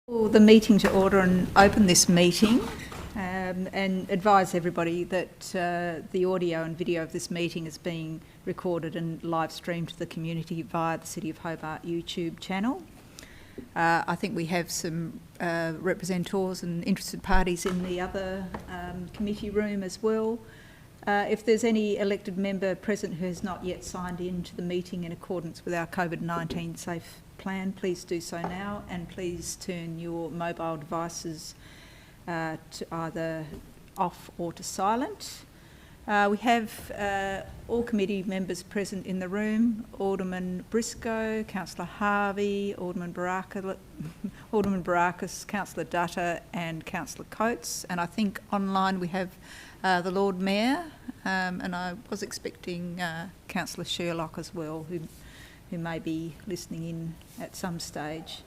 Call the meeting to order and open this meeting and advise everybody that the audio and video of this meeting is being recorded and live streamed to the community via the City of Hobart YouTube channel. I think we have some representatives and interested parties in the other committee room as well. If there's any elected member present who has not yet signed in to the meeting in accordance with our COVID-19 safe plan, please do so now, and please turn your mobile devices to either off or to silent. We have all committee members present in the room: Alderman Briscoe, Councillor Harvey, Alderman Baraka, Councillor Dutta and Councillor Coates, and I think online we have the Lord Mayor, and I was expecting Councillor Sherlock as well, who may be listening in at some stage.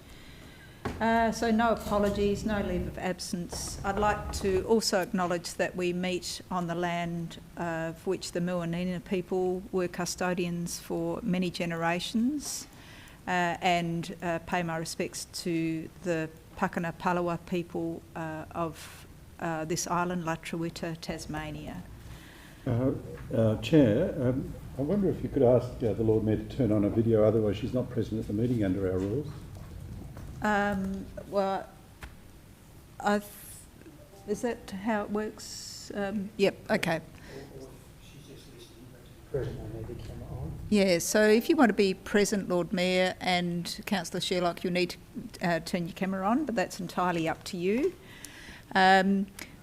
So no apologies, no leave of absence. I'd like to also acknowledge that we meet on the land of which the Muwinina people were custodians for many generations, and pay my respects to the Pakana Palawa people of this island, La Trawitta, Tasmania. Chair, I wonder if you could ask the Lord Mayor to turn on a video, otherwise she's not present at the meeting under our rules. Well, is that how it works? Yep, okay. Yeah, so if you want to be present, Lord Mayor and Councillor Sherlock, you'll need to turn your camera on, but that's entirely up to you.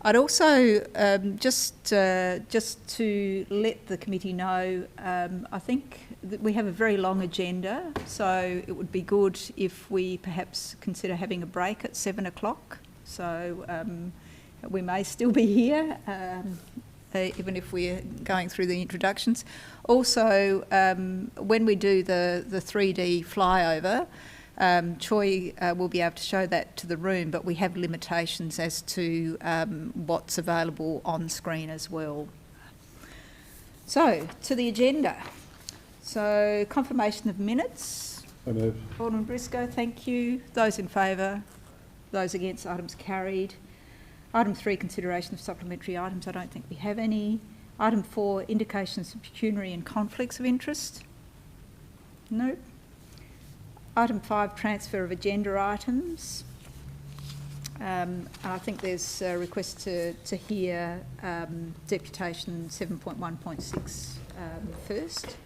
I'd also, just to let the committee know, I think that we have a very long agenda, so it would be good if we perhaps consider having a break at 7 o'clock. So we may still be here, even if we're going through the introductions. Also, when we do the 3D flyover, Choi will be able to show that to the room, but we have limitations as to what's available on screen as well. So, to the agenda. So, confirmation of minutes. I move. Alderman Briscoe, thank you. Those in favour? Those against? Items carried. Item 3, consideration of supplementary items. I don't think we have any. Item 4, indications of pecuniary and conflicts of interest. Nope. Item 5, transfer of agenda items. I think there's a request to hear deputation 7.1.6 first.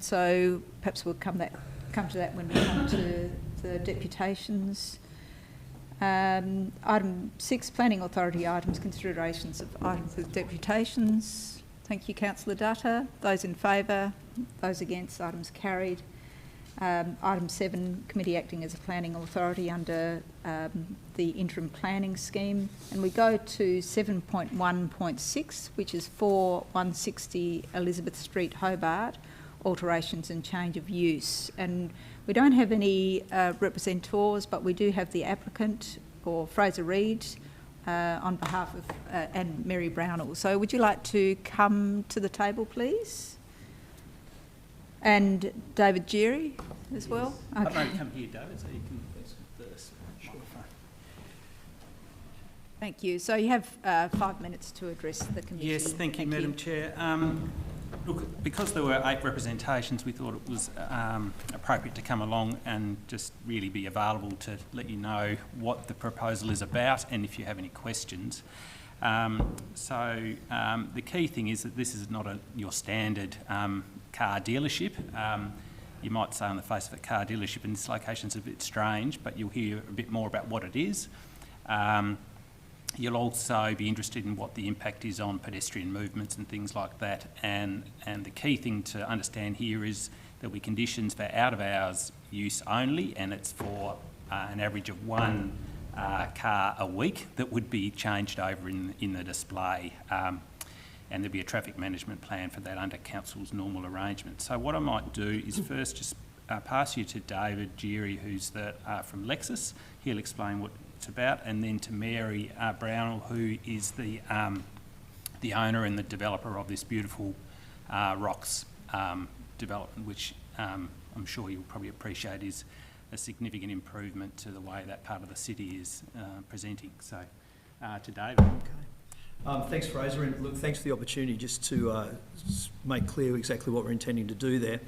So perhaps we'll come to that when we come to the deputations. Item 6, planning authority items, considerations of items with deputations. Thank you, Councillor Dutta. Those in favour? Those against? Items carried. Item 7, committee acting as a planning authority under the interim planning scheme. And we go to 7.1.6, which is 160 Elizabeth Street, Hobart, alterations and change of use. And we don't have any representatives, but we do have the applicant, or Fraser Reid, on behalf of, and Mary Brownell. So would you like to come to the table, please? And David Geary as well? Yes. Okay. I might come here, David, so you can first. Sure. Thank you. So you have 5 minutes to address the committee. Yes, thank you, Madam Chair. Look, because there were 8 representations, we thought it was appropriate to come along and just really be available to let you know what the proposal is about and if you have any questions. The key thing is that this is not your standard car dealership. You might say on the face of a car dealership in this location is a bit strange, but you'll hear a bit more about what it is. You'll also be interested in what the impact is on pedestrian movements and things like that. And the key thing to understand here is there'll be conditions for out-of-hours use only, and it's for an average of 1 car a week that would be changed over in the display. And there'll be a traffic management plan for that under Council's normal arrangements. So what I might do is first just pass you to David Geary, who's from Lexus. He'll explain what it's about, and then to Mary Brownell, who is the owner and the developer of this beautiful Rocks development, which I'm sure you'll probably appreciate is a significant improvement to the way that part of the city is presenting. So, to David. Okay. Thanks, Fraser, and look, thanks for the opportunity just to make clear exactly what we're intending to do there.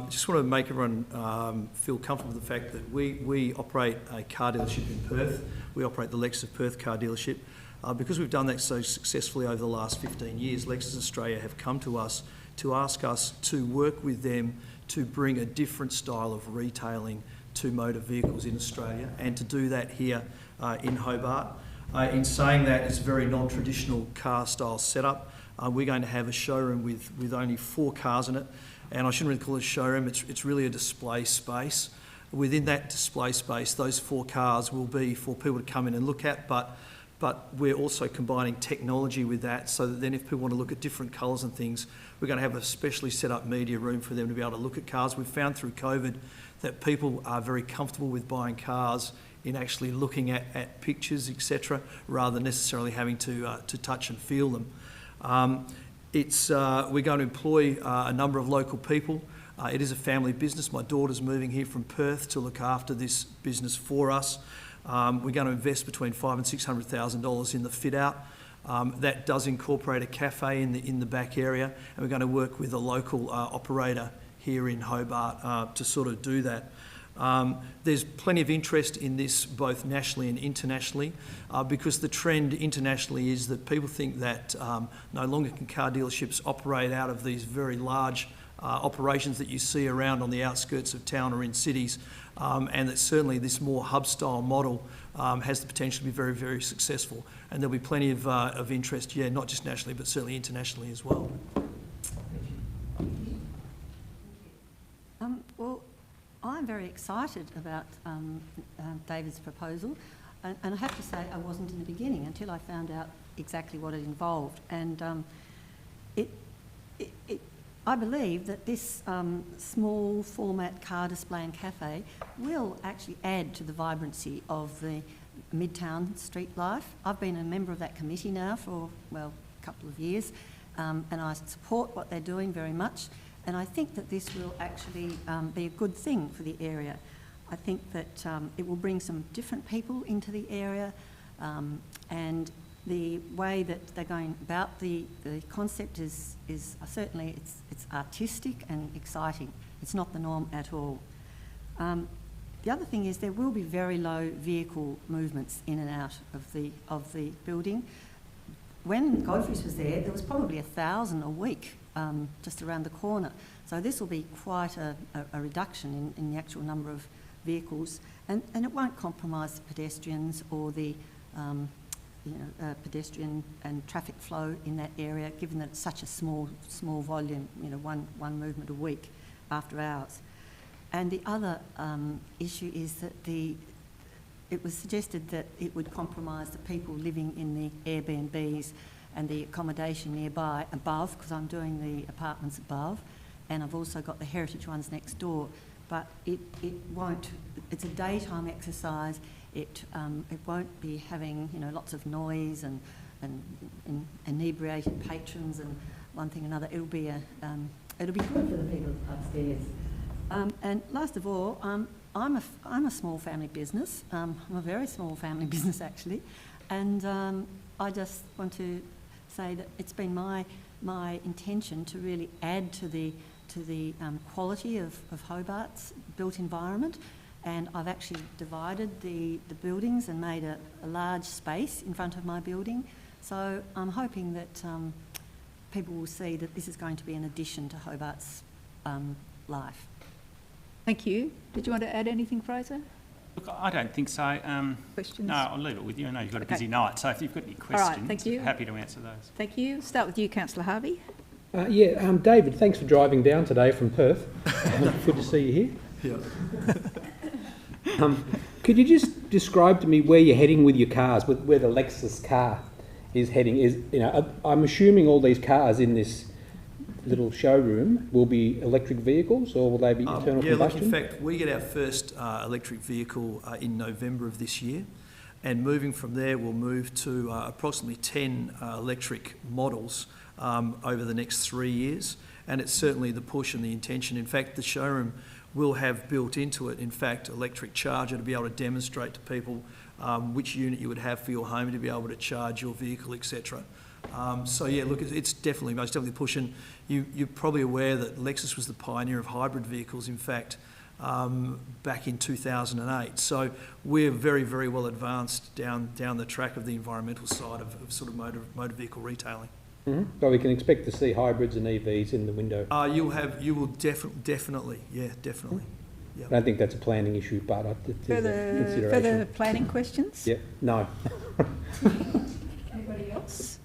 Just want to make everyone feel comfortable with the fact that we operate a car dealership in Perth. We operate the Lexus of Perth car dealership. Because we've done that so successfully over the last 15 years, Lexus Australia have come to us to ask us to work with them to bring a different style of retailing to motor vehicles in Australia, and to do that here in Hobart. In saying that, it's a very non-traditional car style setup. We're going to have a showroom with only 4 cars in it, and I shouldn't really call it a showroom, it's really a display space. Within that display space, those 4 cars will be for people to come in and look at, but we're also combining technology with that, so that then if people want to look at different colours and things, we're going to have a specially set up media room for them to be able to look at cars. We've found through COVID that people are very comfortable with buying cars in actually looking at pictures, etc., rather than necessarily having to touch and feel them. We're going to employ a number of local people. It is a family business. My daughter's moving here from Perth to look after this business for us. We're going to invest between $500,000 and $600,000 in the fit out. That does incorporate a cafe in the back area, and we're going to work with a local operator here in Hobart to sort of do that. There's plenty of interest in this both nationally and internationally, because the trend internationally is that people think that no longer can car dealerships operate out of these very large operations that you see around on the outskirts of town or in cities, and that certainly this more hub-style model has the potential to be very, very successful. And there'll be plenty of interest, not just nationally, but certainly internationally as well. Well, I'm very excited about David's proposal, and I have to say I wasn't in the beginning until I found out exactly what it involved. And I believe that this small format car display and cafe will actually add to the vibrancy of the Midtown street life. I've been a member of that committee now for, well, a couple of years, and I support what they're doing very much. And I think that this will actually be a good thing for the area. I think that it will bring some different people into the area, and the way that they're going about the concept is certainly it's artistic and exciting. It's not the norm at all. The other thing is there will be very low vehicle movements in and out of the building. When Godfrey's was there was probably 1,000 a week just around the corner. So this will be quite a reduction in the actual number of vehicles, and it won't compromise the pedestrians or the pedestrian and traffic flow in that area, given that it's such a small volume, one movement a week after hours. And the other issue is that it was suggested that it would compromise the people living in the Airbnbs and the accommodation nearby above, because I'm doing the apartments above, and I've also got the heritage ones next door. But it won't. It's a daytime exercise. It won't be having lots of noise and inebriated patrons and one thing or another. It'll be good for the people upstairs. And last of all, I'm a small family business. I'm a very small family business actually, and I just want to say that it's been my intention to really add to the quality of Hobart's built environment. And I've actually divided the buildings and made a large space in front of my building. So I'm hoping that people will see that this is going to be an addition to Hobart's life. Thank you. Did you want to add anything, Fraser? Look, I don't think so. Questions? No, I'll leave it with you. I know you've got a busy night, so if you've got any questions, thank you. happy to answer those. Thank you. Start with you, Councillor Harvey. David, thanks for driving down today from Perth. Good to see you here. Yeah. Could you just describe to me where you're heading with your cars, where the Lexus car is heading? I'm assuming all these cars in this little showroom will be electric vehicles, or will they be internal combustion? In fact, we get our first electric vehicle in November of this year, and moving from there, we'll move to approximately 10 electric models over the next 3 years, and it's certainly the push and the intention. In fact, the showroom will have built into it, in fact, electric charger to be able to demonstrate to people which unit you would have for your home to be able to charge your vehicle, etc. So yeah, look, it's definitely, most definitely pushing. You're probably aware that Lexus was the pioneer of hybrid vehicles, in fact, back in 2008. So we're very, very well advanced down the track of the environmental side of sort of motor vehicle retailing. Mm-hmm. So we can expect to see hybrids and EVs in the window. You will definitely, yeah, definitely. Yep. I don't think that's a planning issue, but it's a consideration. Further planning questions? Yeah, no. Anybody else?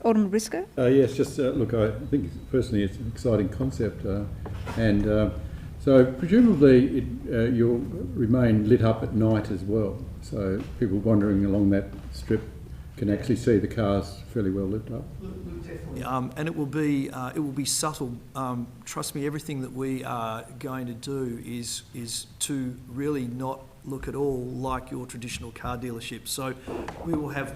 Alderman Briscoe? Yes, just look, I think personally it's an exciting concept, so presumably you'll remain lit up at night as well, so people wandering along that strip can actually see the cars fairly well lit up. Definitely. And it will be subtle. Trust me, everything that we are going to do is to really not look at all like your traditional car dealership. So we will have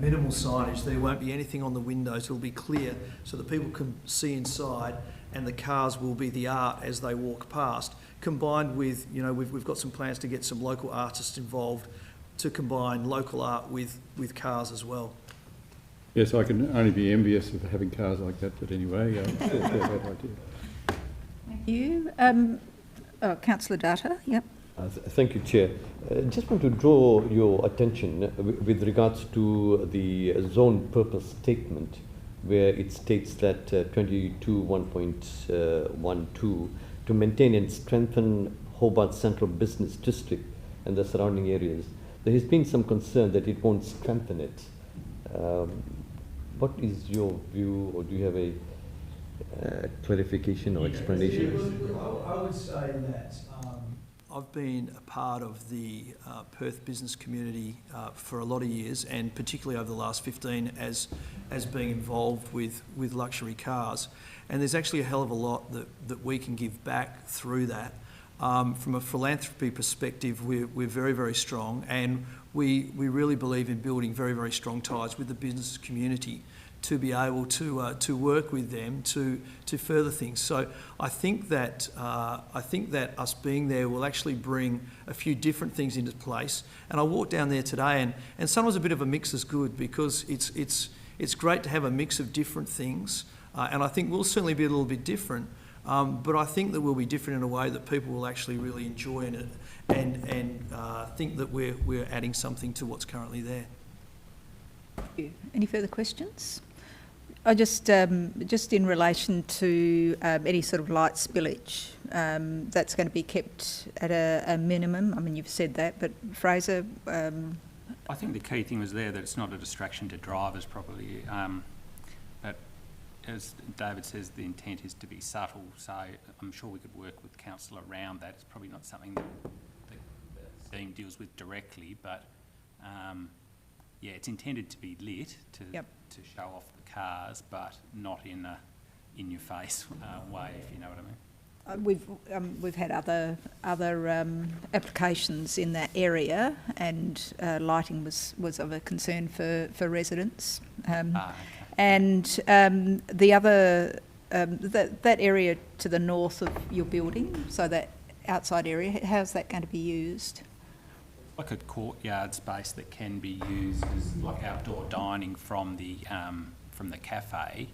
minimal signage. There won't be anything on the windows. It'll be clear so that people can see inside, and the cars will be the art as they walk past. Combined with, you know, we've got some plans to get some local artists involved to combine local art with cars as well. Yes, I can only be envious of having cars like that, but anyway, it's a bad idea. Thank you. Councillor Data, yep. Thank you, Chair. Just want to draw your attention with regards to the zone purpose statement, where it states that 22(1.12) to maintain and strengthen Hobart Central Business District and the surrounding areas. There has been some concern that it won't strengthen it. What is your view, or do you have a clarification or explanation? I would say that I've been a part of the Perth business community for a lot of years, and particularly over the last 15 as being involved with luxury cars. And there's actually a hell of a lot that we can give back through that. From a philanthropy perspective, we're very, very strong, and we really believe in building very, very strong ties with the business community to be able to work with them to further things. So I think that us being there will actually bring a few different things into place. And I walked down there today, and sometimes a bit of a mix is good, because it's great to have a mix of different things. And I think we'll certainly be a little bit different. But I think that we'll be different in a way that people will actually really enjoy it and think that we're adding something to what's currently there. Thank you. Any further questions? I just in relation to any sort of light spillage, that's going to be kept at a minimum. I mean, you've said that, but Fraser? I think the key thing was there that it's not a distraction to drivers probably. But as David says, the intent is to be subtle, so I'm sure we could work with council around that. It's probably not something that the scheme deals with directly, but yeah, it's intended to be lit to show off the cars, but not in a in-your-face way, if you know what I mean. We've had other applications in that area, and lighting was of a concern for residents. And the other that area to the north of your building, so that outside area, how's that going to be used? Like a courtyard space that can be used as like outdoor dining from the cafe,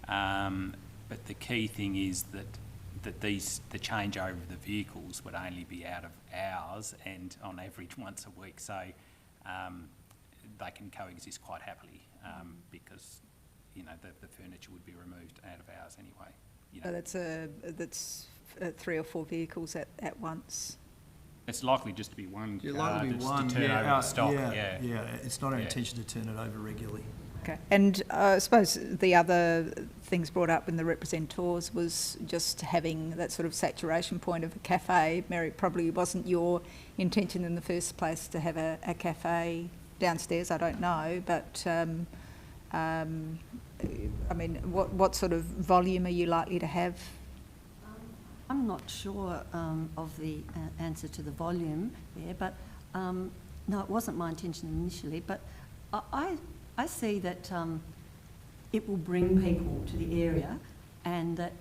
but the key thing is that the changeover of the vehicles would only be out of hours and on average once a week, so they can coexist quite happily because you know the furniture would be removed out of hours anyway. You know. So that's 3 or 4 vehicles at once. It's likely just to be one car, Likely to be one, to turn over the stock. Yeah. It's not our intention to turn it over regularly. Okay, and I suppose the other things brought up in the representors was just having that sort of saturation point of a cafe. Mary, probably wasn't your intention in the first place to have a cafe downstairs, I don't know, but I mean, what sort of volume are you likely to have? I'm not sure of the answer to the volume there, but no, it wasn't my intention initially, but I see that it will bring people to the area, and that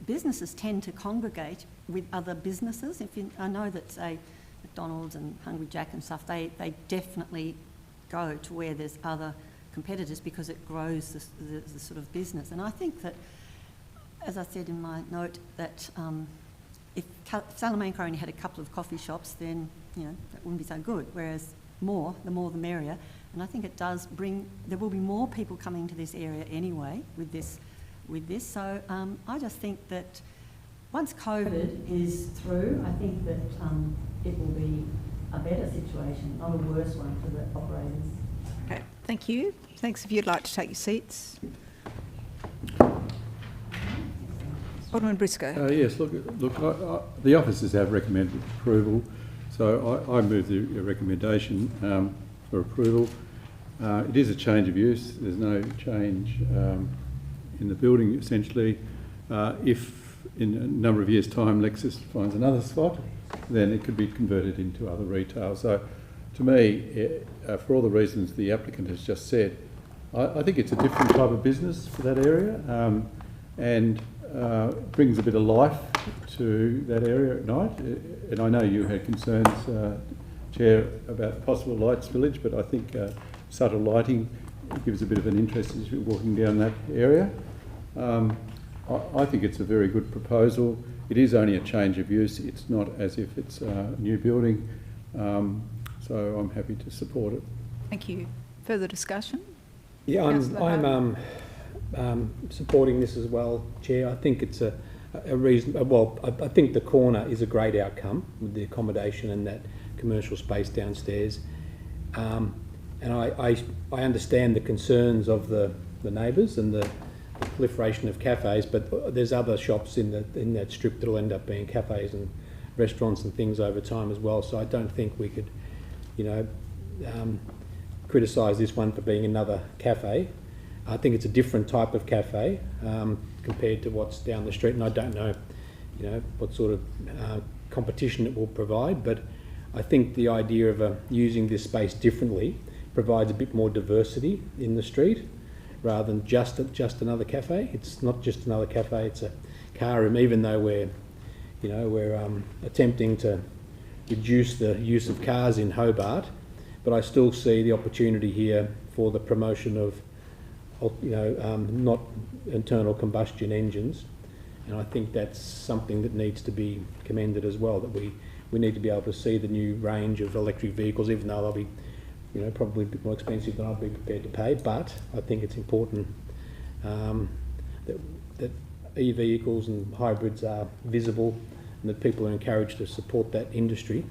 businesses tend to congregate with other businesses. I know that, say, McDonald's and Hungry Jack and stuff, they definitely go to where there's other competitors because it grows the sort of business. And I think that, as I said in my note, that if Salamanca only had a couple of coffee shops, then, you know, that wouldn't be so good. Whereas the more the merrier. And I think it does bring, there will be more people coming to this area anyway with this. So I just think that once COVID is through, I think that it will be a better situation, not a worse one for the operators. Okay, thank you. Thanks. If you'd like to take your seats. Alderman Briscoe. Yes, look, the officers have recommended approval, so I move the recommendation for approval. It is a change of use. There's no change in the building, essentially. If in a number of years' time Lexus finds another spot, then it could be converted into other retail. So to me, for all the reasons the applicant has just said, I think it's a different type of business for that area, and brings a bit of life to that area at night. And I know you had concerns, Chair, about possible light spillage, but I think subtle lighting gives a bit of an interest as you're walking down that area. I think it's a very good proposal. It is only a change of use. It's not as if it's a new building. So I'm happy to support it. Thank you. Further discussion? Yeah, I'm supporting this as well, Chair. I think it's a reason. Well, I think the corner is a great outcome with the accommodation and that commercial space downstairs. And I understand the concerns of the neighbours and the proliferation of cafes, but there's other shops in that strip that'll end up being cafes and restaurants and things over time as well. So I don't think we could, you know, criticise this one for being another cafe. I think it's a different type of cafe compared to what's down the street, and I don't know, you know, what sort of competition it will provide. But I think the idea of using this space differently provides a bit more diversity in the street, rather than just another cafe. It's not just another cafe; it's a car room. Even though we're attempting to reduce the use of cars in Hobart, but I still see the opportunity here for the promotion of, not internal combustion engines, and I think that's something that needs to be commended as well. That we need to be able to see the new range of electric vehicles, even though they'll be, probably a bit more expensive than I'd be prepared to pay. But I think it's important that e-vehicles and hybrids are visible, and that people are encouraged to support that industry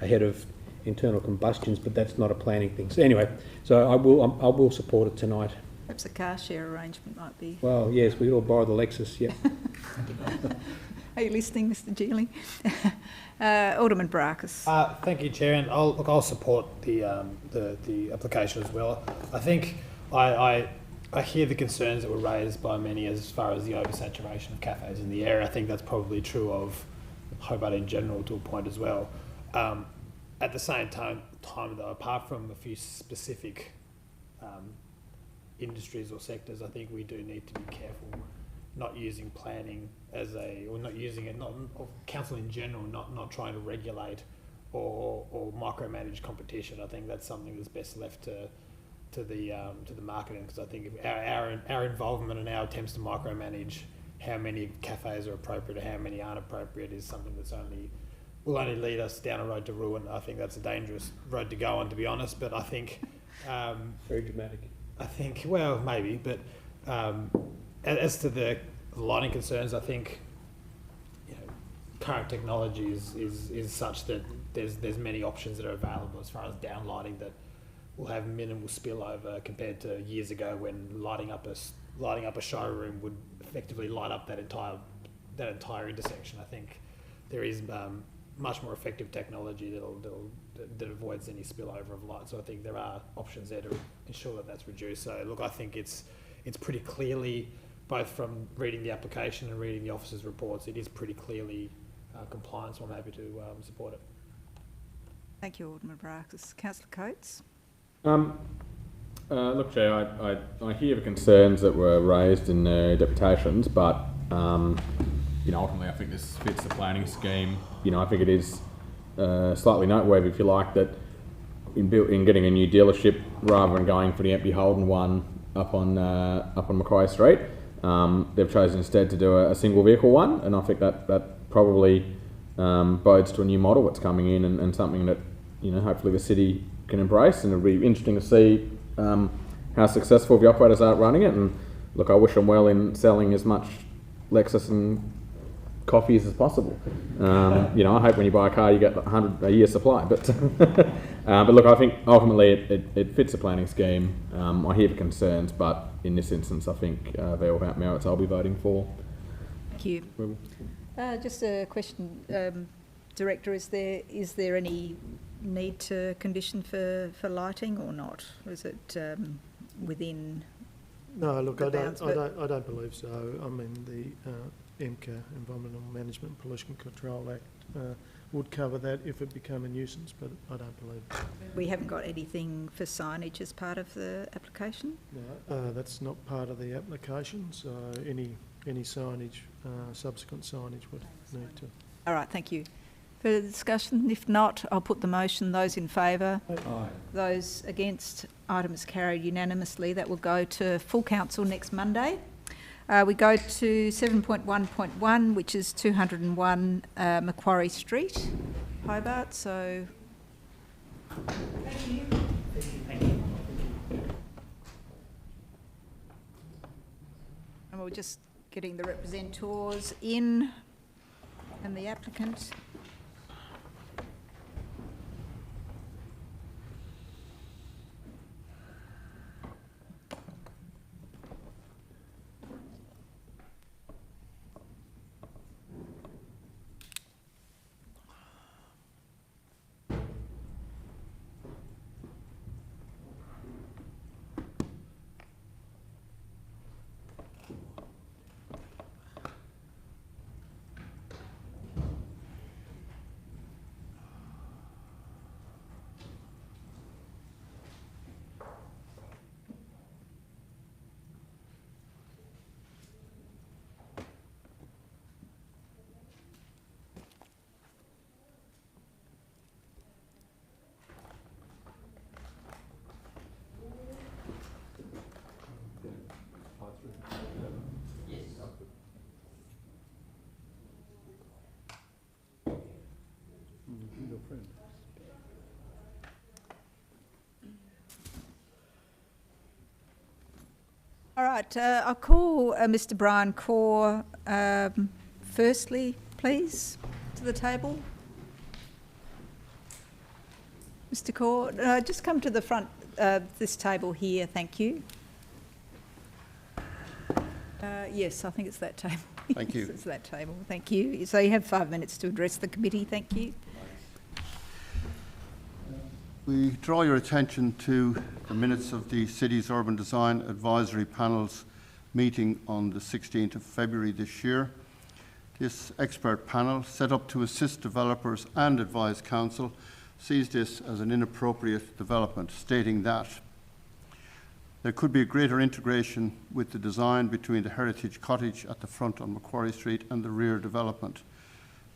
ahead of internal combustions. But that's not a planning thing. So anyway, I will support it tonight. Perhaps a car share arrangement might be. Well, yes, we could all borrow the Lexus. Yeah. Are you listening, Mr. Geely? Alderman Barakis. Thank you, Chair, and I'll support the application as well. I think I hear the concerns that were raised by many as far as the oversaturation of cafes in the area. I think that's probably true of Hobart in general to a point as well. At the same time though, apart from a few specific industries or sectors, I think we do need to be careful not using planning or council in general, not trying to regulate or micromanage competition. I think that's something that's best left to the marketing, because I think our involvement and our attempts to micromanage how many cafes are appropriate or how many aren't appropriate is something that's will only lead us down a road to ruin. I think that's a dangerous road to go on, to be honest. But I think very dramatic. I think, well, maybe, but as to the lighting concerns, I think current technology is such that there's many options that are available as far as downlighting that will have minimal spillover compared to years ago when lighting up a showroom would effectively light up that entire intersection. I think there is much more effective technology that avoids any spillover of light. So I think there are options there to ensure that that's reduced. So look, I think it's pretty clearly, both from reading the application and reading the officers' reports, it is pretty clearly compliant, so I'm happy to support it. Thank you, Alderman Barakis. Councillor Coates. Look, Chair, I hear the concerns that were raised in the deputations, but ultimately I think this fits the planning scheme. I think it is slightly noteworthy, if you like, that in getting a new dealership rather than going for the empty Holden one up on Macquarie Street, they've chosen instead to do a single vehicle one, and I think that probably bodes to a new model that's coming in and something that hopefully the city can embrace, and it'll be interesting to see how successful the operators are at running it. And look, I wish them well in selling as much Lexus and coffees as possible. I hope when you buy a car you get 100 a year supply, but look, I think ultimately it fits the planning scheme. I hear the concerns, but in this instance I think they're without merits. I'll be voting for. Thank you. Just a question, Director, is there any need to condition for lighting or not? Is it within? No, look, the I bounds, don't believe so. I mean, the EMCA, Environmental Management and Pollution Control Act, would cover that if it became a nuisance, but I don't believe it. We haven't got anything for signage as part of the application? No, that's not part of the application, so any signage, subsequent signage would need to. All right, thank you. Further discussion? If not, I'll put the motion. Those in favour? Aye. Those against? Item is carried unanimously. That will go to full council next Monday. We go to 7.1.1, which is 201 Macquarie Street, Hobart. So, thank you. And we're just getting the representatives in and the applicant. All right, I'll call Mr. Brian Corr firstly, please, to the table. Mr. Corr, just come to the front of this table here, thank you. Yes, I think it's that table. Thank you. It's that table, thank you. So you have 5 minutes to address the committee, thank you. We draw your attention to the minutes of the City's Urban Design Advisory Panel's meeting on the 16th of February this year. This expert panel, set up to assist developers and advise council, sees this as an inappropriate development, stating that there could be a greater integration with the design between the heritage cottage at the front on Macquarie Street and the rear development.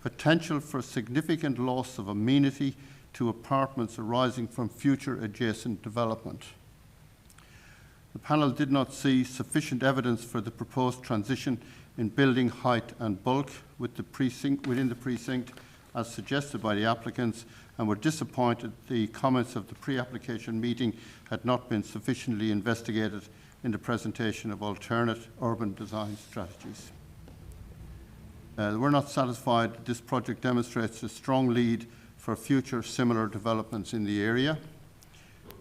Potential for significant loss of amenity to apartments arising from future adjacent development. The panel did not see sufficient evidence for the proposed transition in building height and bulk within the precinct as suggested by the applicants, and were disappointed the comments of the pre-application meeting had not been sufficiently investigated in the presentation of alternate urban design strategies. They were not satisfied that this project demonstrates a strong lead for future similar developments in the area,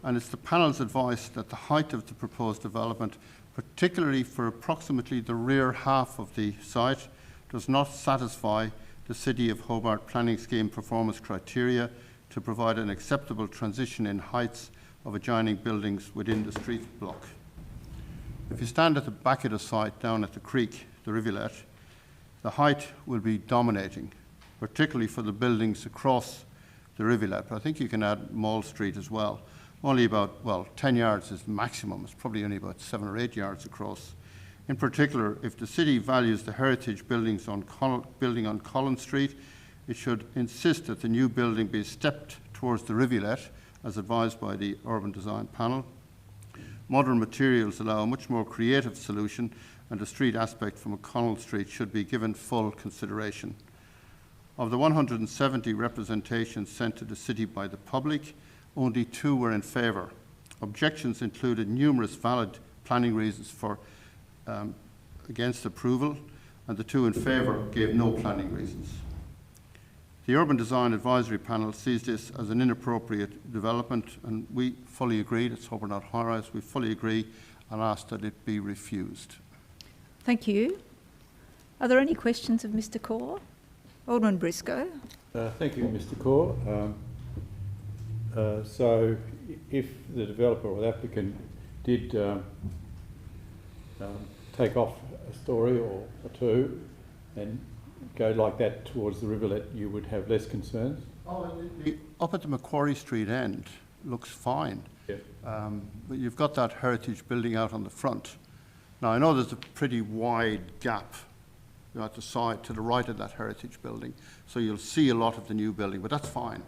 and it's the panel's advice that the height of the proposed development, particularly for approximately the rear half of the site, does not satisfy the City of Hobart Planning Scheme performance criteria to provide an acceptable transition in heights of adjoining buildings within the street block. If you stand at the back of the site down at the creek, the rivulet, the height will be dominating, particularly for the buildings across the rivulet. But I think you can add Mall Street as well. Only about, 10 yards is maximum. It's probably only about 7 or 8 yards across In particular, if the city values the heritage building on Collins Street, it should insist that the new building be stepped towards the rivulet, as advised by the Urban Design Panel. Modern materials allow a much more creative solution, and the street aspect from O'Connell Street should be given full consideration. Of the 170 representations sent to the city by the public, only 2 were in favour. Objections included numerous valid planning reasons for against approval, and the 2 in favour gave no planning reasons. The Urban Design Advisory Panel sees this as an inappropriate development, and we fully agree. Let's hope we're not high-rise. We fully agree and ask that it be refused. Thank you. Are there any questions of Mr. Corr? Alderman Briscoe. Thank you, Mr. Corr. So if the developer or the applicant did take off a story or 2 and go like that towards the rivulet, you would have less concerns? Up at the Macquarie Street end looks fine. Yeah. But you've got that heritage building out on the front. Now, I know there's a pretty wide gap at the side to the right of that heritage building, so you'll see a lot of the new building, but that's fine.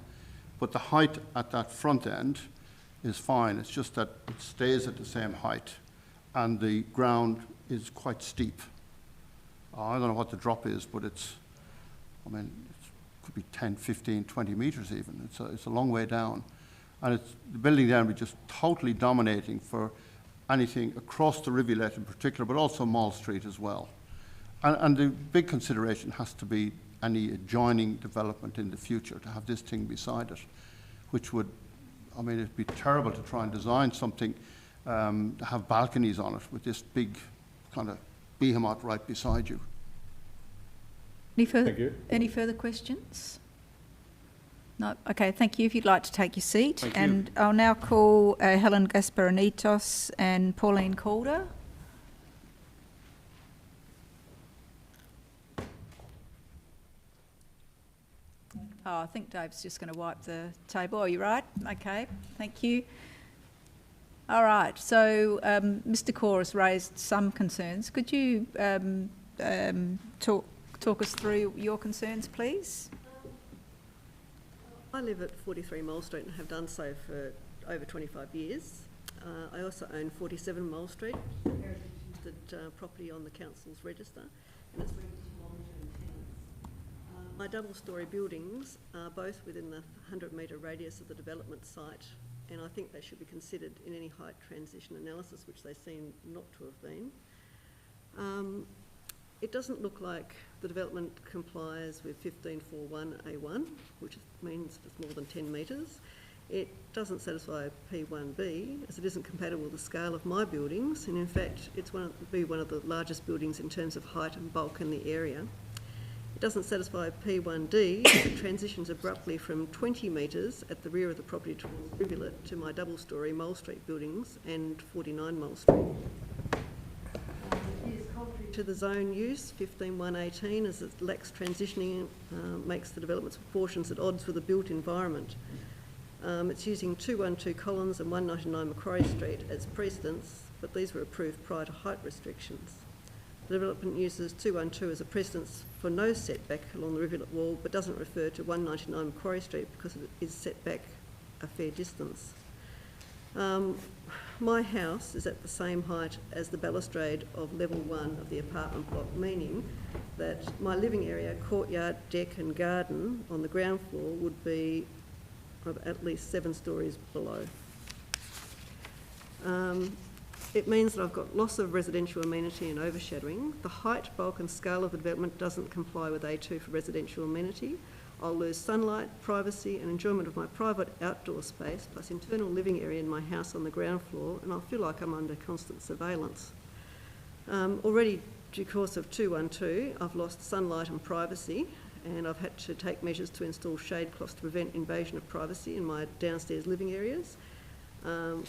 But the height at that front end is fine. It's just that it stays at the same height, and the ground is quite steep. I don't know what the drop is, but it could be 10, 15, 20 metres even. It's a long way down. And the building there will be just totally dominating for anything across the rivulet in particular, but also Mall Street as well. And the big consideration has to be any adjoining development in the future, to have this thing beside it, which would, it'd be terrible to try and design something to have balconies on it with this big kind of behemoth right beside you. Thank you. Any further questions? No. Okay, thank you. If you'd like to take your seat. Thank and you. I'll now call Helen Gasparinitos and Pauline Calder. Oh, I think Dave's just going to wipe the table. Are you right? Okay, thank you. All right, so Mr. Corr has raised some concerns. Could you talk us through your concerns, please? I live at 43 Mole Street and have done so for over 25 years. I also own 47 Mole Street, a heritage property on the council's register, and it's registered to long-term tenants. My double-storey buildings are both within the 100-metre radius of the development site, and I think they should be considered in any height transition analysis, which they seem not to have been. It doesn't look like the development complies with 1541A1, which means it's more than 10 metres. It doesn't satisfy P1B, as it isn't compatible with the scale of my buildings, and in fact it's one of the largest buildings in terms of height and bulk in the area. It doesn't satisfy P1D, as it transitions abruptly from 20 metres at the rear of the property towards the rivulet to my double-storey Mole Street buildings and 49 Mole Street. It is contrary to the zone use, 15.118, as it lacks transitioning, makes the development's proportions at odds with the built environment. It's using 212 Collins and 199 Macquarie Street as precedents, but these were approved prior to height restrictions. The development uses 212 as a precedence for no setback along the rivulet wall, but doesn't refer to 199 Macquarie Street because it is set back a fair distance. My house is at the same height as the balustrade of level 1 of the apartment block, meaning that my living area, courtyard, deck and garden on the ground floor would be at least 7 stories below. It means that I've got loss of residential amenity and overshadowing. The height, bulk and scale of the development doesn't comply with A2 for residential amenity. I'll lose sunlight, privacy and enjoyment of my private outdoor space, plus internal living area in my house on the ground floor, and I'll feel like I'm under constant surveillance. Already, due course of 212, I've lost sunlight and privacy, and I've had to take measures to install shade cloths to prevent invasion of privacy in my downstairs living areas.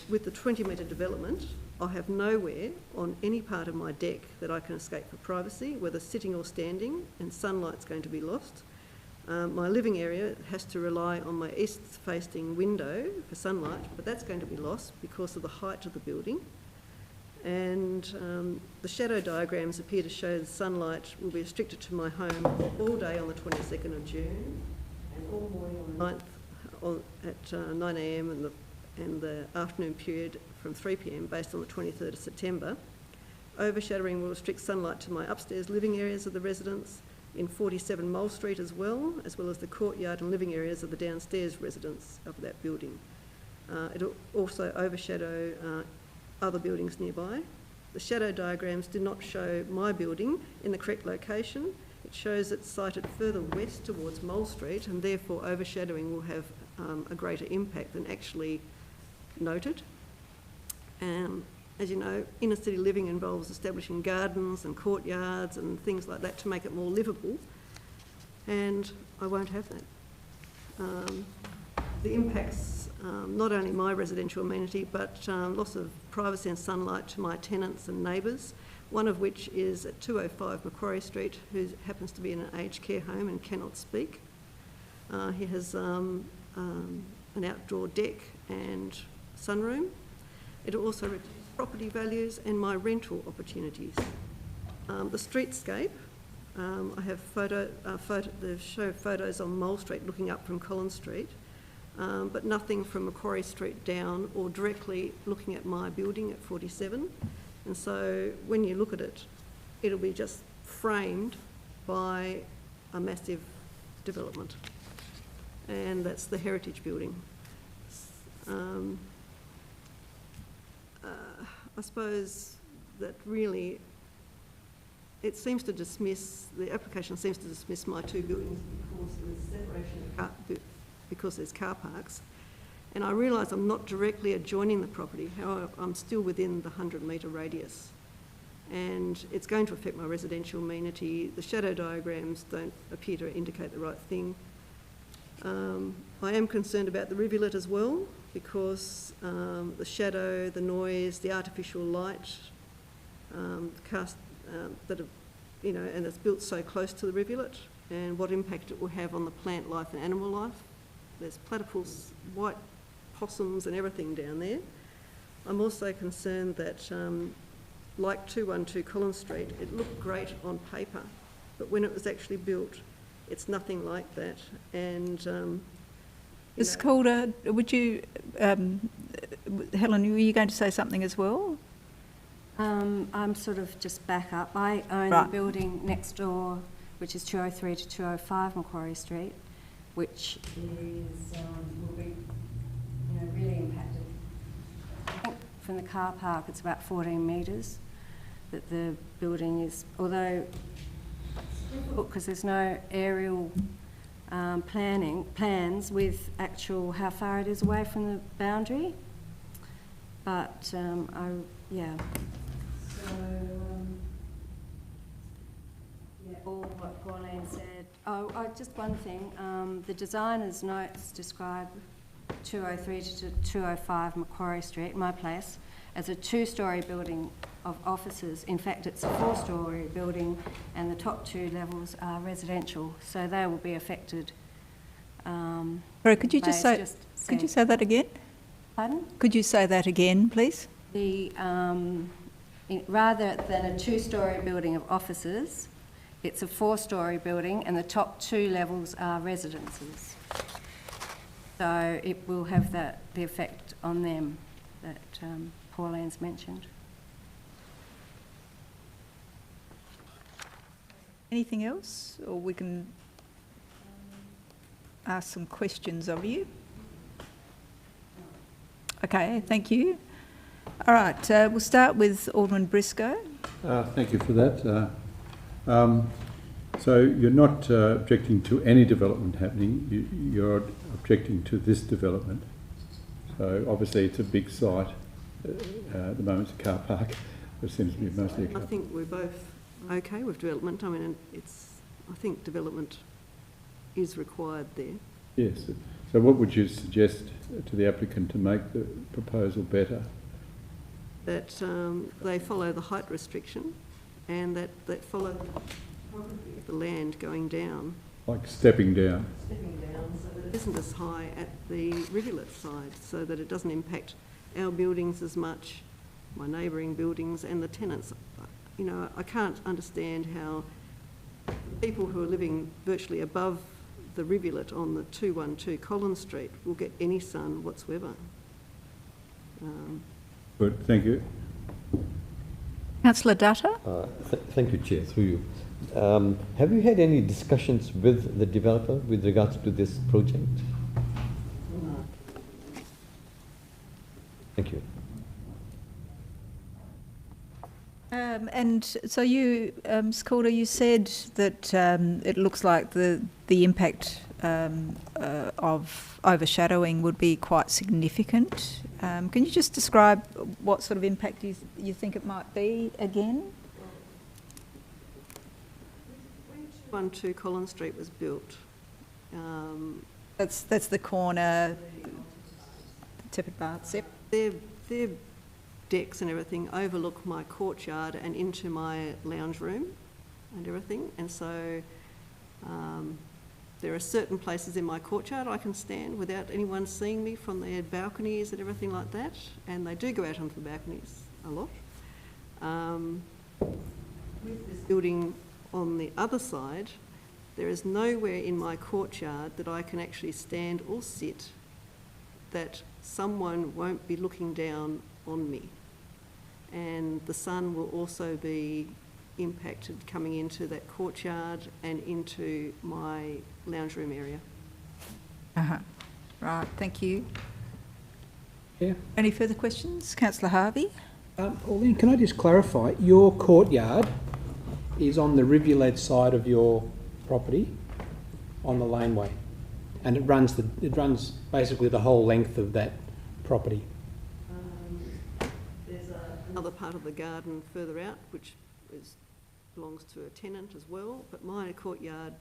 With the 20-metre development, I have nowhere on any part of my deck that I can escape for privacy, whether sitting or standing, and sunlight's going to be lost. My living area has to rely on my east-facing window for sunlight, but that's going to be lost because of the height of the building. And the shadow diagrams appear to show the sunlight will be restricted to my home all day on the 22nd of June and all morning on the 9th at 9 a.m. and the afternoon period from 3 p.m. based on the 23rd of September. Overshadowing will restrict sunlight to my upstairs living areas of the residence in 47 Mole Street as well as the courtyard and living areas of the downstairs residence of that building. It'll also overshadow other buildings nearby. The shadow diagrams do not show my building in the correct location. It shows it's sited further west towards Mole Street, and therefore overshadowing will have a greater impact than actually noted. As you know, inner city living involves establishing gardens and courtyards and things like that to make it more livable, and I won't have that. The impacts, not only my residential amenity, but loss of privacy and sunlight to my tenants and neighbours, one of which is at 205 Macquarie Street, who happens to be in an aged care home and cannot speak. He has an outdoor deck and sunroom. It will also reduce property values and my rental opportunities. The streetscape, I have they show photos on Mole Street looking up from Collins Street, but nothing from Macquarie Street down or directly looking at my building at 47. And so when you look at it, it'll be just framed by a massive development. And that's the Heritage Building. I suppose that really it seems to dismiss, the application seems to dismiss my two buildings because there's separation because there's car parks. And I realise I'm not directly adjoining the property, however, I'm still within the 100-metre radius. And it's going to affect my residential amenity. The shadow diagrams don't appear to indicate the right thing. I am concerned about the rivulet as well, because the shadow, the noise, the artificial light, that have, you know, and it's built so close to the rivulet, and what impact it will have on the plant life and animal life. There's platypus, white possums and everything down there. I'm also concerned that, like 212 Collins Street, it looked great on paper, but when it was actually built, it's nothing like that. And Ms. Calder, would you, Helen, were you going to say something as well? I'm sort of just back up. I own Right. the building next door, which is 203 to 205 Macquarie Street, which is will be, you know, really impacted. I think from the car park, it's about 14 metres that the building is, although because there's no aerial plans with actual how far it is away from the boundary, but yeah. So yeah, all what Pauline said. Oh, just one thing. The designer's notes describe 203 to 205 Macquarie Street, my place, as a two-storey building of offices. In fact, it's a four-storey building, and the top two levels are residential, so they will be affected. Sorry, could you just say? Could you say that again? Pardon? Could you say that again, please? The rather than a two-storey building of offices, it's a four-storey building, and the top two levels are residences. So it will have the effect on them that Pauline's mentioned. Anything else, or we can ask some questions of you? Okay, thank you. All right, we'll start with Alderman Briscoe. Thank you for that. So you're not objecting to any development happening, you're objecting to this development. So obviously it's a big site. At the moment it's a car park. It seems to be mostly a car I think we're both okay with development. I mean, I think development is required there. Yes. So what would you suggest to the applicant to make the proposal better? That they follow the height restriction, and that they follow the land going down. Like stepping down? Stepping down so that it isn't as high at the rivulet side, so that it doesn't impact our buildings as much my neighbouring buildings and the tenants. You know, I can't understand how people who are living virtually above the rivulet on the 212 Collins Street will get any sun whatsoever. Good, thank you. Councillor Dutta? Thank you, Chair, through you. Have you had any discussions with the developer with regards to this project? Thank you. And so you, Ms. Calder, you said that it looks like the impact of overshadowing would be quite significant. Can you just describe what sort of impact you think it might be again? When 212 Collins Street was built, That's the corner, Tepid Baths, yep. their decks and everything overlook my courtyard and into my lounge room and everything. And so there are certain places in my courtyard I can stand without anyone seeing me from their balconies and everything like that. And they do go out onto the balconies a lot. With this building on the other side, there is nowhere in my courtyard that I can actually stand or sit that someone won't be looking down on me. And the sun will also be impacted coming into that courtyard and into my lounge room area. Right, thank you. Yeah. Any further questions? Councillor Harvey? Pauline, can I just clarify? Your courtyard is on the rivulet side of your property, on the laneway, and it runs basically the whole length of that property. There's another part of the garden further out, which belongs to a tenant as well, but my courtyard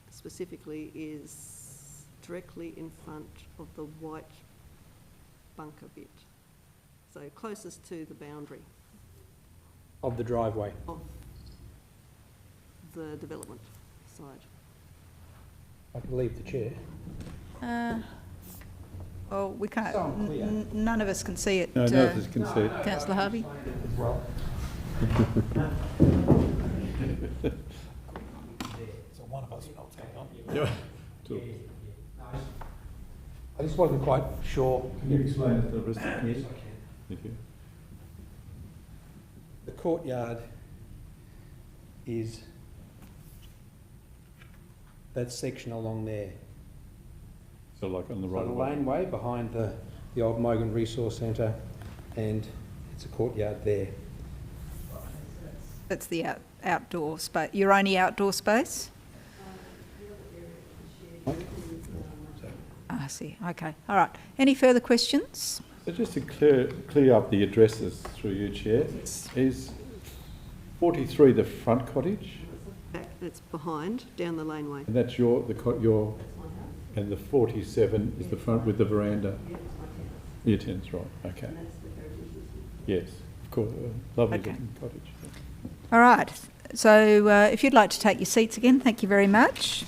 specifically is directly in front of the white bunker bit, so closest to the boundary Of the driveway. of the development side. I can leave the chair. Well, we can't, So unclear. none of us can see it. No, none of us can see it. Councillor Harvey? So one of us knows what's going on. I just wasn't quite sure. Can you explain it to the rest of the committee? Thank you. The courtyard is that section along there. So like on the So right the of way. laneway behind the old Mogan Resource Centre, and it's a courtyard there. That's the outdoor space, your only outdoor space? I see, okay, all right. Any further questions? So just to clear up the addresses through you, Chair, is 43 the front cottage? Back, it's behind, down the laneway. And that's your, and the 47 is the front with the veranda? Your tenant's right, okay. Yes, of course, lovely Okay. looking cottage. All right, so if you'd like to take your seats again, thank you very much.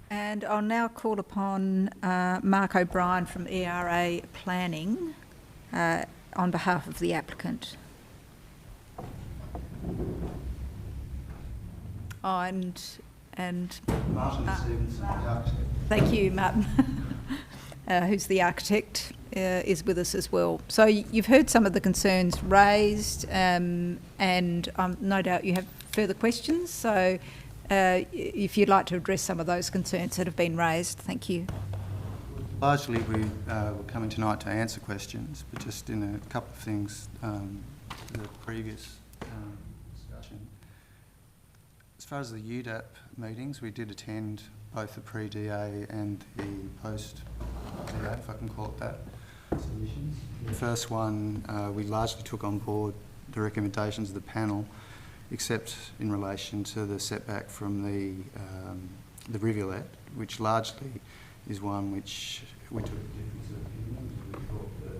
And I'll now call upon Mark O'Brien from ERA Planning on behalf of the applicant. Oh, and Martin Stevenson, the architect. thank you, Martin, who's the architect, is with us as well. So you've heard some of the concerns raised, and no doubt you have further questions. So if you'd like to address some of those concerns that have been raised, thank you. Largely, we were coming tonight to answer questions, but just in a couple of things, the previous discussion. As far as the UDAP meetings, we did attend both the pre-DA and the post-DA, if I can call it that, submissions. The first one, we largely took on board the recommendations of the panel, except in relation to the setback from the rivulet, which largely is one which we took a difference of opinion. We thought that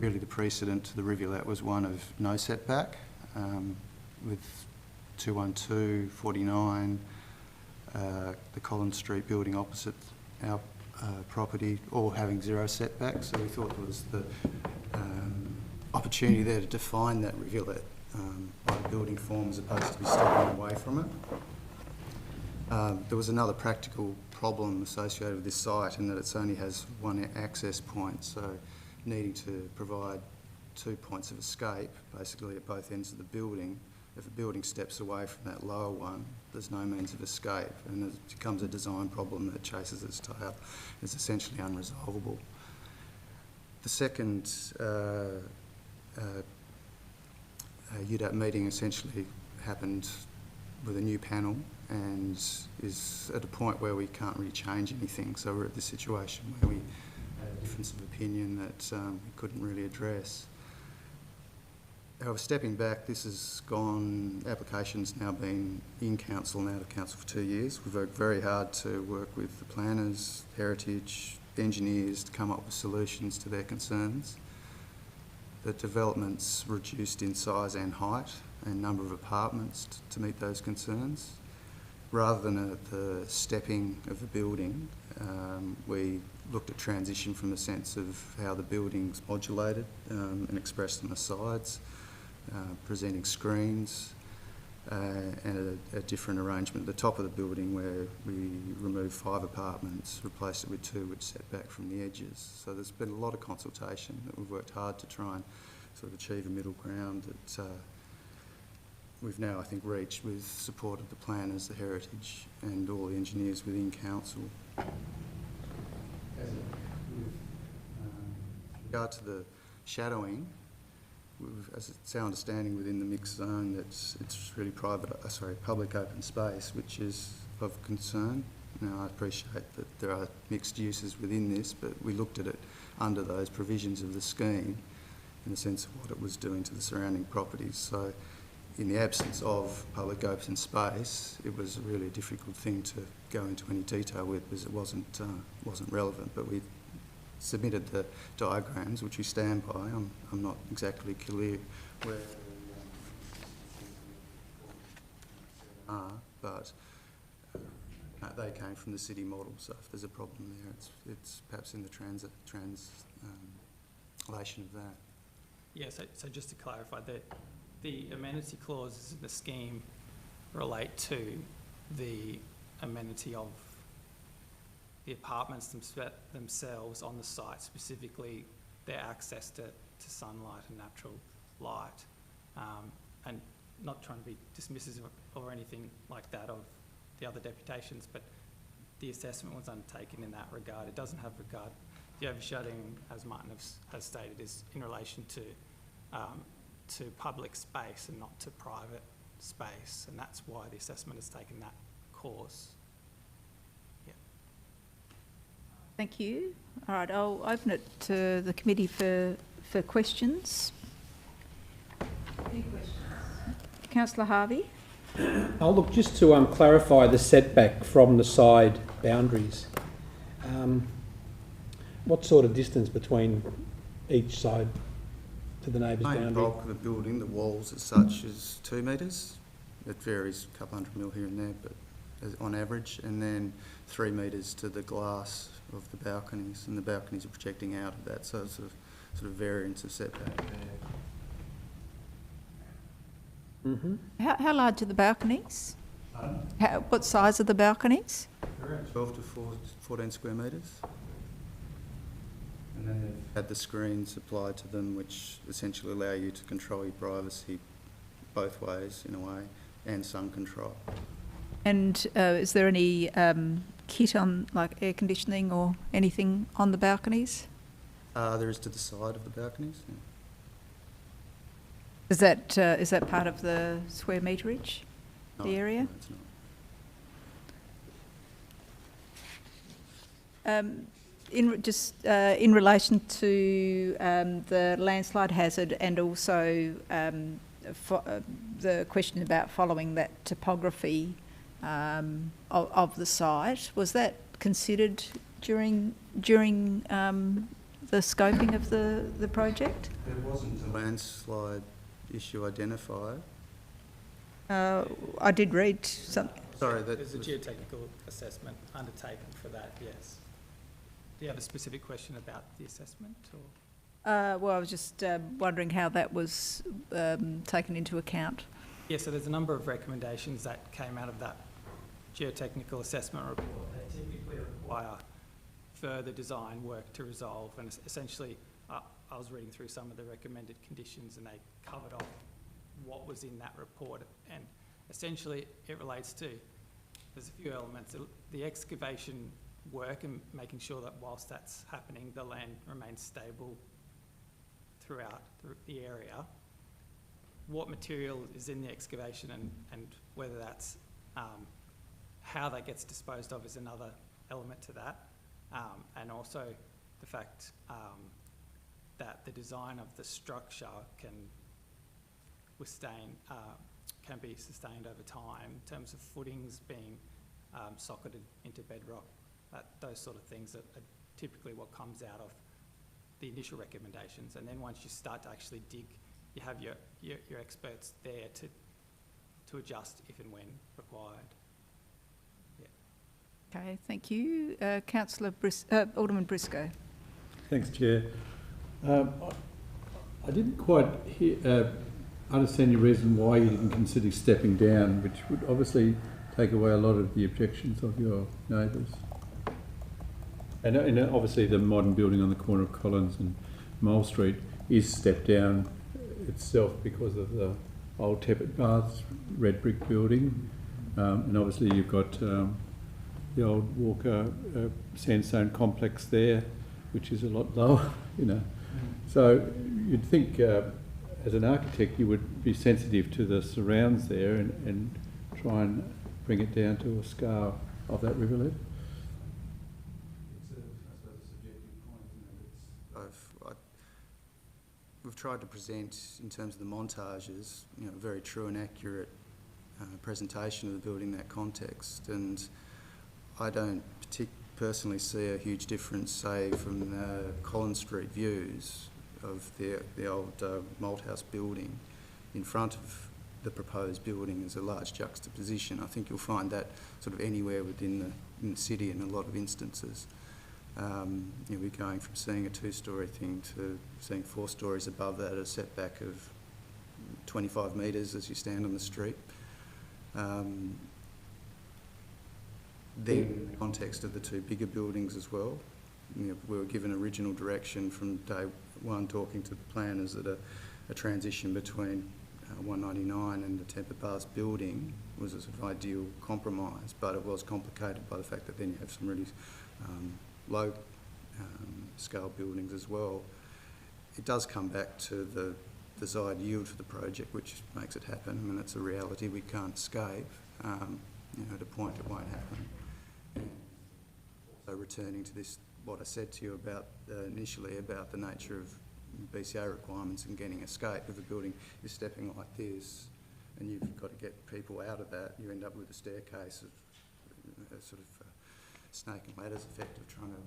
really the precedent to the rivulet was one of no setback, with 212, 49, the Collins Street building opposite our property, all having zero setbacks. So we thought there was the opportunity there to define that, reveal it by the building form as opposed to be stepping away from it. There was another practical problem associated with this site in that it only has one access point, so needing to provide 2 points of escape, basically at both ends of the building. If the building steps away from that lower one, there's no means of escape, and it becomes a design problem that chases its tail. It's essentially unresolvable. The second UDAP meeting essentially happened with a new panel and is at a point where we can't really change anything. So we're at this situation where we had a difference of opinion that we couldn't really address. However, stepping back, this has gone, application's now been in council and out of council for 2 years. We've worked very hard to work with the planners, heritage, engineers to come up with solutions to their concerns. The development's reduced in size and height and number of apartments to meet those concerns. Rather than the stepping of the building, we looked at transition from the sense of how the building's modulated and expressed on the sides, presenting screens, and a different arrangement at the top of the building where we removed 5 apartments, replaced it with 2 which set back from the edges. So there's been a lot of consultation that we've worked hard to try and sort of achieve a middle ground that we've now, I think, reached with support of the planners, the heritage and all the engineers within council. With regard to the shadowing, as it's our understanding within the mixed zone, that it's really public open space, which is of concern. Now, I appreciate that there are mixed uses within this, but we looked at it under those provisions of the scheme in the sense of what it was doing to the surrounding properties. So in the absence of public open space, it was really a difficult thing to go into any detail with because it wasn't relevant. But we submitted the diagrams, which we stand by. I'm not exactly clear where are, but they came from the city model. So if there's a problem there, it's perhaps in the translation of that. Yeah, so just to clarify, the amenity clauses in the scheme relate to the amenity of the apartments themselves on the site, specifically their access to sunlight and natural light, and not trying to be dismissive or anything like that of the other deputations, but the assessment was undertaken in that regard. It doesn't have regard. The overshadowing, as Martin has stated, is in relation to public space and not to private space, and that's why the assessment has taken that course. Yeah. Thank you. All right, I'll open it to the committee for questions. Any questions? Councillor Harvey? Oh, look, just to clarify the setback from the side boundaries, what sort of distance between each side to the neighbour's boundary? The main bulk of the building, the walls as such, is 2 metres. It varies a couple hundred mil here and there, but on average, and then 3 metres to the glass of the balconies, and the balconies are projecting out of that, so it's sort of variance of setback there. Mm-hmm. How large are the balconies? What size are the balconies? Around 12 to 14 square metres. And then they've had the screens applied to them, which essentially allow you to control your privacy both ways, in a way, and sun control. And is there any kit on, like air conditioning or anything on the balconies? There is to the side of the balconies. Yeah. Is that part of the square meterage, the area? No, it's not. In relation to the landslide hazard and also the question about following that topography of the site, was that considered during the scoping of the project? There wasn't a landslide issue identified. I did read something. Sorry, There's a geotechnical assessment undertaken for that, yes. Do you have a specific question about the assessment, or? Well, I was just wondering how that was taken into account. Yeah, so there's a number of recommendations that came out of that geotechnical assessment report. They typically require further design work to resolve, and essentially, I was reading through some of the recommended conditions, and they covered off what was in that report, and essentially it relates to, there's a few elements, the excavation work and making sure that whilst that's happening, the land remains stable throughout the area. What material is in the excavation and whether that's, how that gets disposed of is another element to that. And also the fact that the design of the structure can be sustained over time in terms of footings being socketed into bedrock. Those sort of things are typically what comes out of the initial recommendations. And then once you start to actually dig, you have your experts there to adjust if and when required. Yeah. Okay, thank you. Councillor Alderman Briscoe. Thanks, Chair. I didn't quite understand your reason why you didn't consider stepping down, which would obviously take away a lot of the objections of your neighbours. And obviously the modern building on the corner of Collins and Mole Street is stepped down itself because of the old Teppert Baths red brick building. And obviously you've got the old Walker sandstone complex there, which is a lot lower, you know. So you'd think as an architect you would be sensitive to the surrounds there and try and bring it down to a scale of that rivulet. We've tried to present, in terms of the montages, you know, a very true and accurate presentation of the building in that context, and I don't personally see a huge difference, say, from the Collins Street views of the old Malthouse building in front of the proposed building as a large juxtaposition. I think you'll find that sort of anywhere within the city in a lot of instances. You'll be going from seeing a two-storey thing to seeing 4 storeys above that at a setback of 25 metres as you stand on the street. Then in the context of the 2 bigger buildings as well, you know, we were given original direction from day one talking to the planners that a transition between 199 and the Teppert Baths building was a sort of ideal compromise, but it was complicated by the fact that then you have some really low scale buildings as well. It does come back to the desired yield for the project, which makes it happen. I mean, that's a reality we can't escape. You know, at a point it won't happen. So returning to this, what I said to you about initially about the nature of BCA requirements and getting escape. If a building is stepping like this and you've got to get people out of that, you end up with a staircase of a sort of snake and ladders effect of trying to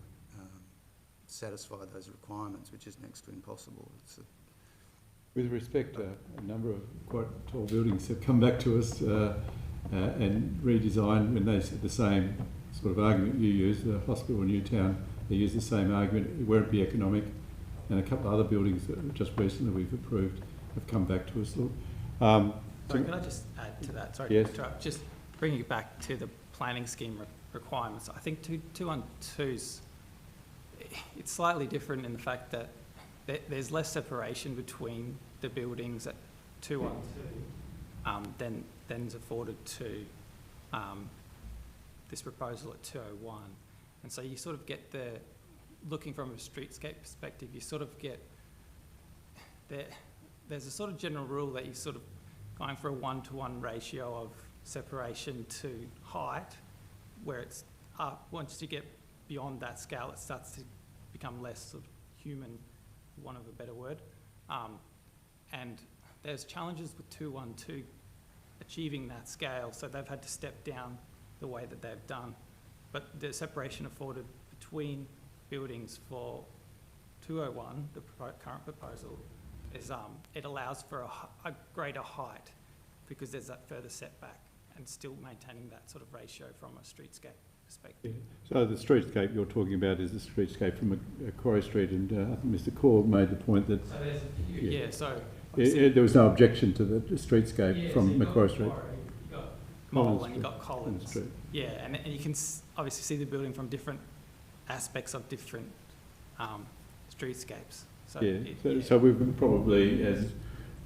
satisfy those requirements, which is next to impossible. With respect, a number of quite tall buildings have come back to us and redesigned when they said the same sort of argument you use. The hospital in Newtown, they use the same argument, it won't be economic. And a couple of other buildings that just recently we've approved have come back to us. Sorry, can I just add to that? Sorry yes. to interrupt. Just bringing it back to the planning scheme requirements. I think 212's, it's slightly different in the fact that there's less separation between the buildings at 212 than is afforded to this proposal at 201. And so you sort of get looking from a streetscape perspective, you sort of get, there's a sort of general rule that you're sort of going for a 1-to-1 ratio of separation to height, where it's once you get beyond that scale, it starts to become less sort of human, for want of a better word. And there's challenges with 212 achieving that scale, so they've had to step down the way that they've done. But the separation afforded between buildings for 201, the current proposal, is it allows for a greater height because there's that further setback and still maintaining that sort of ratio from a streetscape perspective. So the streetscape you're talking about is the streetscape from Macquarie Street, and I think Mr. Core made the point that So there's a few, yeah, so. there was no objection to the streetscape Yeah, so from you've got Macquarie Street. Macquarie, you've got Mole Collins and you've got Street. Collins. Street. Yeah, and you can obviously see the building from different aspects of different streetscapes. So Yeah, so we've probably, as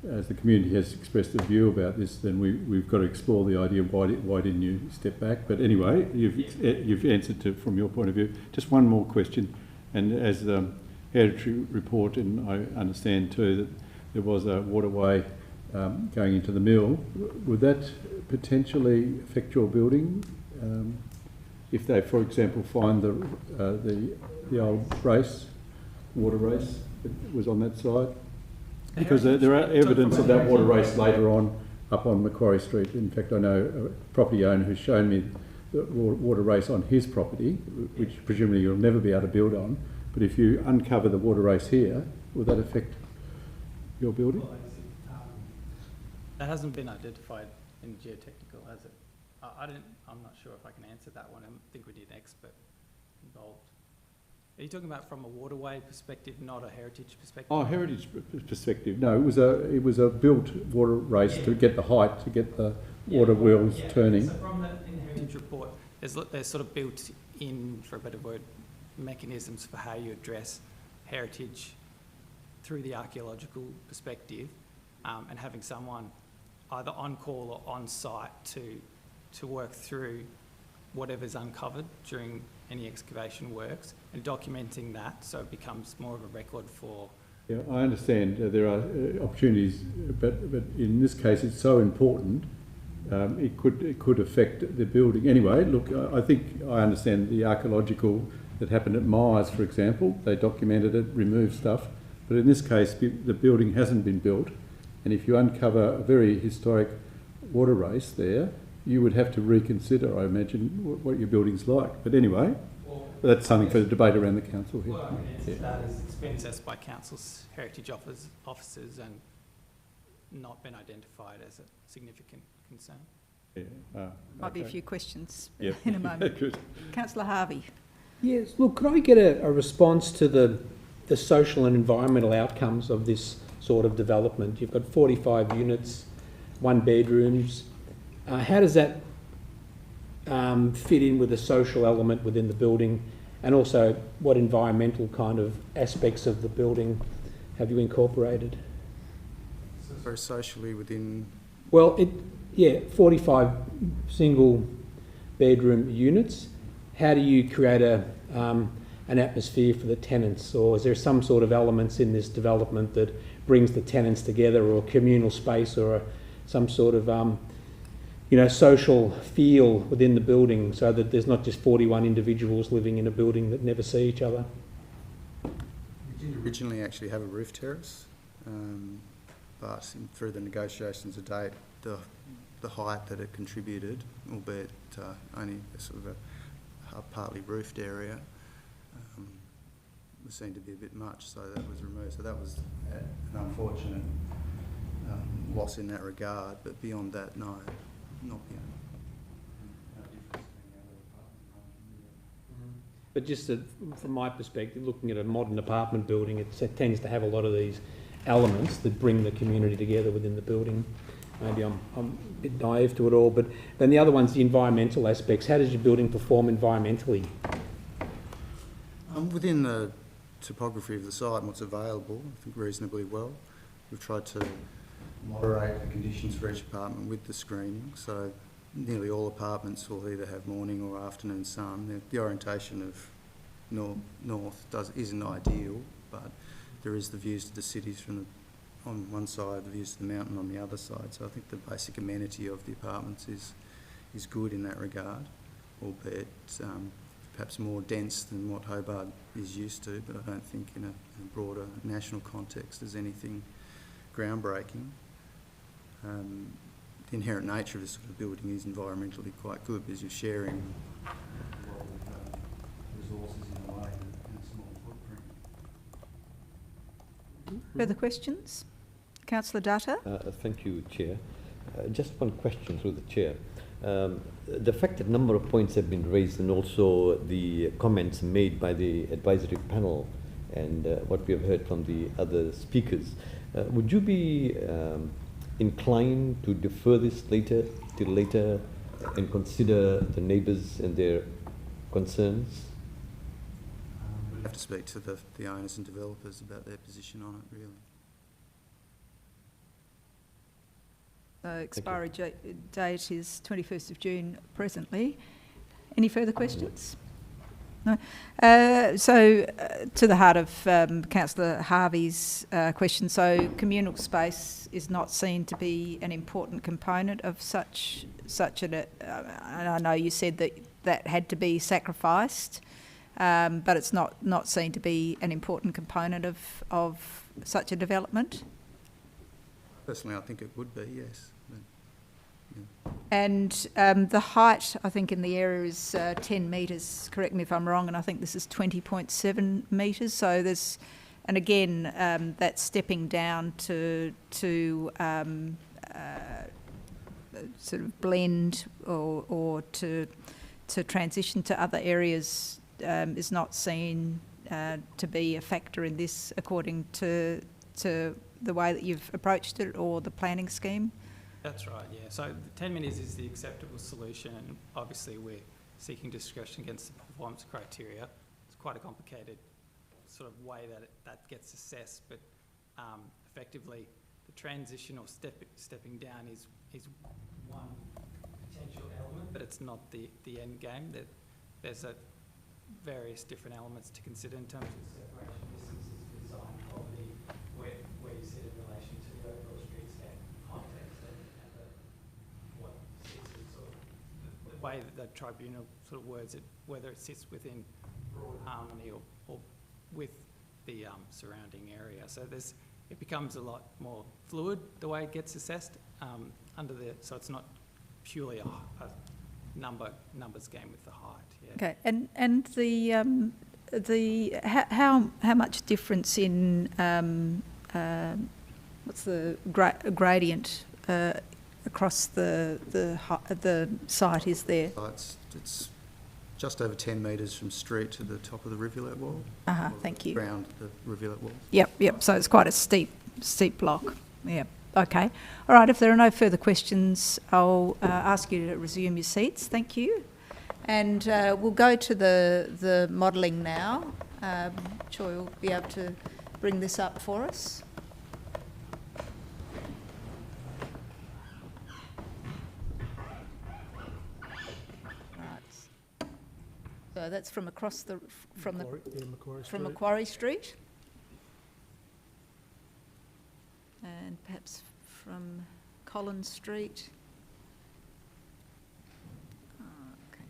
the community has expressed a view about this, then we've got to explore the idea of why didn't you step back? But anyway, you've answered to from your point of view. Just one more question, and as the Heritage report, and I understand too that there was a waterway going into the mill. Would that potentially affect your building if they, for example, find the old water race that was on that side? Because there are evidence of that water race later on up on Macquarie Street. In fact, I know a property owner who's shown me the water race on his property, which presumably you'll never be able to build on. But if you uncover the water race here, will that affect your building? that hasn't been identified in geotechnical, has it? I'm not sure if I can answer that one. I think we need an expert involved. Are you talking about from a waterway perspective, not a heritage perspective? Oh, heritage perspective. No, it was a built water race to get the height, to get the water wheels turning. So from in the heritage report, there's sort of built in, for a better word, mechanisms for how you address heritage through the archaeological perspective, and having someone either on call or on site to work through whatever's uncovered during any excavation works and documenting that so it becomes more of a record for... Yeah, I understand there are opportunities, but in this case it's so important, it could affect the building. Anyway, look, I think I understand the archaeological that happened at Myers, for example. They documented it, removed stuff, but in this case the building hasn't been built, and if you uncover a very historic water race there, you would have to reconsider, I imagine, what your building's like. But anyway, that's something for the debate around the council here. Well, that is, it's been assessed by council's heritage officers and not been identified as a significant concern. Yeah, Might be a few questions Yep. in a moment. Good. Councillor Harvey. Yes, look, could I get a response to the social and environmental outcomes of this sort of development? You've got 45 units, 1 bedrooms. How does that fit in with the social element within the building, and also what environmental kind of aspects of the building have you incorporated? Very socially within... Well, 45 single bedroom units. How do you create an atmosphere for the tenants, or is there some sort of elements in this development that brings the tenants together, or communal space, or some sort of social feel within the building, so that there's not just 41 individuals living in a building that never see each other? We did originally actually have a roof terrace, but through the negotiations to date, the height that it contributed, albeit only a sort of a partly roofed area, was seen to be a bit much, so that was removed. So that was an unfortunate loss in that regard, but beyond that, no. Not beyond. But just from my perspective, looking at a modern apartment building, it tends to have a lot of these elements that bring the community together within the building. Maybe I'm a bit naive to it all, but then the other one's the environmental aspects. How does your building perform environmentally? Within the topography of the site and what's available, I think reasonably well. We've tried to moderate the conditions for each apartment with the screening, so nearly all apartments will either have morning or afternoon sun. The orientation of north isn't ideal, but there is the views to the cities on one side, the views to the mountain on the other side. So I think the basic amenity of the apartments is good in that regard, albeit perhaps more dense than what Hobart is used to, but I don't think in a broader national context there's anything groundbreaking. The inherent nature of this sort of building is environmentally quite good because you're sharing a lot of resources in a way in a small footprint. Further questions? Councillor Dutta. Thank you, Chair. Just one question through the Chair. The fact that number of points have been raised and also the comments made by the advisory panel and what we have heard from the other speakers, would you be inclined to defer this till later and consider the neighbours and their concerns? We'll have to speak to the owners and developers about their position on it, really. Expiry date is 21st of June presently. Any further questions? No. To the heart of Councillor Harvey's question, so communal space is not seen to be an important component of such an. And I know you said that had to be sacrificed, but it's not seen to be an important component of such a development. Personally, I think it would be, yes. But, yeah. And the height, I think, in the area is 10 metres, correct me if I'm wrong, and I think this is 20.7 metres. So there's, and again, that's stepping down to sort of blend or to transition to other areas is not seen to be a factor in this, according to the way that you've approached it or the planning scheme? That's right, yeah. So 10 metres is the acceptable solution, and obviously we're seeking discretion against the performance criteria. It's quite a complicated sort of way that gets assessed, but effectively the transition or stepping down is one potential element, but it's not the end game. There's various different elements to consider in terms of separation distances, design quality, where you sit in relation to the overall streetscape context and what sits in sort of the way that the tribunal sort of words it, whether it sits within broad harmony or with the surrounding area. So it becomes a lot more fluid the way it gets assessed so it's not purely a numbers game with the height. Yeah. Okay, and the how much difference in what's the gradient across the site is there? It's just over 10 metres from street to the top of the rivulet wall. Thank you. Around the rivulet wall. Yep. So it's quite a steep block. Yeah. Okay. All right. If there are no further questions, I'll ask you to resume your seats. Thank you. And we'll go to the modelling now. Troy will be able to bring this up for us. Right. So that's from across from Macquarie Street. And perhaps from Collins Street. Okay.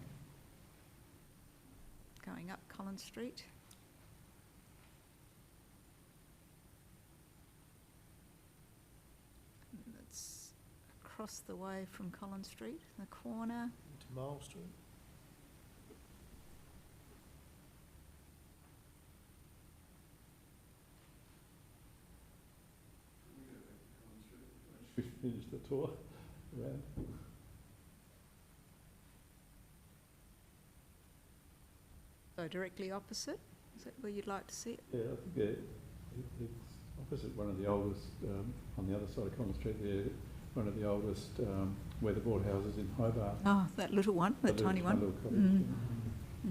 Going up Collins Street. And that's across the way from Collins Street, the corner. Into Mole Street. We finished the tour around. So directly opposite? Is that where you'd like to see it? Yeah, I think it's opposite one of the oldest, on the other side of Collins Street there, one of the oldest weatherboard houses in Hobart. Oh, that little one, that tiny one. Little cottage.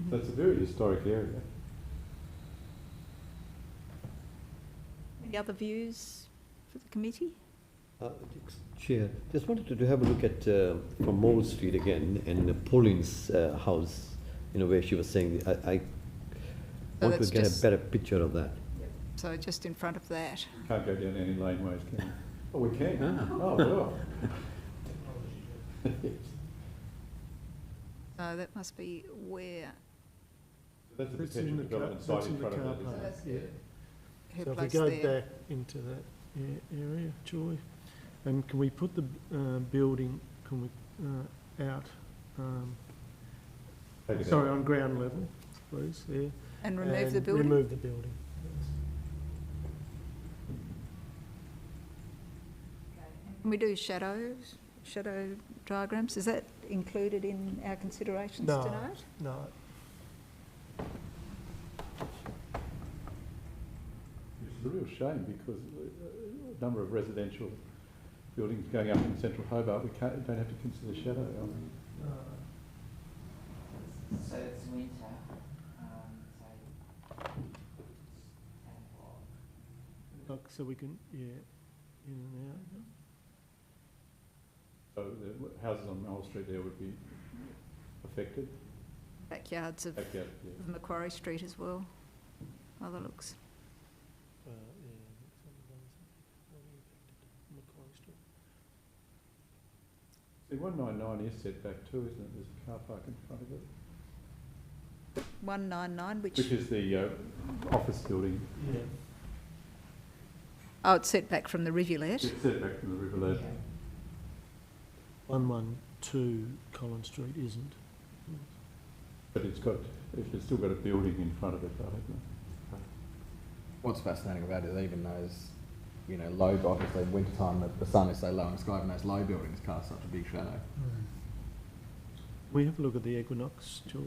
So it's a very historic area. Any other views for the committee? Chair, just wanted to have a look at from Mole Street again and Pauline's house, where she was saying, I want to get a better picture of that. So just in front of that. Can't go down any laneways, can we? Oh, we can. Oh, well. So that must be where. That's a That's potential in the development car, site that's in in the front car of that, park, isn't yeah. it? Her So if we place go there. back into that area, Joy, and can we put the building, out, Take it sorry, out. on ground level, please, there. And remove the building? Remove the building. Can we do shadows shadow diagrams? Is that included in our considerations No, tonight? no. It's a real shame because a number of residential buildings going up in central Hobart, we don't have to consider shadow. So it's winter, So we can, yeah, in and out. So the houses on Mole Street there would be affected? Backyards of Backyard, yeah. of Macquarie Street as well, by the looks. Yeah, some of those are Macquarie Street. See, 199 is set back too, isn't it? There's a car park in front of it. 199, which Is the office building. Yeah. oh, it's set back from the rivulet. It's set back from the rivulet. 112 Collins Street isn't. But it's still got a building in front of it though, hasn't it? What's fascinating about it is even those, low, obviously in wintertime the sun is so low in the sky, and those low buildings cast such a big shadow. We have a look at the Equinox, Joy.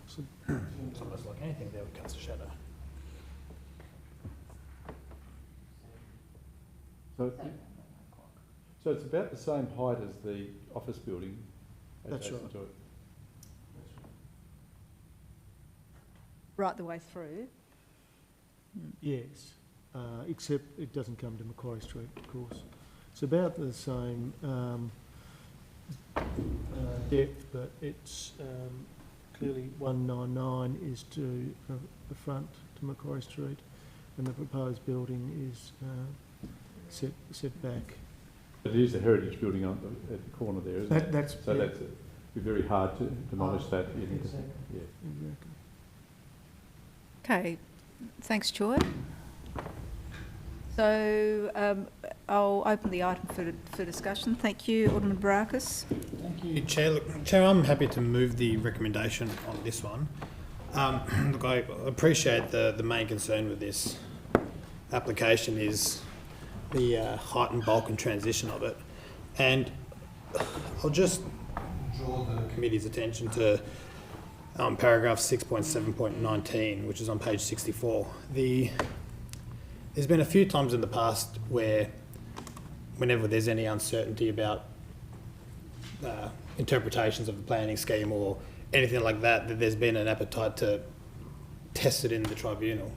It's almost like anything there would cast a shadow. So it's about the same height as the office building That's adjacent right. to it. Right the way through. Yes, except it doesn't come to Macquarie Street, of course. It's about the same depth, but it's clearly 199 is to the front to Macquarie Street, and the proposed building is set back. But it is a heritage building at the corner there, isn't it? That's so it'd be very hard to demolish that. Exactly. Yeah. Exactly. Okay, thanks, Joy. So I'll open the item for discussion. Thank you, Alderman Barakis. Thank you, Chair. Look, Chair, I'm happy to move the recommendation on this one. Look, I appreciate the main concern with this application is the height and bulk and transition of it. And I'll just draw the committee's attention to paragraph 6.7.19, which is on page 64. There's been a few times in the past where whenever there's any uncertainty about interpretations of the planning scheme or anything like that, that there's been an appetite to test it in the tribunal.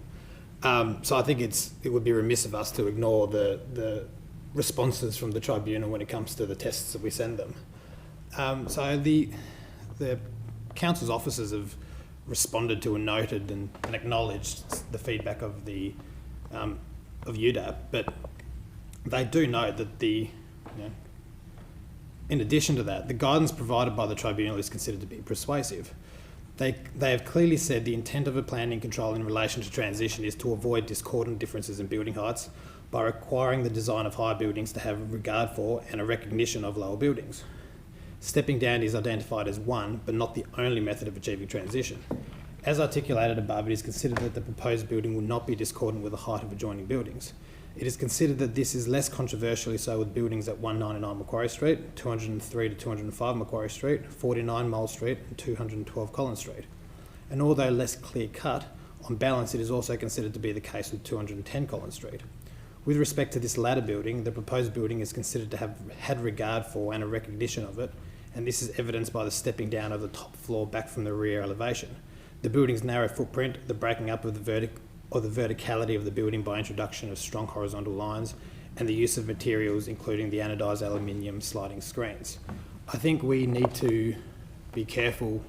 So I think it would be remiss of us to ignore the responses from the tribunal when it comes to the tests that we send them. So the council's officers have responded to and noted and acknowledged the feedback of the of UDAP, but they do note that in addition to that, the guidance provided by the tribunal is considered to be persuasive. They have clearly said the intent of a planning control in relation to transition is to avoid discordant differences in building heights by requiring the design of higher buildings to have regard for and a recognition of lower buildings. Stepping down is identified as one, but not the only method of achieving transition. As articulated above, it is considered that the proposed building will not be discordant with the height of adjoining buildings. It is considered that this is less controversially so with buildings at 199 Macquarie Street, 203 to 205 Macquarie Street, 49 Mole Street and 212 Collins Street. And although less clear-cut, on balance it is also considered to be the case with 210 Collins Street. With respect to this latter building, the proposed building is considered to have had regard for and a recognition of it, and this is evidenced by the stepping down of the top floor back from the rear elevation. The building's narrow footprint, the breaking up of the verticality of the building by introduction of strong horizontal lines, and the use of materials including the anodised aluminium sliding screens. I think we need to be careful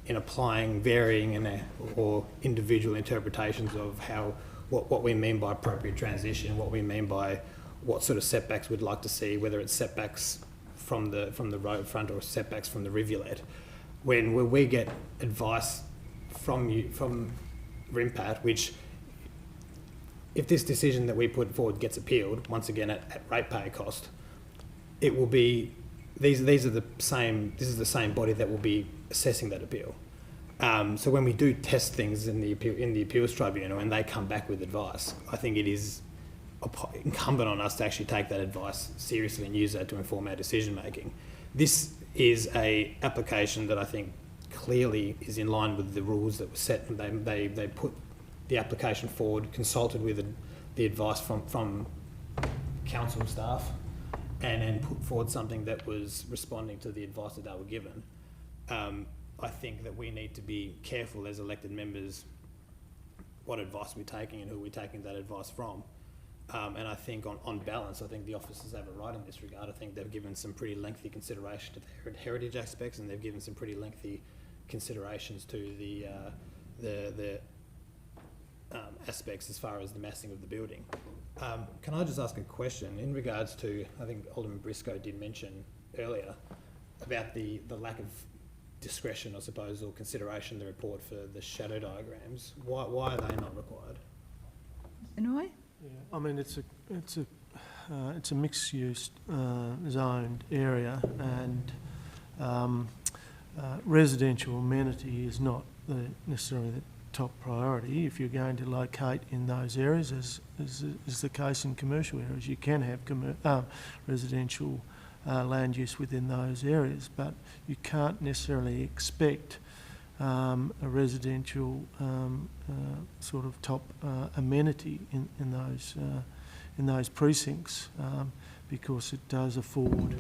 in applying varying or individual interpretations of what we mean by appropriate transition, what we mean by what sort of setbacks we'd like to see, whether it's setbacks from the road front or setbacks from the rivulet. When we get advice from RIMPAT, which if this decision that we put forward gets appealed, once again at ratepayer cost, it will be, this is the same body that will be assessing that appeal. So when we do test things in the appeals tribunal and they come back with advice, I think it is incumbent on us to actually take that advice seriously and use that to inform our decision making. This is a application that I think clearly is in line with the rules that were set, and they put the application forward, consulted with the advice from council staff, and then put forward something that was responding to the advice that they were given. I think that we need to be careful as elected members what advice we're taking and who we're taking that advice from. And I think on balance, I think the officers have a right in this regard. I think they've given some pretty lengthy consideration to the heritage aspects, and they've given some pretty lengthy considerations to the aspects as far as the massing of the building. Can I just ask a question in regards to, I think Alderman Briscoe did mention earlier about the lack of discretion, I suppose, or consideration in the report for the shadow diagrams. Why are they not required? Anyway? Yeah, I mean, it's a mixed-use zoned area, and residential amenity is not necessarily the top priority. If you're going to locate in those areas, as is the case in commercial areas, you can have residential land use within those areas, but you can't necessarily expect a residential sort of top amenity in those precincts, because it does afford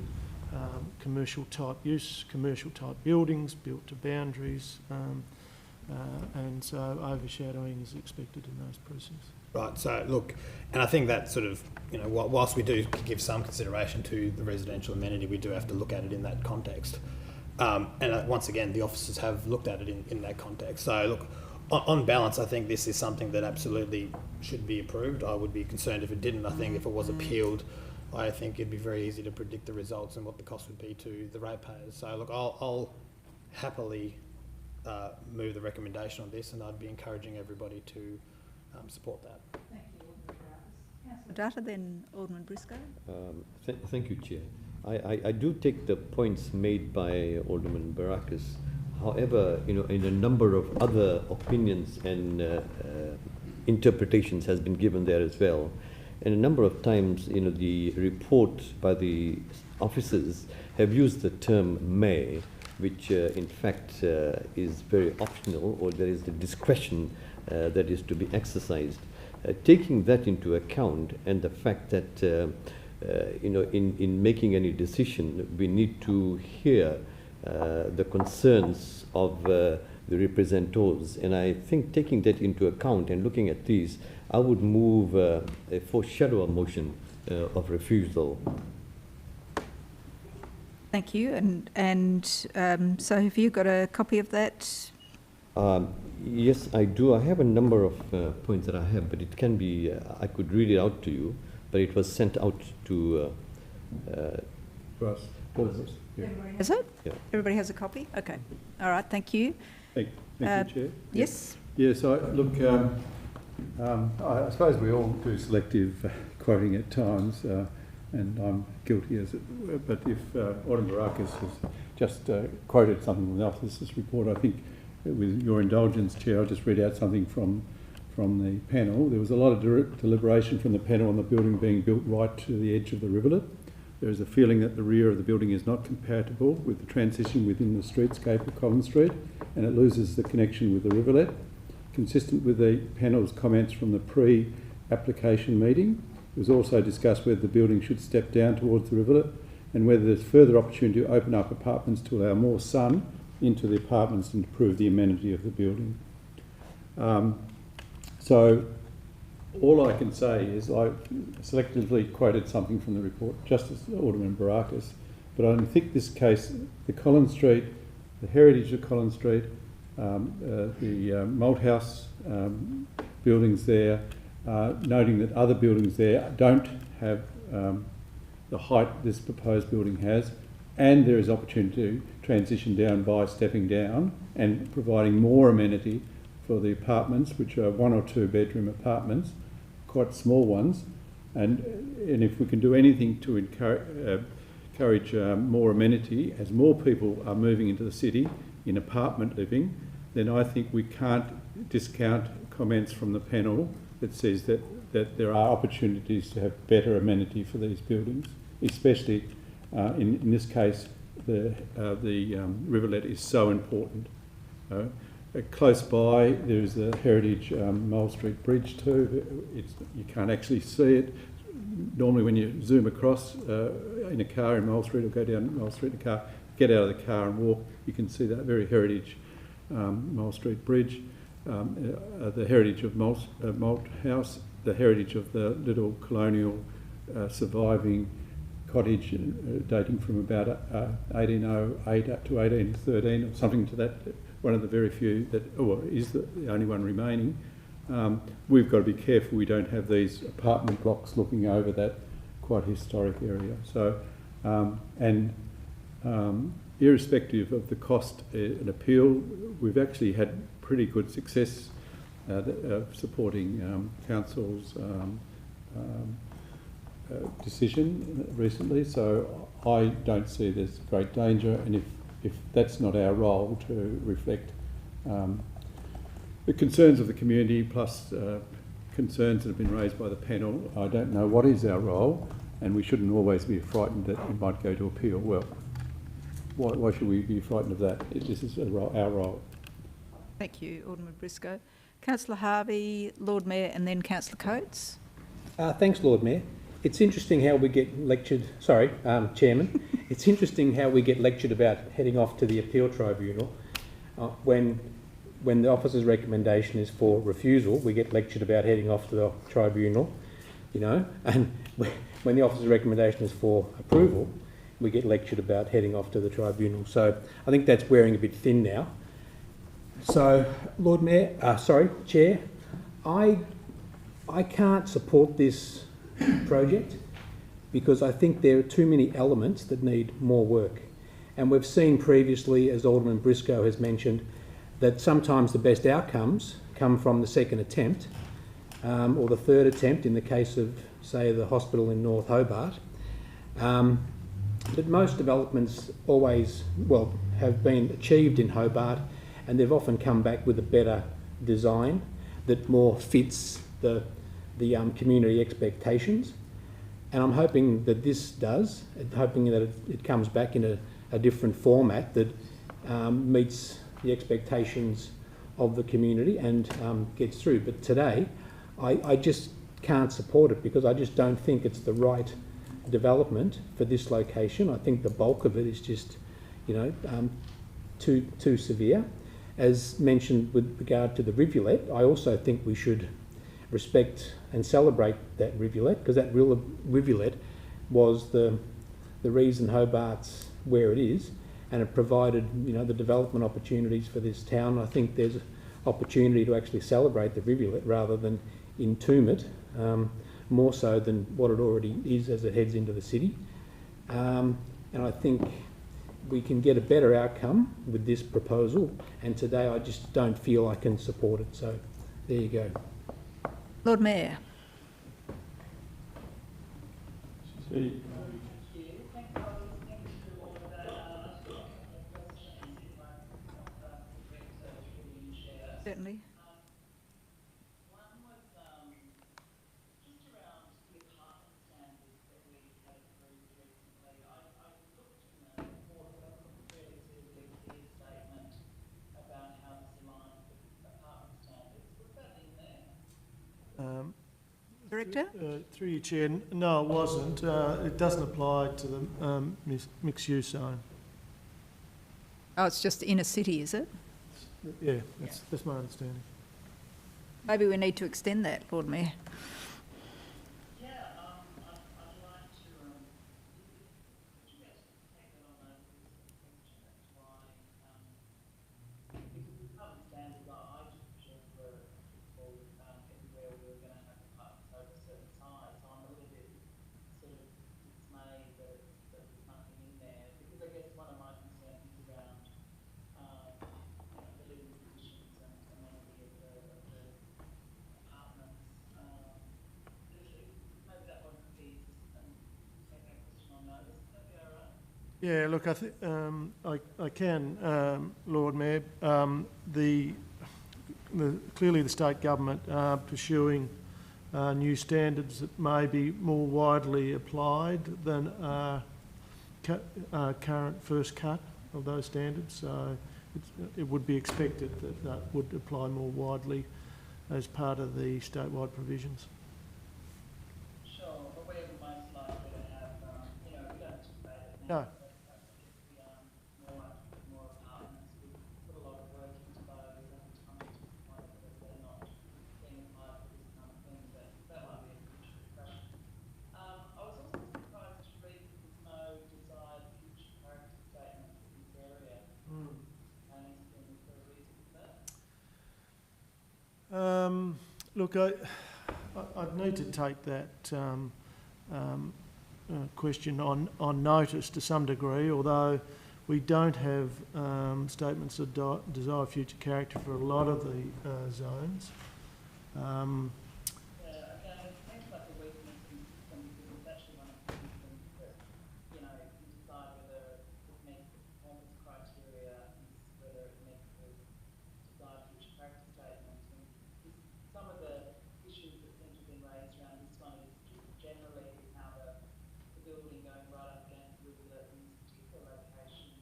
commercial type use, commercial type buildings built to boundaries, and so overshadowing is expected in those precincts. Right, so look, and I think that sort of, you know, whilst we do give some consideration to the residential amenity, we do have to look at it in that context. And once again, the officers have looked at it in that context. So look, on balance, I think this is something that absolutely should be approved. I would be concerned if it didn't. I think if it was appealed, I think it'd be very easy to predict the results and what the cost would be to the ratepayers. So look, I'll happily move the recommendation on this, and I'd be encouraging everybody to support that. Thank you, Alderman Data, then Alderman Briscoe. Thank you, Chair. I do take the points made by Alderman Barakis. However, you know, in a number of other opinions and interpretations has been given there as well. And a number of times, you know, the report by the officers have used the term may, which in fact is very optional, or there is the discretion that is to be exercised. Taking that into account, and the fact that you know, in making any decision, we need to hear the concerns of the representatives, and I think taking that into account and looking at these, I would move a foreshadow motion of refusal. Thank you, and so have you got a copy of that? Yes, I do. I have a number of points that I have, but it can be, I could read it out to you, but it was sent out to us. Yeah. Is it? Yeah. Everybody has a copy? Okay. All right, thank you. Thank you, Chair. Yes? Yes, look, I suppose we all do selective quoting at times, and I'm guilty as it were, but if Alderman Barakis has just quoted something from the officer's report, I think with your indulgence, Chair, I'll just read out something from the panel. There was a lot of deliberation from the panel on the building being built right to the edge of the rivulet. There is a feeling that the rear of the building is not compatible with the transition within the streetscape of Collins Street, and it loses the connection with the rivulet. Consistent with the panel's comments from the pre-application meeting, it was also discussed whether the building should step down towards the rivulet and whether there's further opportunity to open up apartments to allow more sun into the apartments and improve the amenity of the building. So all I can say is I selectively quoted something from the report, just as Alderman Barakis, but I think this case, the Collins Street, the heritage of Collins Street, the Malthouse buildings there, noting that other buildings there don't have the height this proposed building has, and there is opportunity to transition down by stepping down and providing more amenity for the apartments, which are 1 or 2 bedroom apartments, quite small ones, and if we can do anything to encourage more amenity as more people are moving into the city in apartment living, then I think we can't discount comments from the panel that says that there are opportunities to have better amenity for these buildings, especially in this case the rivulet is so important. Close by there is the heritage Mole Street Bridge too. You can't actually see it. Normally when you zoom across in a car in Mole Street or go down Mole Street in a car, get out of the car and walk, you can see that very heritage Mole Street Bridge, the heritage of Malt House, the heritage of the little colonial surviving cottage dating from about 1808 up to 1813 or something to that, one of the very few that, or is the only one remaining. We've got to be careful we don't have these apartment blocks looking over that quite historic area. So, irrespective of the cost and appeal, we've actually had pretty good success supporting council's decision recently. So I don't see there's great danger, and if that's not our role to reflect the concerns of the community plus concerns that have been raised by the panel, I don't know what is our role, and we shouldn't always be frightened that it might go to appeal. Well, why should we be frightened of that? This is our role. Thank you, Alderman Briscoe. Councillor Harvey, Lord Mayor, and then Councillor Coates. Thanks, Lord Mayor. It's interesting how we get lectured, Chairman, it's interesting how we get lectured about heading off to the appeal tribunal. When the officer's recommendation is for refusal, we get lectured about heading off to the tribunal, you know, and when the officer's recommendation is for approval, we get lectured about heading off to the tribunal. So I think that's wearing a bit thin now. So, Lord Mayor, Chair, I can't support this project because I think there are too many elements that need more work. And we've seen previously, as Alderman Briscoe has mentioned, that sometimes the best outcomes come from the second attempt or the third attempt in the case of, say, the hospital in North Hobart. But most developments always, have been achieved in Hobart, and they've often come back with a better design that more fits the community expectations. And I'm hoping that this does, hoping that it comes back in a different format that meets the expectations of the community and gets through. But today, I just can't support it because I just don't think it's the right development for this location. I think the bulk of it is just, too severe. As mentioned with regard to the rivulet, I also think we should respect and celebrate that rivulet because that rivulet was the reason Hobart's where it is, and it provided the development opportunities for this town. I think there's an opportunity to actually celebrate the rivulet rather than entomb it, more so than what it already is as it heads into the city. And I think we can get a better outcome with this proposal, and today I just don't feel I can support it. So there you go. Lord Mayor. Certainly. Director? Through you, Chair. No, it wasn't. It doesn't apply to the mixed-use zone. Oh, it's just inner city, is it? Yeah, that's my understanding. Maybe we need to extend that, Lord Mayor. Yeah, look, I can, Lord Mayor. Clearly the state government are pursuing new standards that may be more widely applied than current first cut of those standards. So it would be expected that that would apply more widely as part of the statewide provisions. Sure, but we're most likely to have, we don't anticipate it No. now. More apartments. We put a lot of work into those and it's coming to the point that they're not being applied for this kind of thing, but that might be a future discussion. I was also surprised to read that there's no desired future character statement for this area. And is there a reason for that? Look, I'd need to take that question on notice to some degree, although we don't have statements of desired future character for a lot of the zones. Again, it seems like a weakness in the system because it's actually one of the systems that, you decide whether it meets the performance criteria and whether it meets the desired future character statement. And some of the issues that seem to have been raised around this one is just generally how the building going right up against the rivulet in this particular location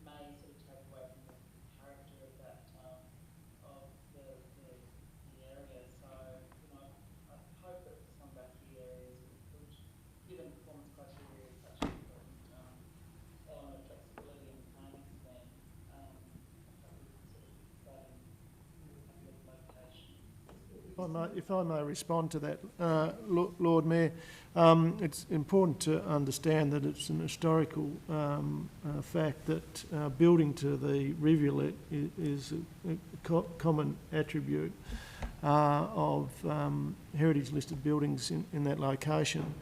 may sort of take away from the character of that of the area. So, I hope that some back here areas would, given performance criteria is such an important element of flexibility in the planning scheme, I hope we could sort of put that in a good location. If I may respond to that, Lord Mayor, it's important to understand that it's an historical fact that building to the rivulet is a common attribute of heritage listed buildings in that location.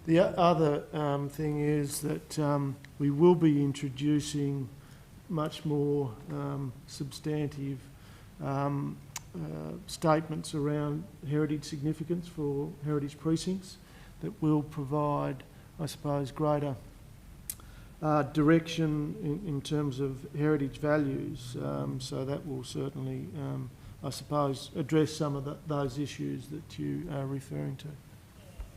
The other thing is that we will be introducing much more substantive statements around heritage significance for heritage precincts that will provide, I suppose, greater direction in terms of heritage values. So that will certainly, I suppose, address some of those issues that you are referring to.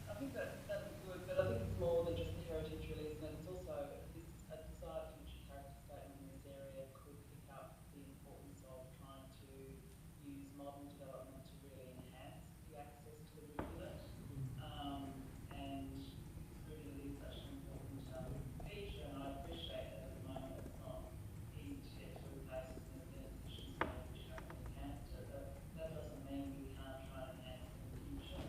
I think that would be good, but I think it's more than just the heritage really, isn't it? It's also a desired future character statement in this area could pick up the importance of trying to use modern development to really enhance the access to the rivulet. And rivulet is such an important feature, and I appreciate that at the moment it's not easy to get through places and there's been decisions made which haven't enhanced it, but that doesn't mean we can't try and enhance it in the future.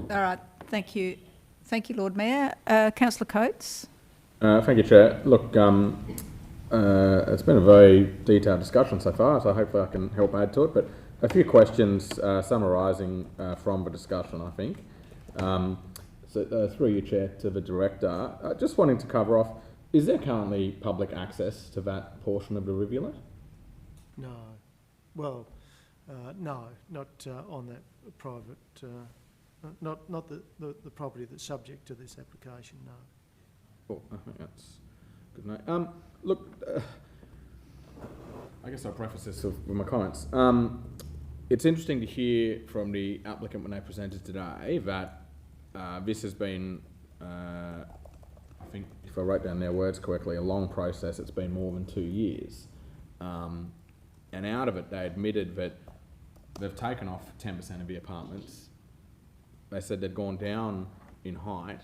All right, thank you. Thank you, Lord Mayor. Councillor Coates? Thank you, Chair. Look, it's been a very detailed discussion so far, so hopefully I can help add to it. But a few questions summarising from the discussion, I think. Through you, Chair, to the Director, just wanting to cover off, is there currently public access to that portion of the rivulet? No. Well, no, not on that private, not the property that's subject to this application, no. Cool, I think that's good to know. Look, I guess I'll preface this with my comments. It's interesting to hear from the applicant when they presented today that this has been, I think if I wrote down their words correctly, a long process. It's been more than 2 years. And out of it, they admitted that they've taken off 10% of the apartments. They said they'd gone down in height.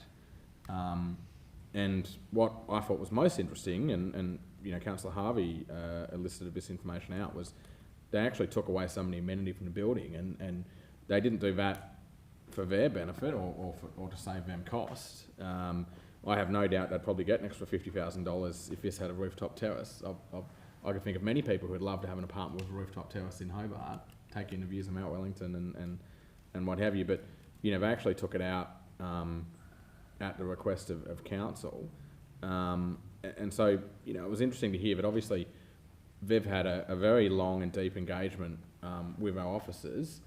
And what I thought was most interesting, and you know, Councillor Harvey elicited this information out, was they actually took away some of the amenity from the building, and they didn't do that for their benefit or to save them cost. I have no doubt they'd probably get an extra $50,000 if this had a rooftop terrace. I could think of many people who would love to have an apartment with a rooftop terrace in Hobart, take in the views of Mount Wellington and what have you. But you know, they actually took it out at the request of council, and so you know, it was interesting to hear that obviously they've had a very long and deep engagement with our officers,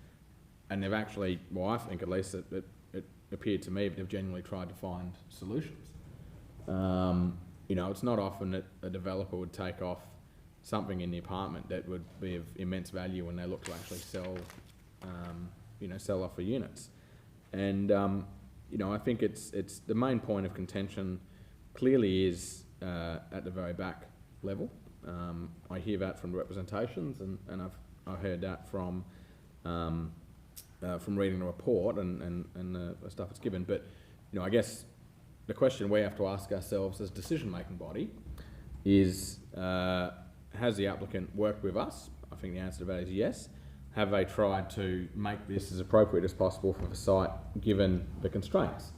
and they've actually, well, I think at least it appeared to me that they've genuinely tried to find solutions. You know, it's not often that a developer would take off something in the apartment that would be of immense value when they look to actually sell, you know, sell off the units. And you know, I think it's the main point of contention clearly is at the very back level. I hear that from representations, and I've heard that from reading the report and the stuff it's given. But you know, I guess the question we have to ask ourselves as decision-making body is, has the applicant worked with us? I think the answer to that is yes. Have they tried to make this as appropriate as possible for the site given the constraints?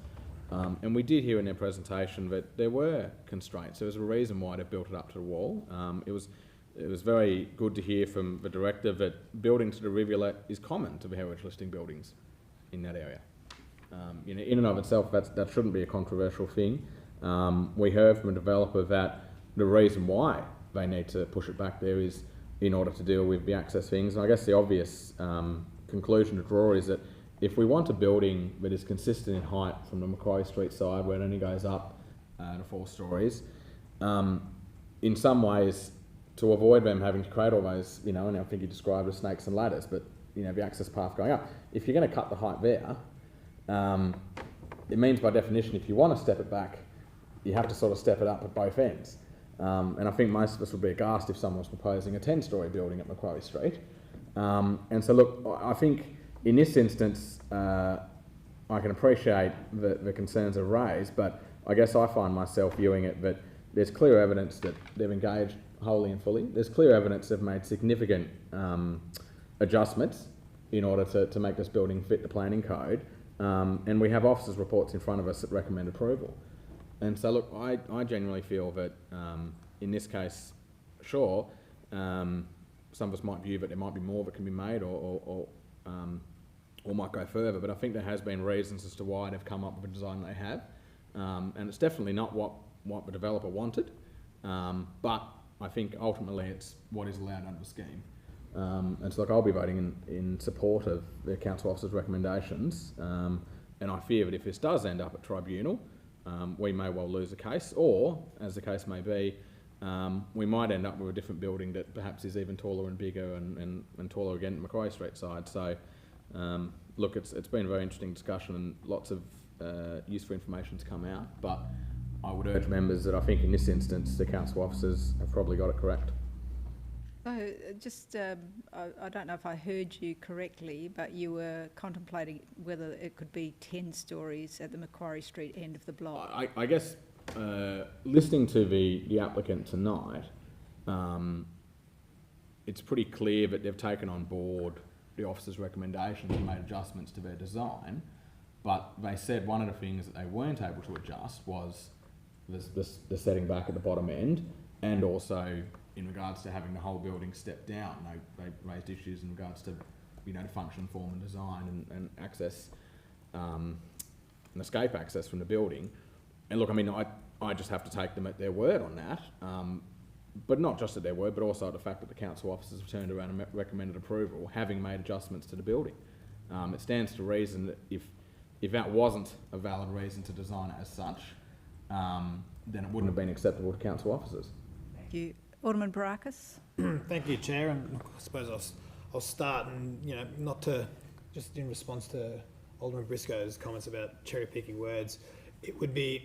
And we did hear in their presentation that there were constraints. There was a reason why they built it up to the wall. It was very good to hear from the Director that building to the rivulet is common to the heritage listing buildings in that area. You know, in and of itself, that shouldn't be a controversial thing. We heard from a developer that the reason why they need to push it back there is in order to deal with the access things. And I guess the obvious conclusion to draw is that if we want a building that is consistent in height from the Macquarie Street side, where it only goes up to 4 stories, in some ways, to avoid them having to create all those, you know, and I think you described as snakes and ladders, but, you know, the access path going up, if you're going to cut the height there, it means by definition, if you want to step it back, you have to sort of step it up at both ends. And I think most of us would be aghast if someone was proposing a 10-storey building at Macquarie Street. And so, look, I think in this instance, I can appreciate the concerns are raised, but I guess I find myself viewing it that there's clear evidence that they've engaged wholly and fully. There's clear evidence they've made significant adjustments in order to make this building fit the planning code. And we have officers' reports in front of us that recommend approval. And so, look, I genuinely feel that in this case, sure, some of us might view that there might be more that can be made or might go further, but I think there has been reasons as to why they've come up with a design they have. And it's definitely not what the developer wanted, but I think ultimately it's what is allowed under the scheme. And so, look, I'll be voting in support of the council officer's recommendations, and I fear that if this does end up at tribunal, we may well lose the case, or, as the case may be, we might end up with a different building that perhaps is even taller and bigger and taller again at Macquarie Street side. So, look, it's been a very interesting discussion and lots of useful information to come out, but I would urge members that I think in this instance the council officers have probably got it correct. So just, I don't know if I heard you correctly, but you were contemplating whether it could be 10 stories at the Macquarie Street end of the block. I guess listening to the applicant tonight, it's pretty clear that they've taken on board the officer's recommendations and made adjustments to their design. But they said one of the things that they weren't able to adjust was the setting back at the bottom end, and also in regards to having the whole building step down. They raised issues in regards to, you know, the function, form and design and access, and escape access from the building. And look, I mean, I just have to take them at their word on that, but not just at their word, but also at the fact that the council officers have turned around and recommended approval, having made adjustments to the building. It stands to reason that if that wasn't a valid reason to design it as such, then it wouldn't have been acceptable to council officers. Thank you. Alderman Barakis. Thank you, Chair. And look, I suppose I'll start, and you know, not to just in response to Alderman Briscoe's comments about cherry picking words. It would be,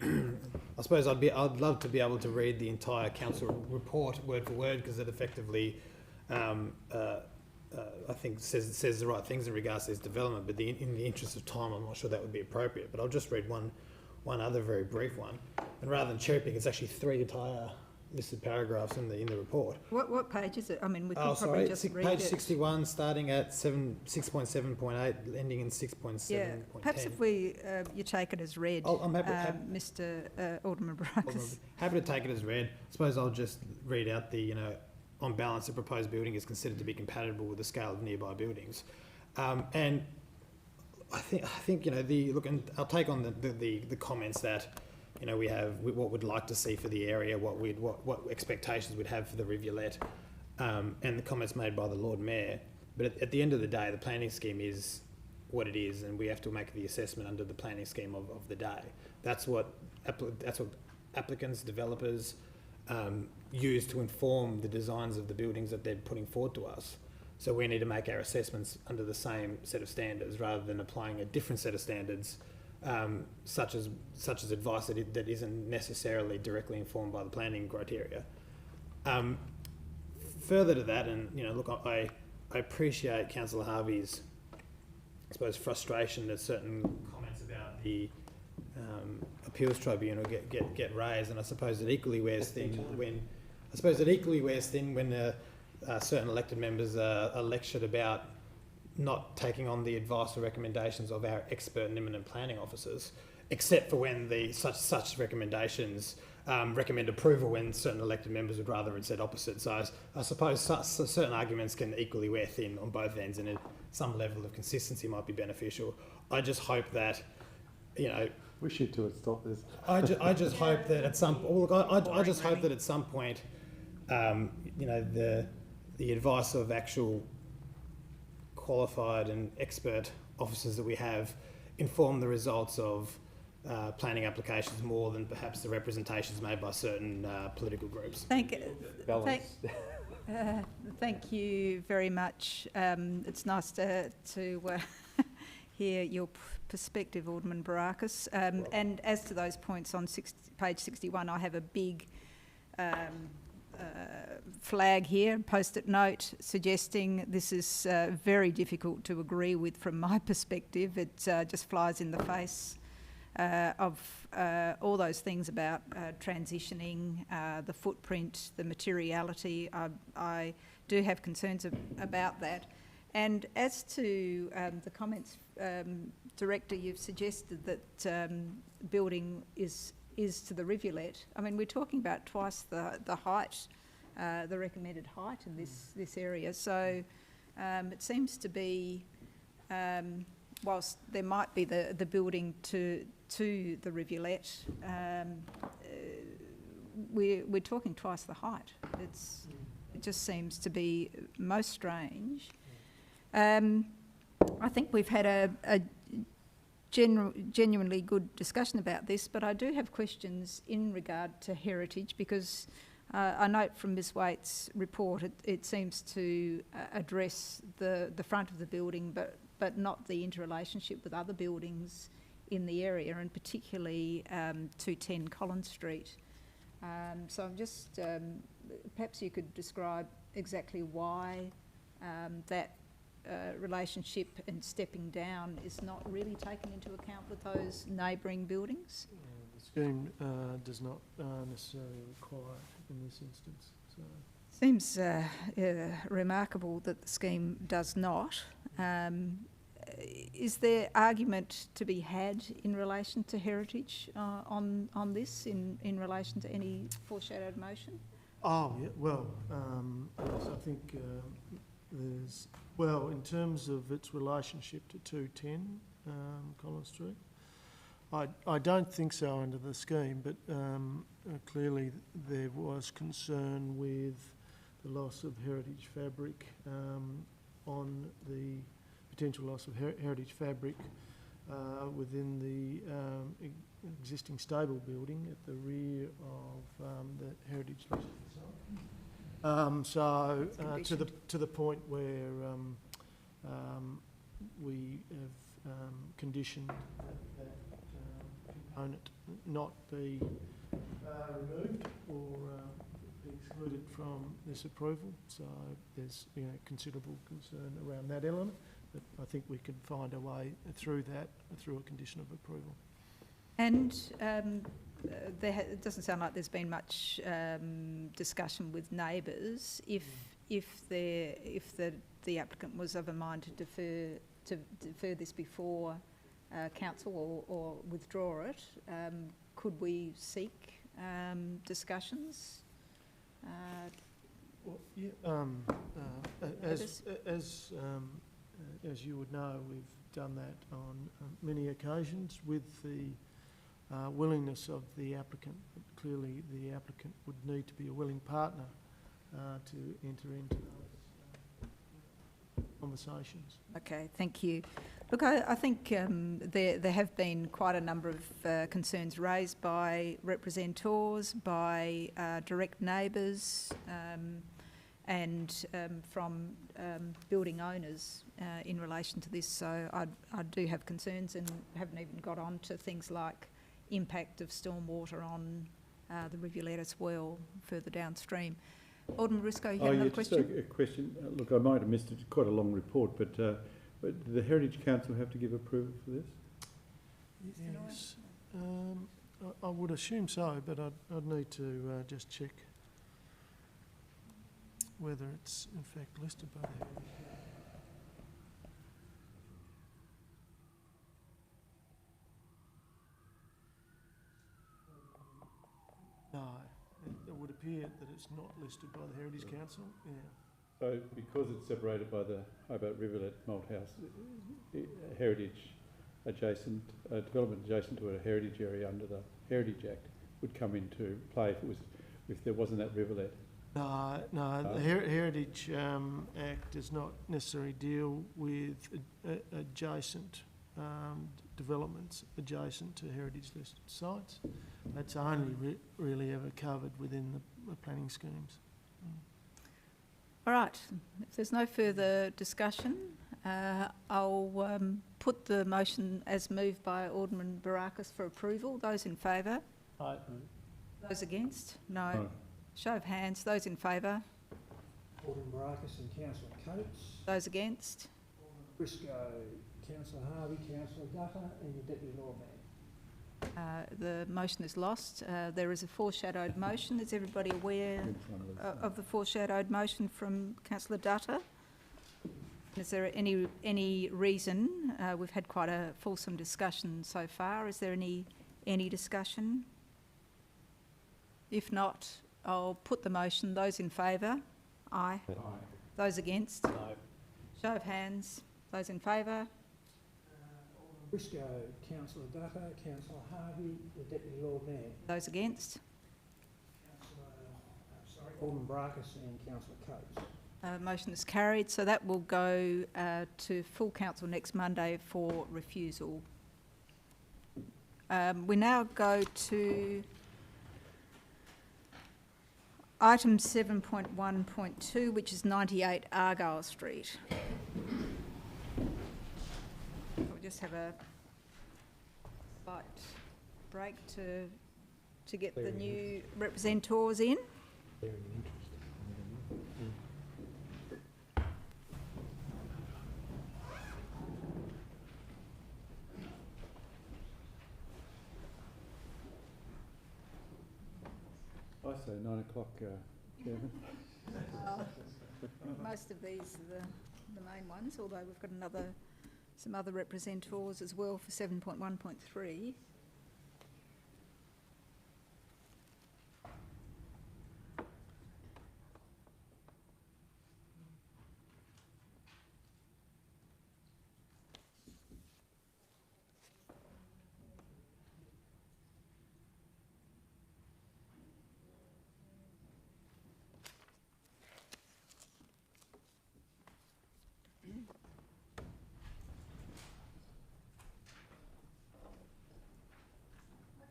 I suppose I'd love to be able to read the entire council report word for word, because it effectively, I think says the right things in regards to this development. But in the interest of time, I'm not sure that would be appropriate. But I'll just read one other very brief one. And rather than cherry pick, it's actually 3 entire listed paragraphs in the report. What page is it? I mean, we could probably just read page it. 61, starting at 6.7.8, ending in 6.7.10. Yeah, perhaps if you take it as read, I'm happy, Mr. Alderman Barakis. Happy to take it as read. I suppose I'll just read out the, you know, on balance, the proposed building is considered to be compatible with the scale of nearby buildings. And I think, you know, and I'll take on the comments that, you know, we have what we'd like to see for the area, what expectations we'd have for the rivulet, and the comments made by the Lord Mayor. But at the end of the day, the planning scheme is what it is, and we have to make the assessment under the planning scheme of the day. That's what applicants, developers use to inform the designs of the buildings that they're putting forward to us. So we need to make our assessments under the same set of standards, rather than applying a different set of standards, such as advice that isn't necessarily directly informed by the planning criteria. Further to that, and you know, look, I appreciate Councillor Harvey's, I suppose, frustration that certain comments about the appeals tribunal get raised, and I suppose it equally wears thin when certain elected members are lectured about not taking on the advice or recommendations of our expert and eminent planning officers, except for when such recommendations recommend approval, when certain elected members would rather have said opposite. So I suppose certain arguments can equally wear thin on both ends, and some level of consistency might be beneficial. I just hope that, you know, wish you to stop this. I just hope that at some I just hope that at some point, you know, the advice of actual qualified and expert officers that we have inform the results of planning applications more than perhaps the representations made by certain political groups. Thank you very much. It's nice to hear your perspective, Alderman Barakis. And as to those points on page 61, I have a big flag here, post-it note, suggesting this is very difficult to agree with from my perspective. It just flies in the face of all those things about transitioning, the footprint, the materiality. I do have concerns about that. And as to the comments, Director, you've suggested that building is to the rivulet. I mean, we're talking about twice the height, the recommended height in this area. So it seems to be, whilst there might be the building to the rivulet, we're talking twice the height. It just seems to be most strange. I think we've had a genuinely good discussion about this, but I do have questions in regard to heritage, because I note from Ms Waite's report it seems to address the front of the building, but not the interrelationship with other buildings in the area, and particularly 210 Collins Street. So I'm just, perhaps you could describe exactly why that relationship and stepping down is not really taken into account with those neighbouring buildings? The scheme does not necessarily require it in this instance. So. Seems remarkable that the scheme does not. is there argument to be had in relation to heritage on this, in relation to any foreshadowed motion? Oh, yeah, well, yes, I think there's, well, in terms of its relationship to 210 Collins Street, I don't think so under the scheme, but clearly there was concern with the loss of heritage fabric, on the potential loss of heritage fabric within the existing stable building at the rear of the heritage listed site. To the point where we have conditioned that component not be removed or be excluded from this approval. So there's considerable concern around that element, but I think we could find a way through that through a condition of approval. And it doesn't sound like there's been much discussion with neighbours. If the applicant was of a mind to defer this before council or withdraw it, could we seek discussions? Well, yeah, as you would know, we've done that on many occasions with the willingness of the applicant. But clearly, the applicant would need to be a willing partner to enter into those conversations. Okay, thank you. Look, I think there have been quite a number of concerns raised by representors, by direct neighbours, and from building owners in relation to this. So I do have concerns, and haven't even got on to things like impact of stormwater on the rivulet as well, further downstream. Alderman Briscoe, you had another question? Just a question. Look, I might have missed it. It's quite a long report, but do the Heritage Council have to give approval for this? Yes, I would assume so, but I'd need to just check whether it's in fact listed by the Heritage Council. No, it would appear that it's not listed by the Heritage Council, yeah. So because it's separated by the Hobart Rivulet Malthouse, heritage adjacent, development adjacent to a heritage area under the Heritage Act would come into play if there wasn't that rivulet. No, the Heritage Act does not necessarily deal with adjacent developments adjacent to heritage listed sites. That's only really ever covered within the planning schemes. All right, if there's no further discussion, I'll put the motion as moved by Alderman Barakis for approval. Those in favour? Aye. Those against? No. Show of hands. Those in favour? Alderman Barakis and Councillor Coates. Those against? Alderman Briscoe, Councillor Harvey, Councillor Dutta and your Deputy Lord Mayor. The motion is lost. There is a foreshadowed motion. Is everybody aware of the foreshadowed motion from Councillor Dutta? Is there any reason? We've had quite a fulsome discussion so far. Is there any discussion? If not, I'll put the motion. Those in favour? Aye. Aye. Those against? No. Show of hands. Those in favour? Briscoe, Councillor Dutta, Councillor Harvey, the Deputy Lord Mayor. Those against? Alderman Barakis and Councillor Coates. Motion is carried, so that will go to full council next Monday for refusal. We now go to item 7.1.2, which is 98 Argyle Street. We'll just have a slight break to get the new representors in. Very interesting. I say 9 o'clock, Chairman. Most of these are the main ones, although we've got another some other representatives as well for 7.1.3.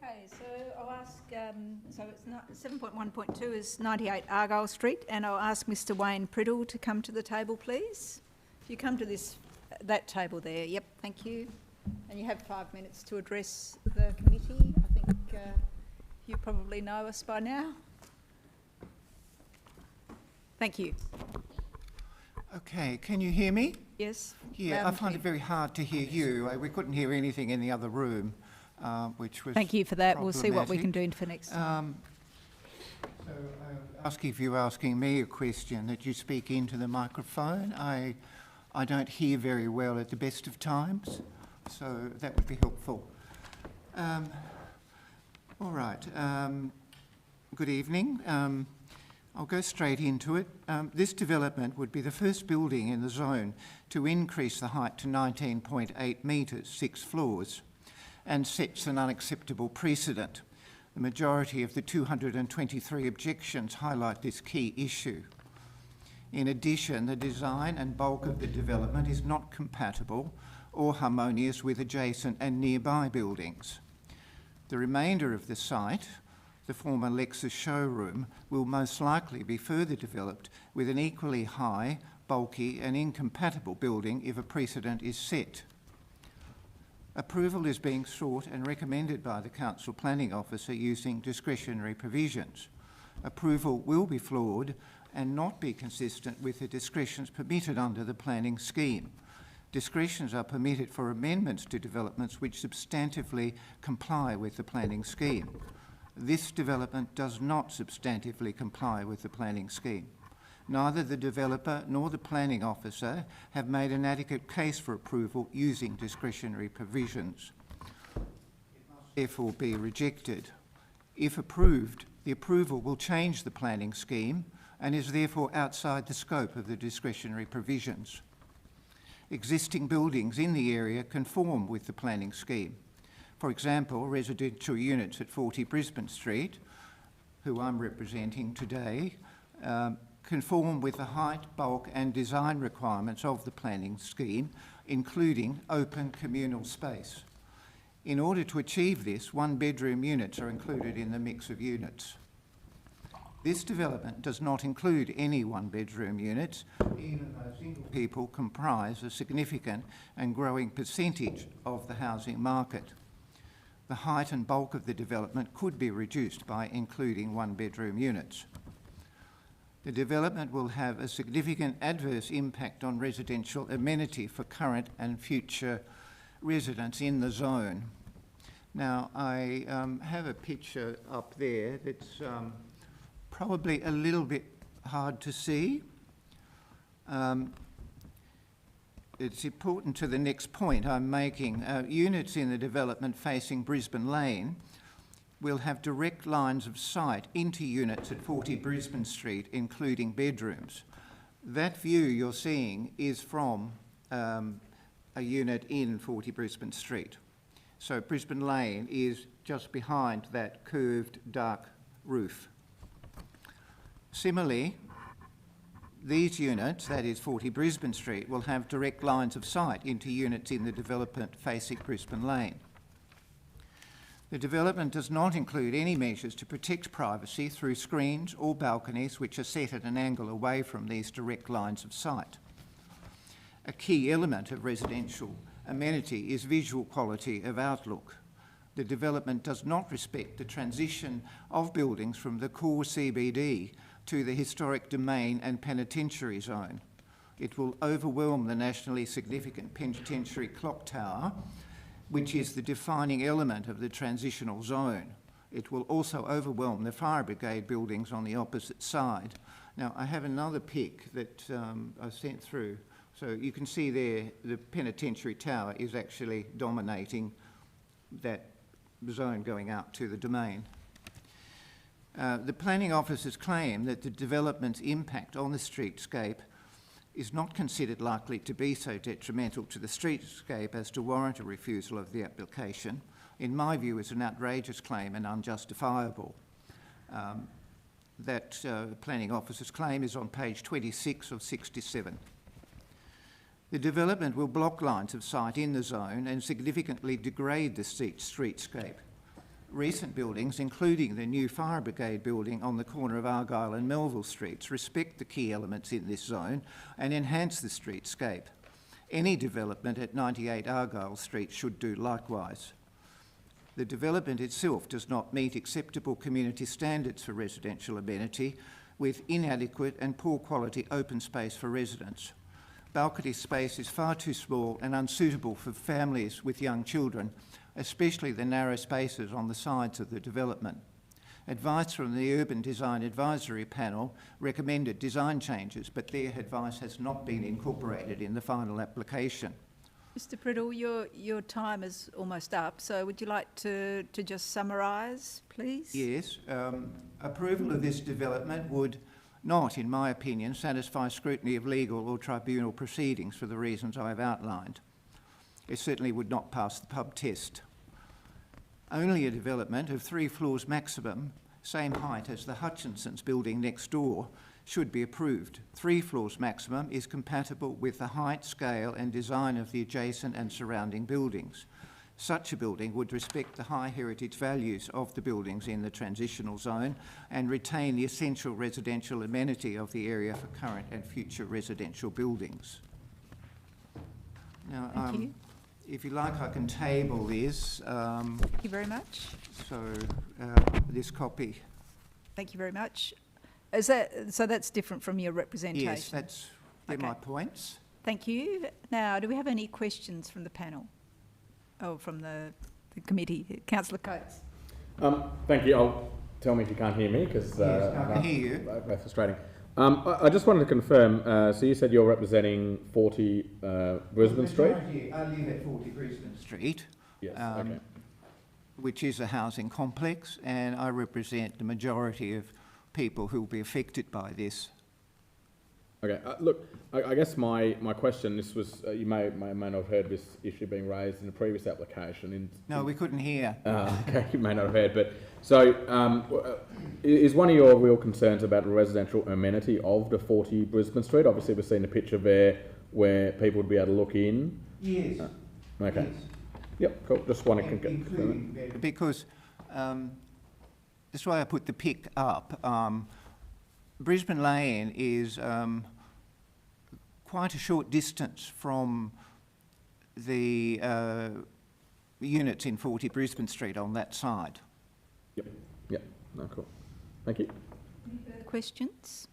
Okay, so I'll ask, so it's not, 7.1.2 is 98 Argyle Street, and I'll ask Mr Wayne Priddle to come to the table, please. If you come to that table there, yep, thank you. And you have 5 minutes to address the committee. I think you probably know us by now. Thank you. Okay, can you hear me? Yes. Yeah, I find it very hard to hear you. We couldn't hear anything in the other room, which was Thank you for that. We'll see what we can do for next time. So I'll ask if you're asking me a question, that you speak into the microphone. I don't hear very well at the best of times, so that would be helpful. All right. Good evening. I'll go straight into it. This development would be the first building in the zone to increase the height to 19.8 metres, 6 floors, and sets an unacceptable precedent. The majority of the 223 objections highlight this key issue. In addition, the design and bulk of the development is not compatible or harmonious with adjacent and nearby buildings. The remainder of the site, the former Lexus showroom, will most likely be further developed with an equally high, bulky and incompatible building if a precedent is set. Approval is being sought and recommended by the Council Planning Officer using discretionary provisions. Approval will be flawed and not be consistent with the discretions permitted under the planning scheme. Discretions are permitted for amendments to developments which substantively comply with the planning scheme. This development does not substantively comply with the planning scheme. Neither the developer nor the planning officer have made an adequate case for approval using discretionary provisions. It must therefore be rejected. If approved, the approval will change the planning scheme and is therefore outside the scope of the discretionary provisions. Existing buildings in the area conform with the planning scheme. For example, residential units at 40 Brisbane Street, who I'm representing today, conform with the height, bulk and design requirements of the planning scheme, including open communal space. In order to achieve this, one-bedroom units are included in the mix of units. This development does not include any one-bedroom units, even though single people comprise a significant and growing percentage of the housing market. The height and bulk of the development could be reduced by including one-bedroom units. The development will have a significant adverse impact on residential amenity for current and future residents in the zone. Now, I have a picture up there that's probably a little bit hard to see. It's important to the next point I'm making. Units in the development facing Brisbane Lane will have direct lines of sight into units at 40 Brisbane Street, including bedrooms. That view you're seeing is from a unit in 40 Brisbane Street. So Brisbane Lane is just behind that curved dark roof. Similarly, these units, that is 40 Brisbane Street, will have direct lines of sight into units in the development facing Brisbane Lane. The development does not include any measures to protect privacy through screens or balconies which are set at an angle away from these direct lines of sight. A key element of residential amenity is visual quality of outlook. The development does not respect the transition of buildings from the core CBD to the historic domain and penitentiary zone. It will overwhelm the nationally significant penitentiary clock tower, which is the defining element of the transitional zone. It will also overwhelm the fire brigade buildings on the opposite side. Now, I have another pic that I sent through So you can see there the penitentiary tower is actually dominating that zone going out to the domain. The planning officers claim that the development's impact on the streetscape is not considered likely to be so detrimental to the streetscape as to warrant a refusal of the application. In my view, is an outrageous claim and unjustifiable. That planning officer's claim is on page 26 of 67. The development will block lines of sight in the zone and significantly degrade the streetscape. Recent buildings, including the new fire brigade building on the corner of Argyle and Melville Streets, respect the key elements in this zone and enhance the streetscape. Any development at 98 Argyle Street should do likewise. The development itself does not meet acceptable community standards for residential amenity, with inadequate and poor quality open space for residents. Balcony space is far too small and unsuitable for families with young children, especially the narrow spaces on the sides of the development. Advice from the Urban Design Advisory Panel recommended design changes, but their advice has not been incorporated in the final application. Mr Priddle, your time is almost up, so would you like to just summarise, please? Yes. Approval of this development would not, in my opinion, satisfy scrutiny of legal or tribunal proceedings for the reasons I have outlined. It certainly would not pass the pub test. Only a development of 3 floors maximum, same height as the Hutchinson's building next door, should be approved. 3 floors maximum is compatible with the height, scale and design of the adjacent and surrounding buildings. Such a building would respect the high heritage values of the buildings in the transitional zone and retain the essential residential amenity of the area for current and future residential buildings. Now, Thank you. if you like, I can table this. Thank you very much. So, this copy. Thank you very much. Is that, so that's different from your representation? Yes, they're my points. Thank you. Now, do we have any questions from the panel? Oh, from the committee. Councillor Coates. Thank you. Tell me if you can't hear me, because yes, I can hear you. That's frustrating. I just wanted to confirm, so you said you're representing 40 Brisbane Street? I live at 40 Brisbane Street. Yes, okay. Which is a housing complex, and I represent the majority of people who will be affected by this. Okay, look, I guess my question, this was, you may not have heard this issue being raised in a previous application. No, we couldn't hear. Okay, you may not have heard, but so is one of your real concerns about the residential amenity of the 40 Brisbane Street? Obviously we've seen a picture there where people would be able to look in. Yes. Okay. Yes. Yep, cool, just want to confirm it. Because that's why I put the pic up. Brisbane Lane is quite a short distance from the units in 40 Brisbane Street on that side. Yep, no, cool. Thank you. Any further questions?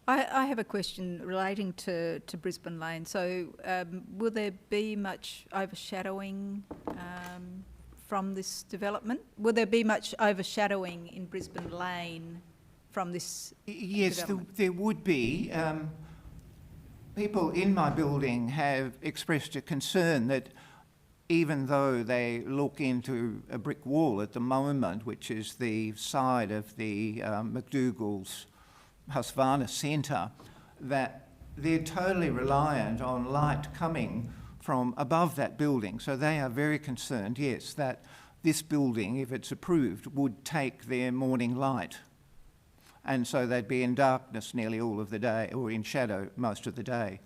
I have a question relating to Brisbane Lane. So will there be much overshadowing from this development? Will there be much overshadowing in Brisbane Lane from this Yes, there would be. People in my building have expressed a concern that even though they look into a brick wall at the moment, which is the side of the McDougall's Husqvarna Centre, that they're totally reliant on light coming from above that building. So they are very concerned, yes, that this building, if it's approved, would take their morning light. And so they'd be in darkness nearly all of the day, or in shadow most of the day.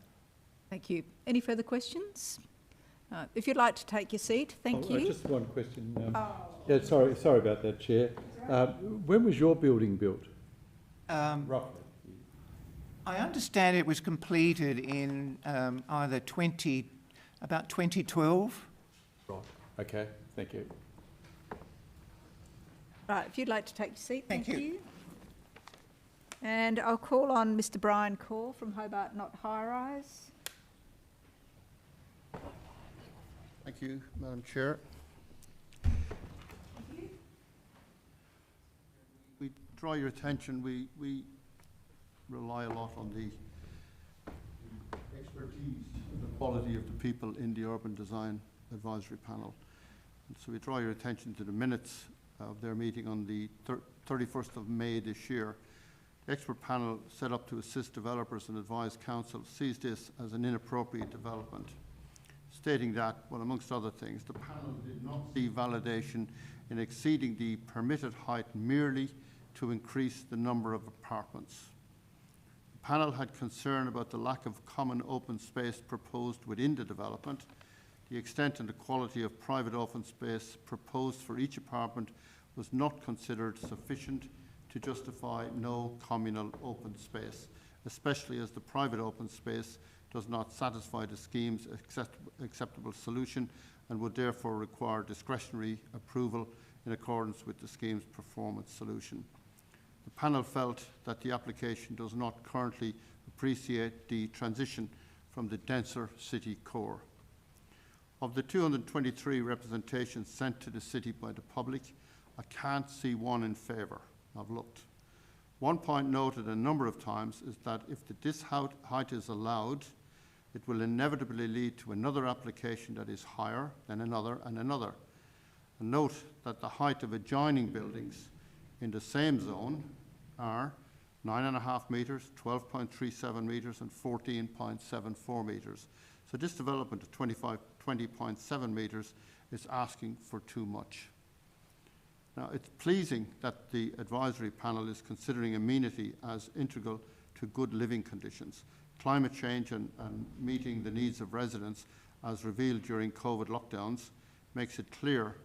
Thank you. Any further questions? If you'd like to take your seat, thank you. Just one question. Yeah, sorry about that, Chair. When was your building built? Roughly. I understand it was completed in either about 2012. Right. Okay. Thank you. Right. If you'd like to take your seat, thank you. And I'll call on Mr. Brian Call from Hobart Not High Rise. Thank you, Madam Chair. We draw your attention, we rely a lot on the expertise and the quality of the people in the Urban Design Advisory Panel. And so we draw your attention to the minutes of their meeting on the 31st of May this year. The expert panel set up to assist developers and advise council sees this as an inappropriate development, stating that, well, amongst other things, the panel did not see validation in exceeding the permitted height merely to increase the number of apartments. The panel had concern about the lack of common open space proposed within the development. The extent and the quality of private open space proposed for each apartment was not considered sufficient to justify no communal open space, especially as the private open space does not satisfy the scheme's acceptable solution and would therefore require discretionary approval in accordance with the scheme's performance solution. The panel felt that the application does not currently appreciate the transition from the denser city core. Of the 223 representations sent to the city by the public, I can't see one in favour. I've looked. One point noted a number of times is that if this height is allowed, it will inevitably lead to another application that is higher than another and another. And note that the height of adjoining buildings in the same zone are 9.5 metres, 12.37 metres and 14.74 metres. So this development of 20.7 metres is asking for too much. Now, it's pleasing that the advisory panel is considering amenity as integral to good living conditions. Climate change and meeting the needs of residents, as revealed during COVID lockdowns, makes it clear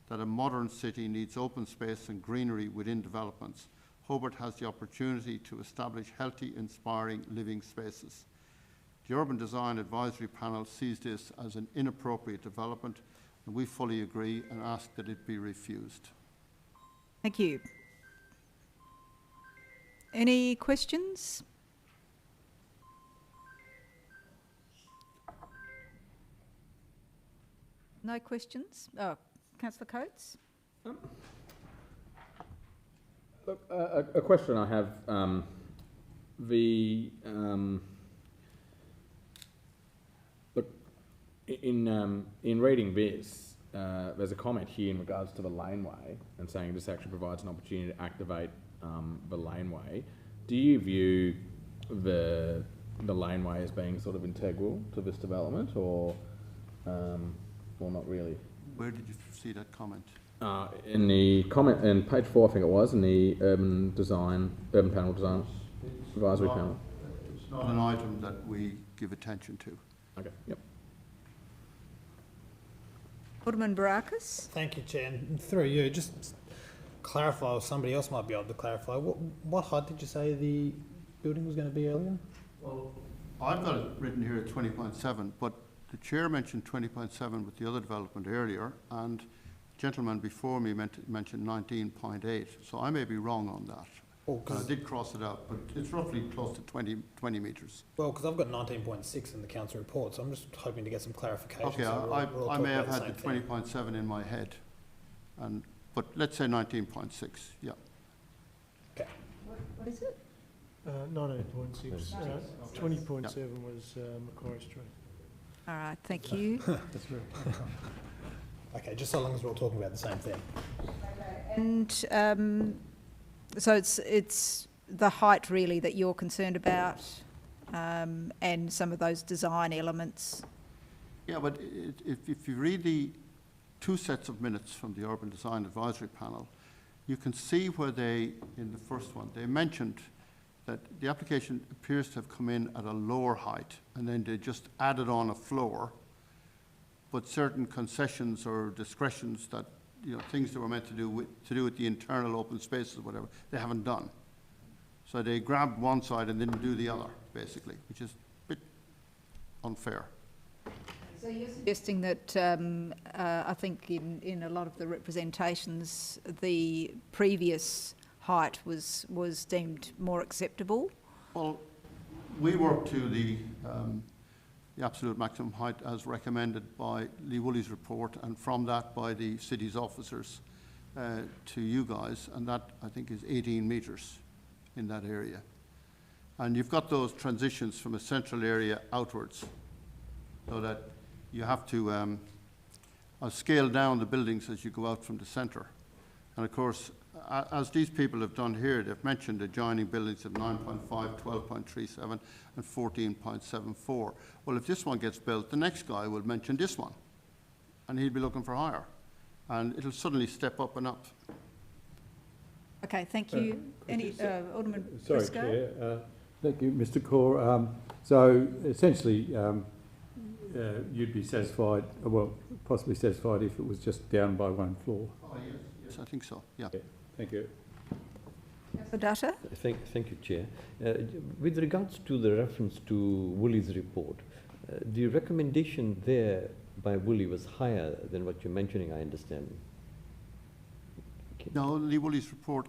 that a modern city needs open space and greenery within developments. Hobart has the opportunity to establish healthy, inspiring living spaces. The Urban Design Advisory Panel sees this as an inappropriate development, and we fully agree and ask that it be refused. Thank you. Any questions? No questions? Oh, Councillor Coates? Look, a question I have, look, in reading this, there's a comment here in regards to the laneway and saying this actually provides an opportunity to activate the laneway. Do you view the laneway as being sort of integral to this development, or not really? Where did you see that comment? In the comment in page 4, I think it was, in the Urban Panel Design Advisory Panel. It's not an item that we give attention to. Okay, yep. Alderman Barakis? Thank you, Chair. And through you, just clarify, or somebody else might be able to clarify, what height did you say the building was going to be earlier? Well, I've got it written here at 20.7, but the Chair mentioned 20.7 with the other development earlier, and the gentleman before me mentioned 19.8, so I may be wrong on that. Oh, I did cross it out, but it's roughly close to 20 metres. Well, because I've got 19.6 in the council report, so I'm just hoping to get some clarification. Okay, so I may have had the 20.7 in my head, but let's say 19.6, yeah. Okay. What is it? 19.6. 20.7 was Macquarie Street. All right, thank you. That's right. Okay, just so long as we're all talking about the same thing. And so it's the height really that you're concerned about, and some of those design elements. Yeah, but if you read the two sets of minutes from the Urban Design Advisory Panel, you can see where they, in the first one, they mentioned that the application appears to have come in at a lower height, and then they just added on a floor, but certain concessions or discretions that, things they were meant to do with the internal open spaces or whatever, they haven't done. So they grabbed one side and didn't do the other, basically, which is a bit unfair. So you're suggesting that I think in a lot of the representations, the previous height was deemed more acceptable? Well, we work to the absolute maximum height as recommended by Lee Woolley's report, and from that by the city's officers to you guys, and that I think is 18 metres in that area. And you've got those transitions from a central area outwards, so that you have to scale down the buildings as you go out from the centre. And of course, as these people have done here, they've mentioned adjoining buildings of 9.5, 12.37 and 14.74. Well, if this one gets built, the next guy will mention this one, and he'll be looking for higher. And it'll suddenly step up and up. Okay, thank you. Alderman Sorry, Briscoe? Chair. Thank you, Mr. Core. So essentially, you'd be satisfied, well, possibly satisfied if it was just down by one floor. Oh, yes, I think so, yeah. Thank you. Councillor Dutta? Thank you, Chair. With regards to the reference to Woolley's report, the recommendation there by Woolley was higher than what you're mentioning, I understand. No, Lee Woolley's report,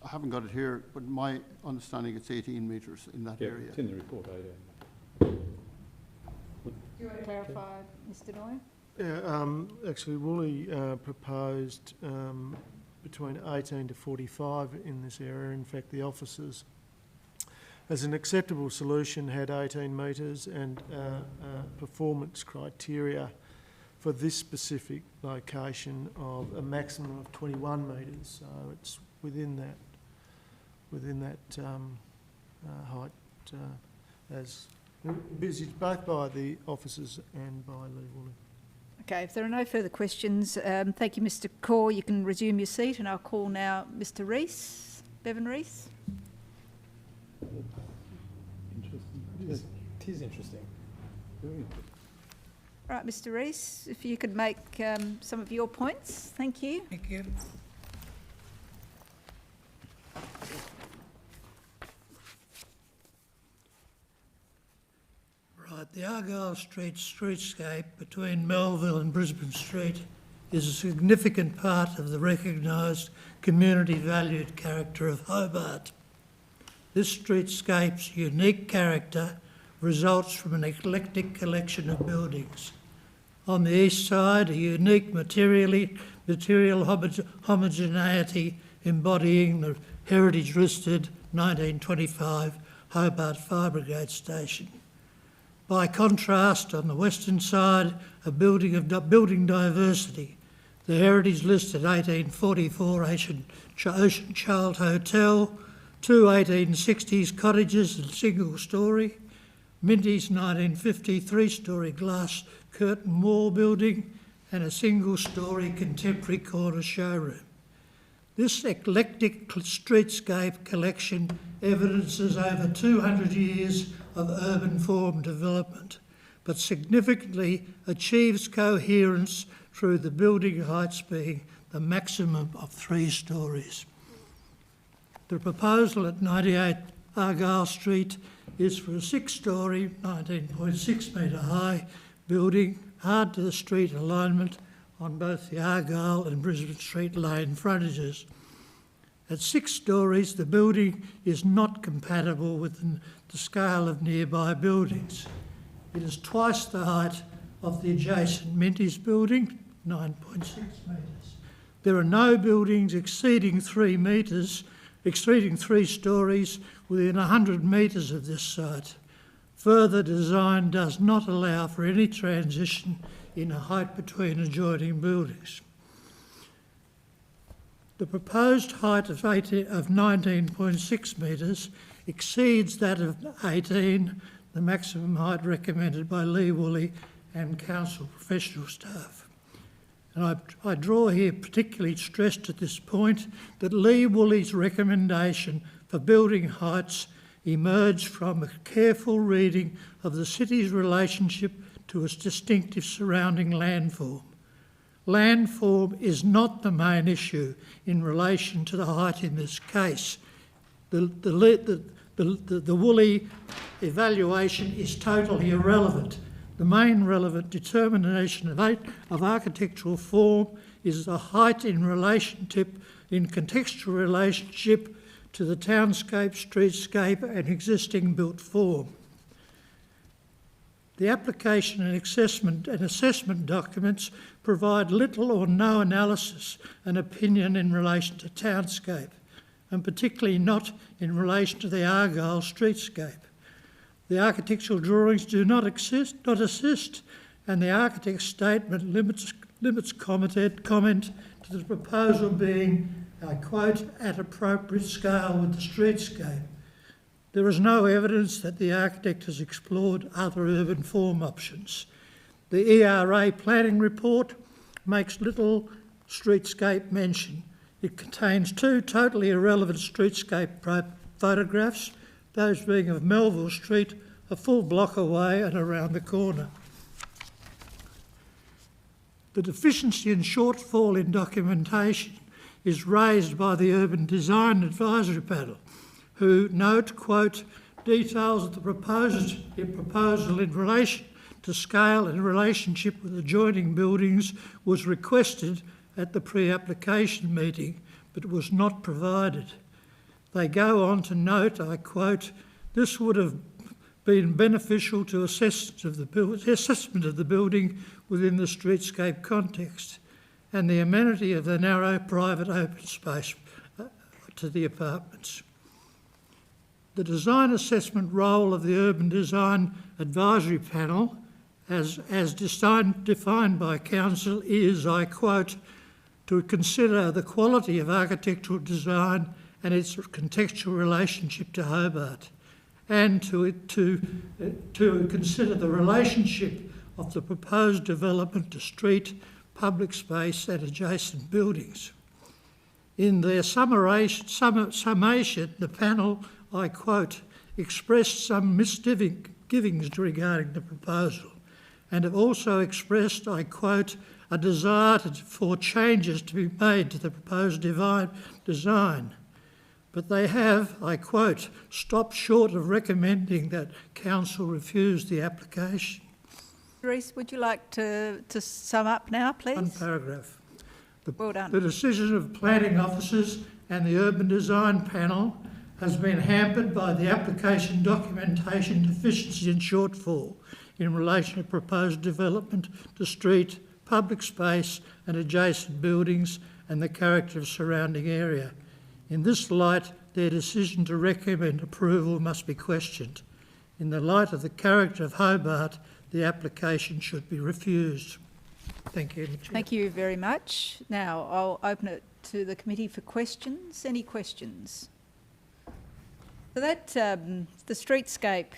I haven't got it here, but my understanding it's 18 metres in that area. It's in the report, Do you want to clarify, Mr. Noy? Yeah, actually, Woolley proposed between 18 to 45 in this area. In fact, the officers, as an acceptable solution, had 18 metres and performance criteria for this specific location of a maximum of 21 metres. So it's within that height, as envisaged both by the officers and by Lee Woolley. Okay, if there are no further questions, thank you, Mr. Core. You can resume your seat, and I'll call now Mr. Rees, Bevan Rees. It is interesting. Right, Mr. Rees, if you could make some of your points. Thank you. Thank you. Right, the Argyle Street streetscape between Melville and Brisbane Street is a significant part of the recognised community valued character of Hobart. This streetscape's unique character results from an eclectic collection of buildings. On the east side, a unique material homogeneity embodying the heritage-listed 1925 Hobart Fire Brigade Station. By contrast, on the western side, a building of building diversity, the heritage-listed 1844 Ocean Child Hotel, two 1860s cottages and single story, Minty's 1950 three-storey glass curtain wall building, and a single-storey contemporary corner showroom. This eclectic streetscape collection evidences over 200 years of urban form development, but significantly achieves coherence through the building heights being the maximum of 3 storeys. The proposal at 98 Argyle Street is for a 6-storey, 19.6 metre high building, hard to the street alignment on both the Argyle and Brisbane Street lane frontages. At 6 storeys, the building is not compatible with the scale of nearby buildings. It is twice the height of the adjacent Minty's building, 9.6 metres. There are no buildings exceeding 3 storeys within 100 metres of this site. Further design does not allow for any transition in height between adjoining buildings. The proposed height of 19.6 metres exceeds that of 18, the maximum height recommended by Lee Woolley and council professional staff. And I draw here particularly stressed at this point that Lee Woolley's recommendation for building heights emerged from a careful reading of the city's relationship to its distinctive surrounding landform. Landform is not the main issue in relation to the height in this case. The Woolley evaluation is totally irrelevant. The main relevant determination of architectural form is the height in contextual relationship to the townscape, streetscape and existing built form. The application and assessment documents provide little or no analysis and opinion in relation to townscape. and particularly not in relation to the Argyle streetscape. The architectural drawings do not assist, and the architect's statement limits comment to the proposal being, I quote, at appropriate scale with the streetscape. There is no evidence that the architect has explored other urban form options. The ERA planning report makes little streetscape mention. It contains 2 totally irrelevant streetscape photographs, those being of Melville Street, a full block away and around the corner. The deficiency and shortfall in documentation is raised by the Urban Design Advisory Panel, who note, quote, details of the proposal in relation to scale and relationship with adjoining buildings was requested at the pre-application meeting, but was not provided. They go on to note, I quote, this would have been beneficial to assessment of the building within the streetscape context and the amenity of the narrow private open space to the apartments. The design assessment role of the Urban Design Advisory Panel, as defined by Council, is, I quote, to consider the quality of architectural design and its contextual relationship to Hobart, and to consider the relationship of the proposed development to street, public space and adjacent buildings. In their summation, the panel, I quote, expressed some misgivings regarding the proposal and have also expressed, I quote, a desire for changes to be made to the proposed design. But they have, I quote, stopped short of recommending that Council refuse the application. Reece, would you like to sum up now, please? One paragraph. Well done. The decision of planning officers and the Urban Design Panel has been hampered by the application documentation deficiency and shortfall in relation to proposed development to street, public space and adjacent buildings and the character of surrounding area. In this light, their decision to recommend approval must be questioned. In the light of the character of Hobart, the application should be refused. Thank you, Chair. Thank you very much. Now, I'll open it to the committee for questions. Any questions? So that, the streetscape,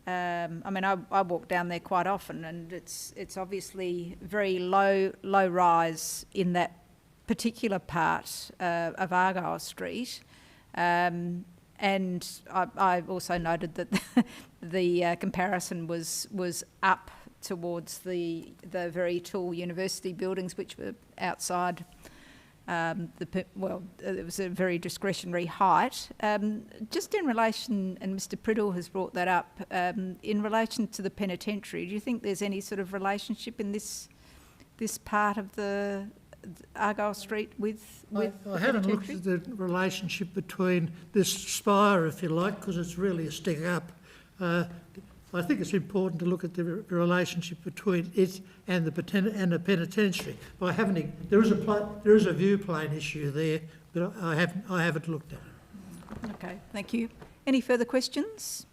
I mean, I walk down there quite often, and it's obviously very low rise in that particular part of Argyle Street. And I also noted that the comparison was up towards the very tall university buildings, which were outside it was a very discretionary height. Just in relation, and Mr. Priddle has brought that up, in relation to the penitentiary, do you think there's any sort of relationship in this part of the Argyle Street with I haven't looked at the relationship between this spire, if you like, because it's really a stick up. I think it's important to look at the relationship between it and the penitentiary. But there is a view plane issue there, but I haven't looked at it. Okay, thank you. Any further questions?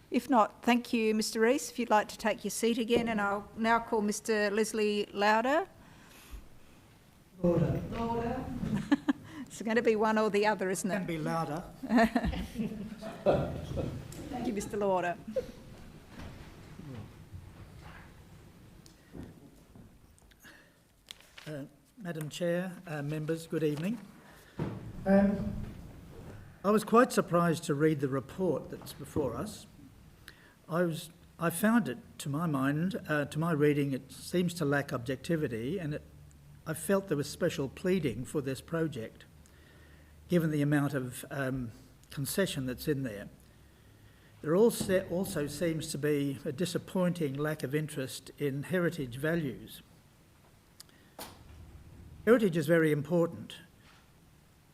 If not, thank you, Mr. Reece. If you'd like to take your seat again, and I'll now call Mr. Leslie Lauder. Order. It's going to be one or the other, isn't it? Can be louder. Thank you, Mr. Lauder. Madam Chair, members, good evening. I was quite surprised to read the report that's before us. I found it, to my mind, to my reading, it seems to lack objectivity, and I felt there was special pleading for this project, given the amount of concession that's in there. There also seems to be a disappointing lack of interest in heritage values. Heritage is very important.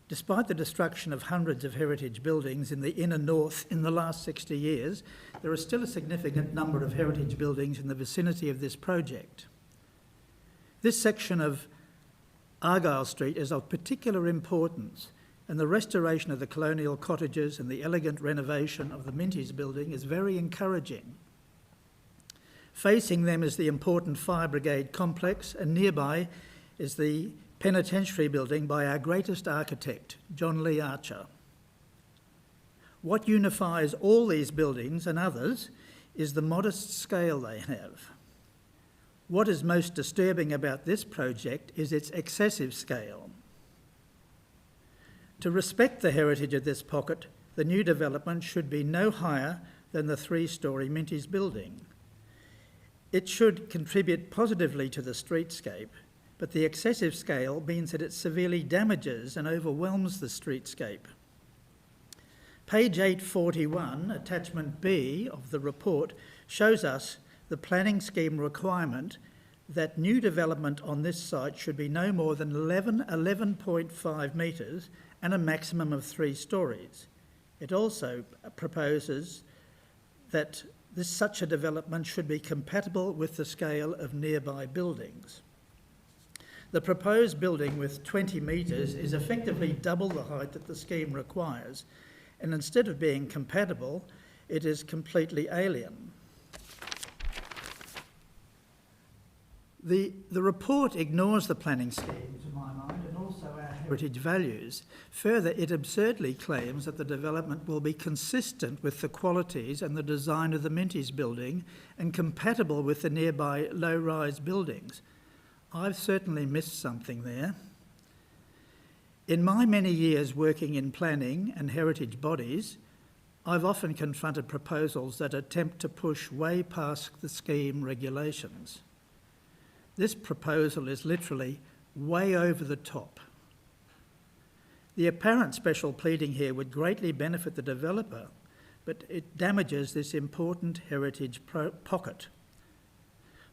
Despite the destruction of hundreds of heritage buildings in the inner north in the last 60 years, there is still a significant number of heritage buildings in the vicinity of this project. This section of Argyle Street is of particular importance and the restoration of the colonial cottages and the elegant renovation of the Minties building is very encouraging. Facing them is the important Fire Brigade complex, and nearby is the penitentiary building by our greatest architect, John Lee Archer. What unifies all these buildings and others is the modest scale they have. What is most disturbing about this project is its excessive scale. To respect the heritage of this pocket, the new development should be no higher than the 3-storey Minties building. It should contribute positively to the streetscape, but the excessive scale means that it severely damages and overwhelms the streetscape. Page 841, attachment B of the report, shows us the planning scheme requirement that new development on this site should be no more than 11.5 metres and a maximum of 3 storeys. It also proposes that such a development should be compatible with the scale of nearby buildings. The proposed building with 20 metres is effectively double the height that the scheme requires, and instead of being compatible, it is completely alien. The report ignores the planning scheme, to my mind, and also our heritage values. Further, it absurdly claims that the development will be consistent with the qualities and the design of the Minties building and compatible with the nearby low-rise buildings. I've certainly missed something there. In my many years working in planning and heritage bodies, I've often confronted proposals that attempt to push way past the scheme regulations. This proposal is literally way over the top. The apparent special pleading here would greatly benefit the developer, but it damages this important heritage pocket.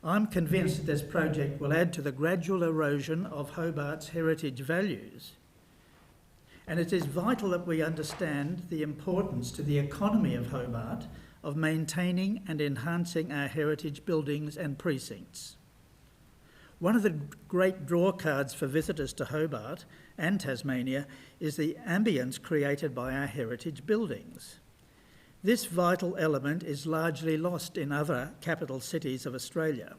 I'm convinced that this project will add to the gradual erosion of Hobart's heritage values. And it is vital that we understand the importance to the economy of Hobart of maintaining and enhancing our heritage buildings and precincts. One of the great draw cards for visitors to Hobart and Tasmania is the ambience created by our heritage buildings. This vital element is largely lost in other capital cities of Australia.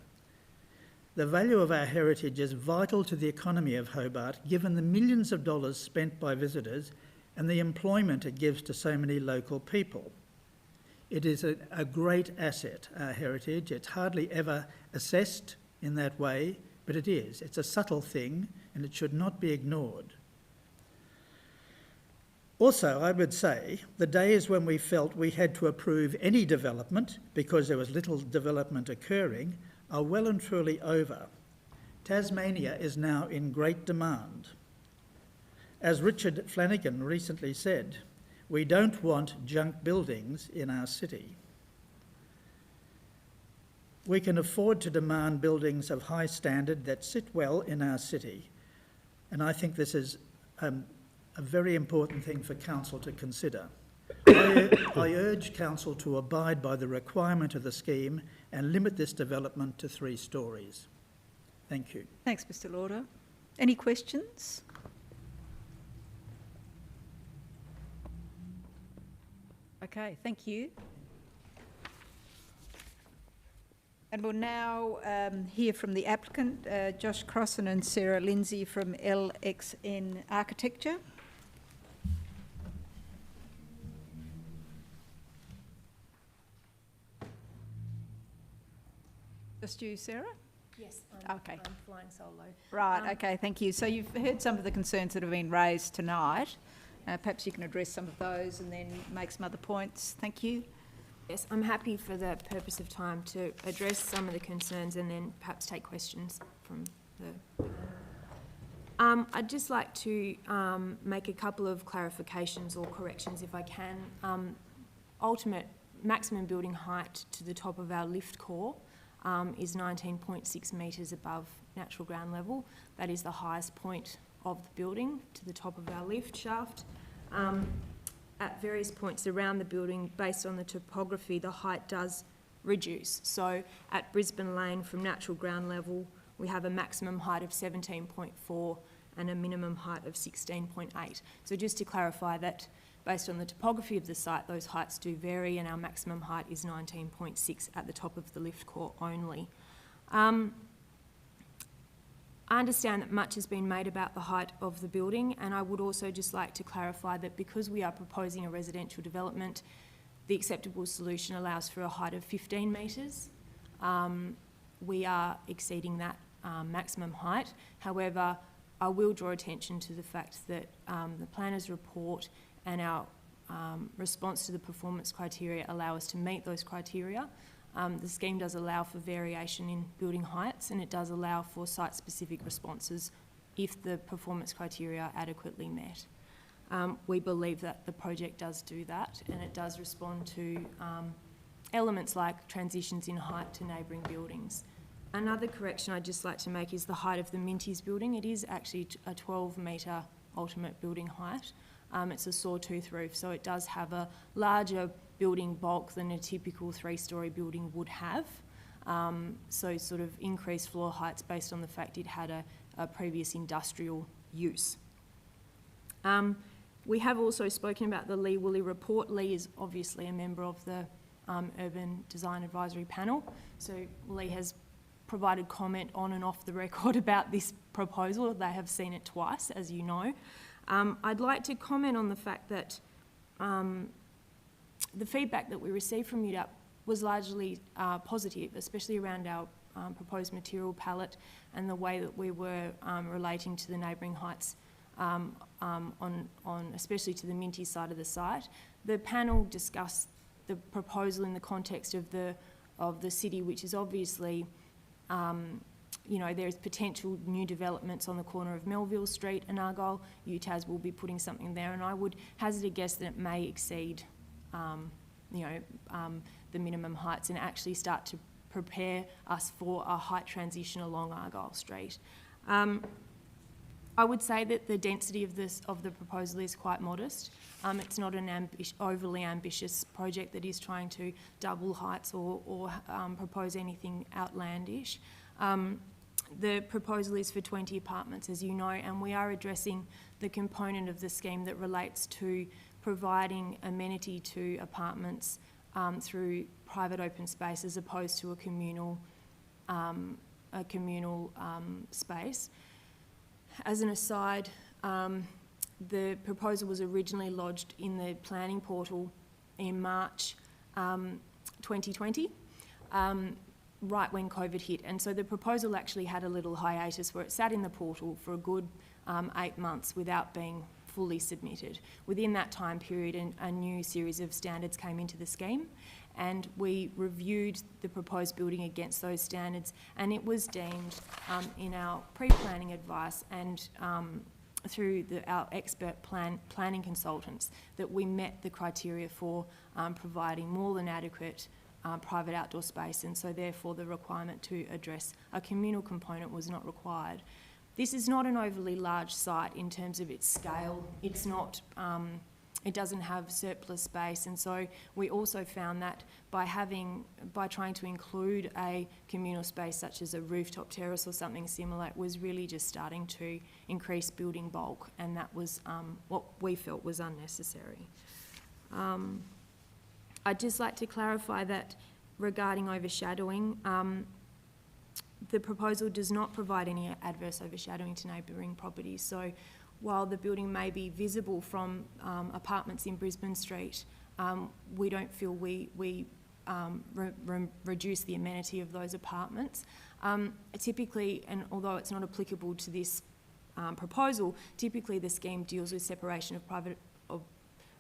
The value of our heritage is vital to the economy of Hobart, given the millions of dollars spent by visitors and the employment it gives to so many local people. It is a great asset, our heritage. It's hardly ever assessed in that way, but it is. It's a subtle thing and it should not be ignored. Also, I would say the days when we felt we had to approve any development because there was little development occurring are well and truly over. Tasmania is now in great demand. As Richard Flanagan recently said, we don't want junk buildings in our city. We can afford to demand buildings of high standard that sit well in our city, and I think this is a very important thing for Council to consider. I urge Council to abide by the requirement of the scheme and limit this development to 3 storeys. Thank you. Thanks, Mr. Lauder. Any questions? Okay, thank you. And we'll now hear from the applicant, Josh Crossan and Sarah Lindsay from LXN Architecture. Just you, Sarah? Yes, I'm flying solo. Right, okay, thank you. So you've heard some of the concerns that have been raised tonight. Perhaps you can address some of those and then make some other points. Thank you. Yes, I'm happy for the purpose of time to address some of the concerns and then perhaps take questions from the... I'd just like to make a couple of clarifications or corrections if I can. Ultimate maximum building height to the top of our lift core is 19.6 metres above natural ground level. That is the highest point of the building to the top of our lift shaft. At various points around the building, based on the topography, the height does reduce. So at Brisbane Lane, from natural ground level, we have a maximum height of 17.4, and a minimum height of 16.8. So just to clarify that, based on the topography of the site, those heights do vary, and our maximum height is 19.6 at the top of the lift court only. I understand that much has been made about the height of the building, and I would also just like to clarify that because we are proposing a residential development, the acceptable solution allows for a height of 15 metres. We are exceeding that maximum height. However, I will draw attention to the fact that the planner's report and our response to the performance criteria allow us to meet those criteria. The scheme does allow for variation in building heights, and it does allow for site-specific responses if the performance criteria are adequately met. We believe that the project does do that, and it does respond to elements like transitions in height to neighbouring buildings. Another correction I'd just like to make is the height of the Minties building. It is actually a 12-metre ultimate building height. It's a sawtooth roof, so it does have a larger building bulk than a typical 3-storey building would have. So sort of increased floor heights based on the fact it had a previous industrial use. We have also spoken about the Lee Woolley report. Lee is obviously a member of the Urban Design Advisory Panel, so Lee has provided comment on and off the record about this proposal. They have seen it twice, as you know. I'd like to comment on the fact that the feedback that we received from UDAP was largely positive, especially around our proposed material palette and the way that we were relating to the neighbouring heights especially to the Minty side of the site. The panel discussed the proposal in the context of the city, which is obviously you know, there's potential new developments on the corner of Melville Street and Argyle. UTAS will be putting something there, and I would hazard a guess that it may exceed, you know, the minimum heights and actually start to prepare us for a height transition along Argyle Street. I would say that the density of the proposal is quite modest. It's not an overly ambitious project that is trying to double heights or propose anything outlandish. The proposal is for 20 apartments, as you know, and we are addressing the component of the scheme that relates to providing amenity to apartments through private open space as opposed to a communal space. As an aside, the proposal was originally lodged in the planning portal in March 2020. Right when COVID hit, and so the proposal actually had a little hiatus where it sat in the portal for a good 8 months without being fully submitted. Within that time period, a new series of standards came into the scheme, and we reviewed the proposed building against those standards, and it was deemed in our pre-planning advice and through our expert planning consultants that we met the criteria for providing more than adequate private outdoor space, and so therefore the requirement to address a communal component was not required. This is not an overly large site in terms of its scale. It's not, it doesn't have surplus space, and so we also found that by trying to include a communal space such as a rooftop terrace or something similar, it was really just starting to increase building bulk, and that was what we felt was unnecessary. I'd just like to clarify that regarding overshadowing, the proposal does not provide any adverse overshadowing to neighbouring properties. So while the building may be visible from apartments in Brisbane Street, we don't feel we reduce the amenity of those apartments. Typically, and although it's not applicable to this proposal, typically the scheme deals with separation of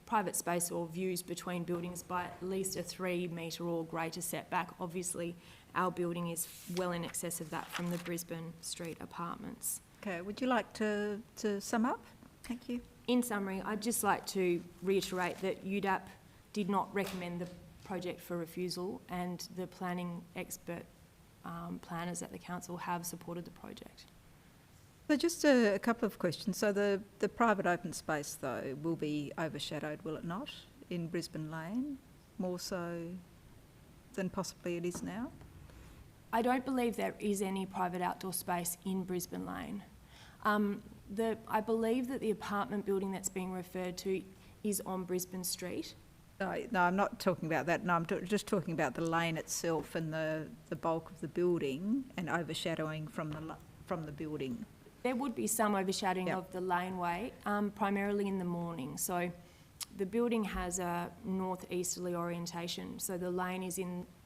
private space or views between buildings by at least a 3 metre or greater setback. Obviously, our building is well in excess of that from the Brisbane Street apartments. Okay, would you like to sum up? Thank you. In summary, I'd just like to reiterate that UDAP did not recommend the project for refusal, and the planning expert planners at the council have supported the project. So just a couple of questions. So the private open space, though, will be overshadowed, will it not, in Brisbane Lane, more so than possibly it is now? I don't believe there is any private outdoor space in Brisbane Lane. I believe that the apartment building that's being referred to is on Brisbane Street. No, I'm not talking about that. No, I'm just talking about the lane itself and the bulk of the building and overshadowing from the building. There would be some overshadowing of the laneway, primarily in the morning. So the building has a northeasterly orientation, so the lane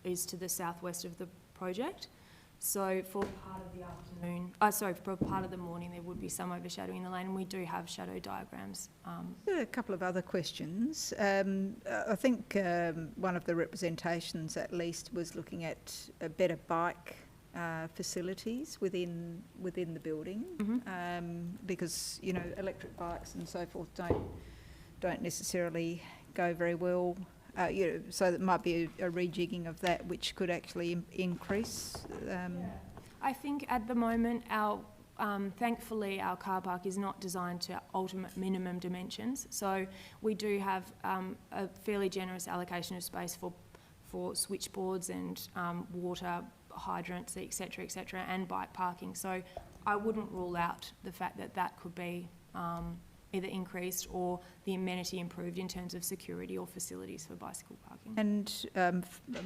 is to the southwest of the project. So for part of the afternoon, for part of the morning, there would be some overshadowing in the lane, and we do have shadow diagrams. A couple of other questions. I think one of the representations, at least, was looking at better bike facilities within the building, because electric bikes and so forth don't necessarily go very well. So there might be a rejigging of that, which could actually increase. I think at the moment, thankfully, our car park is not designed to ultimate minimum dimensions. So we do have a fairly generous allocation of space for switchboards and water hydrants, etc., and bike parking. So I wouldn't rule out the fact that could be either increased or the amenity improved in terms of security or facilities for bicycle parking. And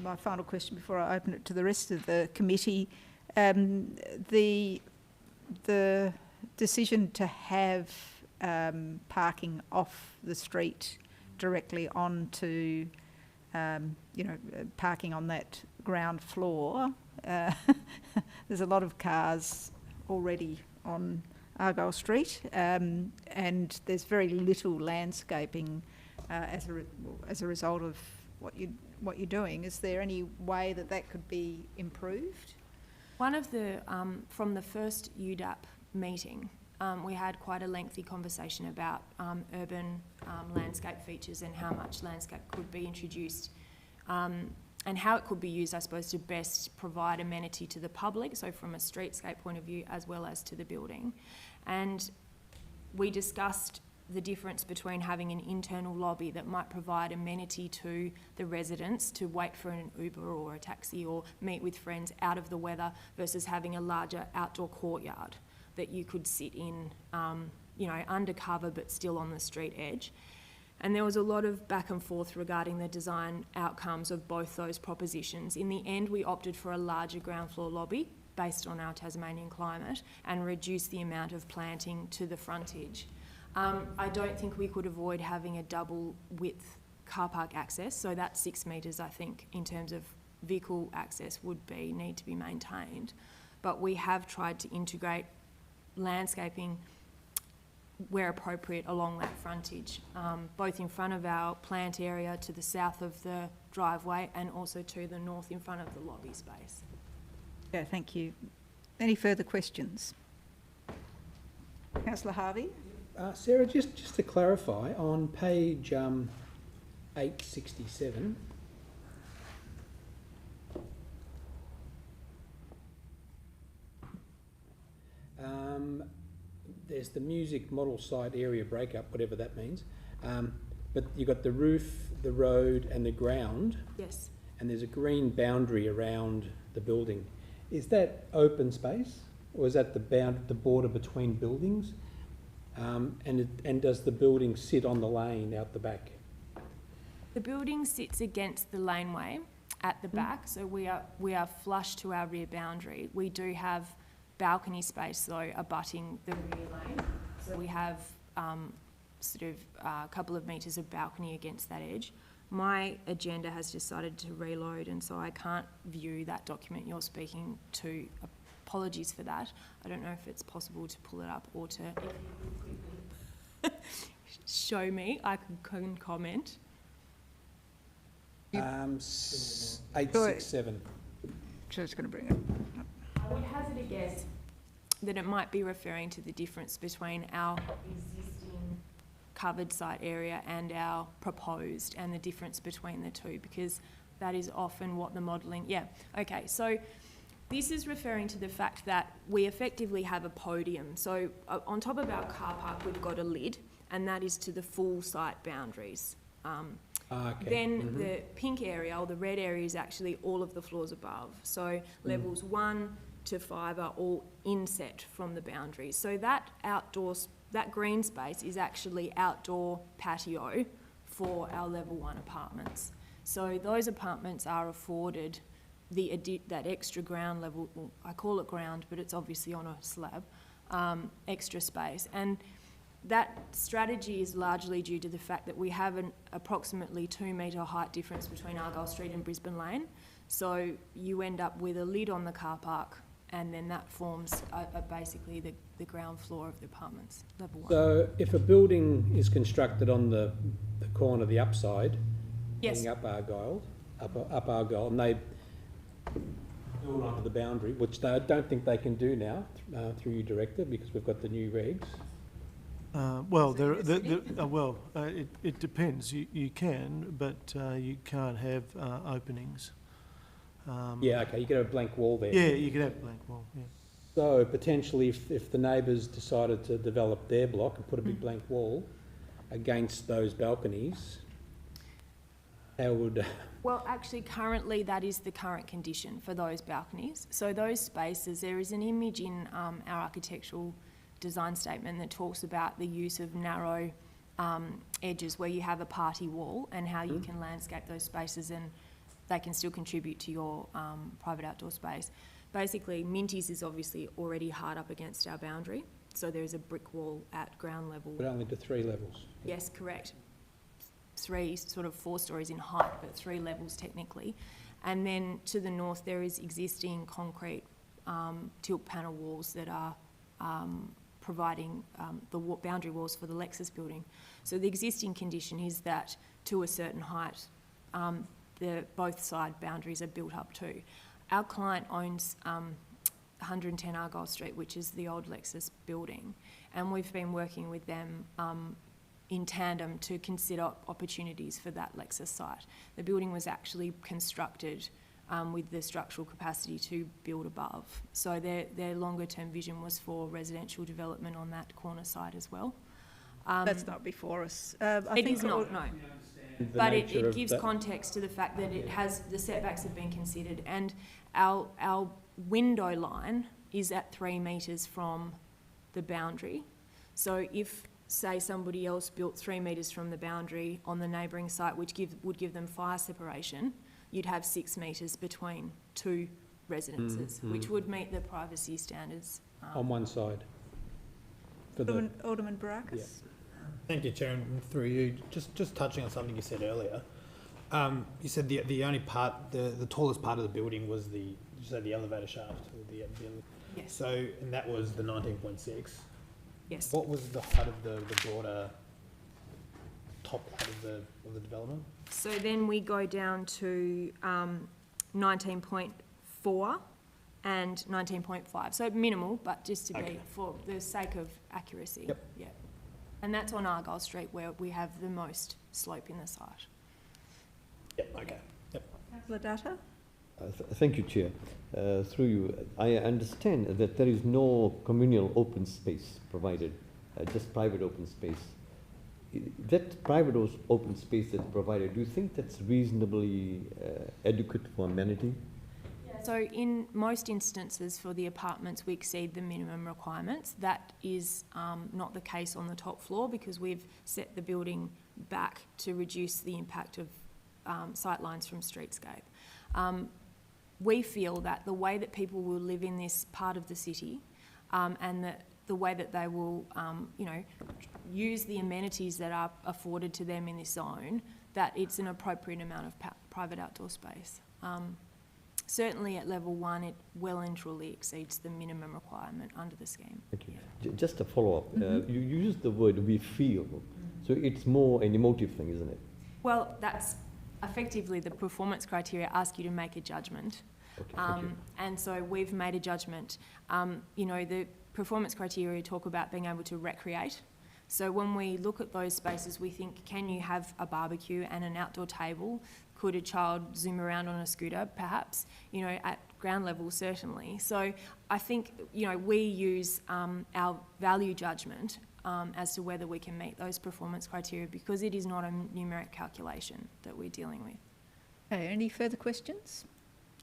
my final question before I open it to the rest of the committee, the decision to have parking off the street directly onto, parking on that ground floor. There's a lot of cars already on Argyle Street, and there's very little landscaping as a result of what you're doing. Is there any way that could be improved? One of the from the first UDAP meeting, we had quite a lengthy conversation about urban landscape features and how much landscape could be introduced. And how it could be used, I suppose, to best provide amenity to the public, so from a streetscape point of view as well as to the building. And we discussed the difference between having an internal lobby that might provide amenity to the residents to wait for an Uber or a taxi or meet with friends out of the weather versus having a larger outdoor courtyard that you could sit in, undercover but still on the street edge. And there was a lot of back and forth regarding the design outcomes of both those propositions. In the end, we opted for a larger ground floor lobby based on our Tasmanian climate and reduce the amount of planting to the frontage. I don't think we could avoid having a double width car park access, so that 6 metres, I think, in terms of vehicle access would need to be maintained. But we have tried to integrate landscaping where appropriate along that frontage, both in front of our plant area to the south of the driveway and also to the north in front of the lobby space. Yeah, thank you. Any further questions? Councillor Harvey? Sarah, just to clarify, on page 867, there's the music model site area breakup, whatever that means, but you've got the roof, the road and the ground. Yes. And there's a green boundary around the building. Is that open space, or is that the border between buildings? And does the building sit on the lane out the back? The building sits against the laneway at the back, so we are flush to our rear boundary. We do have balcony space though abutting the rear lane, so we have a couple of metres of balcony against that edge. My agenda has decided to reload, and so I can't view that document you're speaking to. Apologies for that. I don't know if it's possible to pull it up or to show me. I can comment. 867. Just going to bring it up. I would hazard a guess that it might be referring to the difference between our existing covered site area and our proposed, and the difference between the two, because that is often what the modelling... Yeah, okay, so this is referring to the fact that we effectively have a podium. So on top of our car park, we've got a lid, and that is to the full site boundaries. Okay. Then the pink area or the red area is actually all of the floors above. So levels 1, to 5 are all inset from the boundaries. So that that green space is actually outdoor patio for our level 1 apartments. So those apartments are afforded that extra ground level, well, I call it ground, but it's obviously on a slab, extra space. And that strategy is largely due to the fact that we have an approximately 2 metre height difference between Argyle Street and Brisbane Lane. So you end up with a lid on the car park, and then that forms basically the ground floor of the apartments, level 1. So if a building is constructed on the corner, the upside, Yes. heading up Argyle, and they build onto the boundary, which they don't think they can do now through you, Director, because we've got the new regs. It depends. You can, but you can't have openings. Yeah, okay, you could have a blank wall there. Yeah, you could have a blank wall, yeah. So potentially if the neighbours decided to develop their block and put a big blank wall against those balconies, how would... Well, actually, currently that is the current condition for those balconies. So those spaces, there is an image in our architectural design statement that talks about the use of narrow edges where you have a party wall and how you can landscape those spaces and they can still contribute to your private outdoor space. Basically, Minties is obviously already hard up against our boundary, so there's a brick wall at ground level. But only to 3 levels. Yes, correct. 3, sort of 4 stories in height, but 3 levels technically. And then to the north, there is existing concrete tilt panel walls that are providing the boundary walls for the Lexus building. So the existing condition is that to a certain height, both side boundaries are built up too. Our client owns 110 Argyle Street, which is the old Lexus building, and we've been working with them in tandem to consider opportunities for that Lexus site. The building was actually constructed with the structural capacity to build above. So their longer term vision was for residential development on that corner site as well. That's not before us. It is not, no. But it gives that. Context to the fact that it has, the setbacks have been considered, and our window line is at 3 metres from the boundary. So if, say, somebody else built 3 metres from the boundary on the neighbouring site, which would give them fire separation, you'd have 6 metres between 2 residences, which would meet the privacy standards. On one side. For the, Alderman Barakis? Yeah. Thank you, Chair, and through you, just touching on something you said earlier. You said the only part, the tallest part of the building was the elevator shaft. Or the Yes. So, and that was the 19.6. Yes. What was the height of the broader top part of the development? So then we go down to 19.4 and 19.5. So minimal, but just to be for the sake of accuracy. Yep. Yeah. And that's on Argyle Street where we have the most slope in the site. Yep, okay. Yep. Councillor Dutta? Thank you, Chair. Through you, I understand that there is no communal open space provided, just private open space. That private open space that's provided, do you think that's reasonably adequate for amenity? So in most instances for the apartments, we exceed the minimum requirements. That is not the case on the top floor because we've set the building back to reduce the impact of sightlines from streetscape. We feel that the way that people will live in this part of the city and the way that they will, use the amenities that are afforded to them in this zone, that it's an appropriate amount of private outdoor space. Certainly at level 1, it well and truly exceeds the minimum requirement under the scheme. Thank you. Just a follow-up. You use the word "we feel," so it's more an emotive thing, isn't it? Well, that's effectively the performance criteria ask you to make a judgment. Okay, and so we've made a judgment. The performance criteria talk about being able to recreate. So when we look at those spaces, we think, can you have a barbecue and an outdoor table? Could a child zoom around on a scooter, perhaps? At ground level, certainly. So I think, we use our value judgment as to whether we can meet those performance criteria because it is not a numeric calculation that we're dealing with. Okay, any further questions?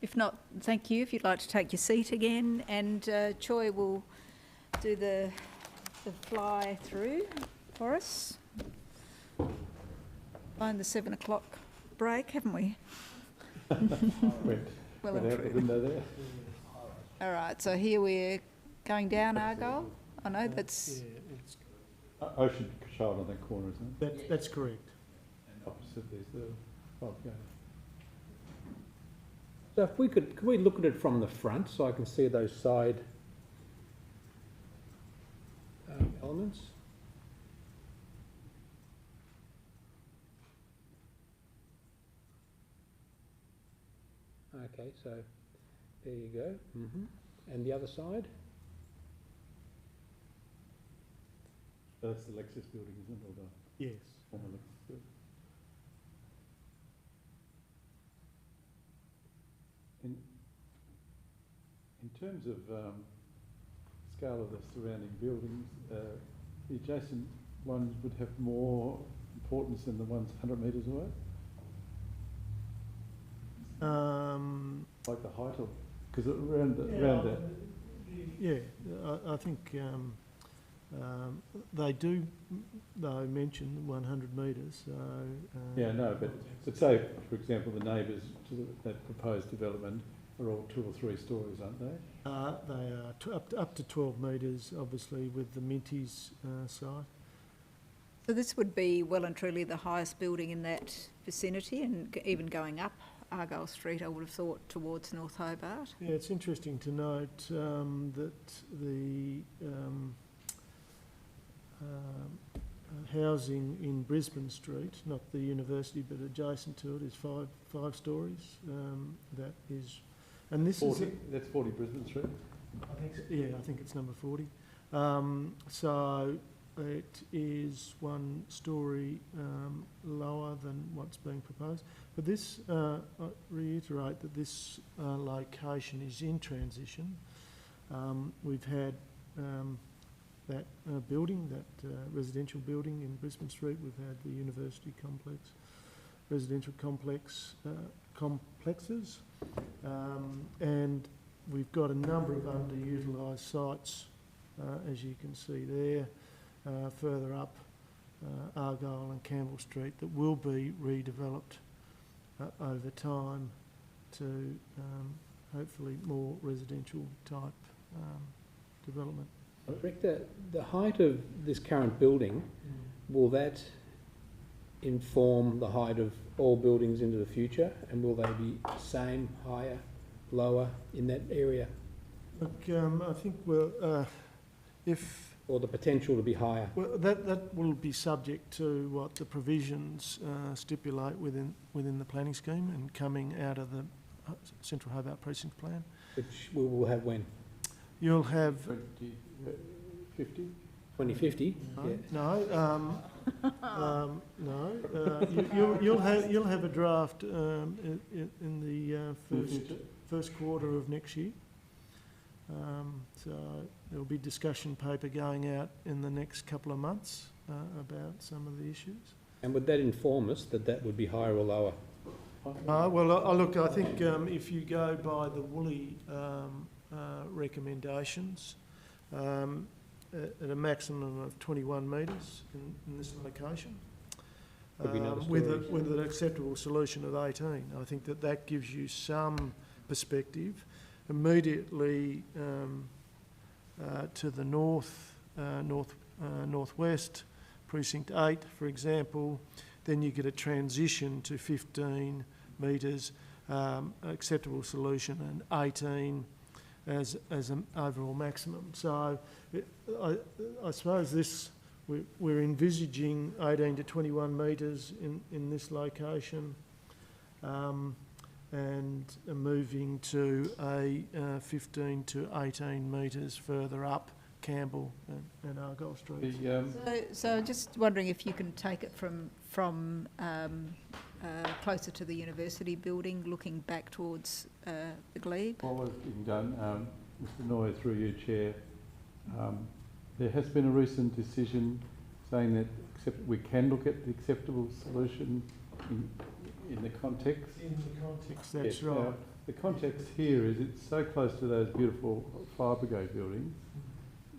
If not, thank you. If you'd like to take your seat again, and Choi will do the fly through for us. Find the 7 o'clock break, haven't we? Well and truly. All right, so here we're going down Argyle. I know that's... Ocean Child on that corner, isn't it? That's correct. And opposite there's the Five Gate. So if we could we look at it from the front so I can see those side elements? Okay, so there you go. And the other side? That's the Lexus building, isn't it? Or the Yes. former Lexus building. In terms of scale of the surrounding buildings, the adjacent ones would have more importance than the ones 100 metres away? Like the height of, because around that. Yeah, I think they do, though, mention 100 metres. So, yeah, no, but say, for example, the neighbours to that proposed development are all 2 or 3 stories, aren't they? they are up to 12 metres, obviously, with the Minties site. So this would be well and truly the highest building in that vicinity, and even going up Argyle Street, I would have thought, towards North Hobart. Yeah, it's interesting to note that the housing in Brisbane Street, not the university but adjacent to it, is five stories. That is, and this 40, is that's 40 Brisbane Street. I think so, yeah, I think it's number 40. So it is 1 story lower than what's being proposed. But this, I reiterate that this location is in transition. We've had that building, that residential building in Brisbane Street. We've had the university complex, residential complexes, and we've got a number of underutilised sites, as you can see there, further up Argyle and Campbell Street, that will be redeveloped over time to hopefully more residential type development. Rick, the height of this current building, will that inform the height of all buildings into the future, and will they be same, higher, lower in that area? Look, I think if... Or the potential to be higher? Well, that will be subject to what the provisions stipulate within the planning scheme and coming out of the Central Hobart Precinct Plan. Which we will have when? You'll have... 2050? 2050? No, no. You'll have a draft in the first quarter of next year. So there'll be discussion paper going out in the next couple of months about some of the issues. And would that inform us that that would be higher or lower? Well, look, I think if you go by the Woolly recommendations, at a maximum of 21 metres in this location, with an acceptable solution of 18. I think that gives you some perspective. Immediately to the northwest, Precinct 8, for example, then you get a transition to 15 metres, acceptable solution, and 18 as an overall maximum. So I suppose we're envisaging 18 to 21 metres in this location, and moving to a 15 to 18 metres further up Campbell and Argyle Street. So just wondering if you can take it from closer to the university building, looking back towards the glebe. What was being done, Mr. Noy, through you, Chair, there has been a recent decision saying that we can look at the acceptable solution in the context. In the context, that's right. the context here is it's so close to those beautiful fire brigade buildings,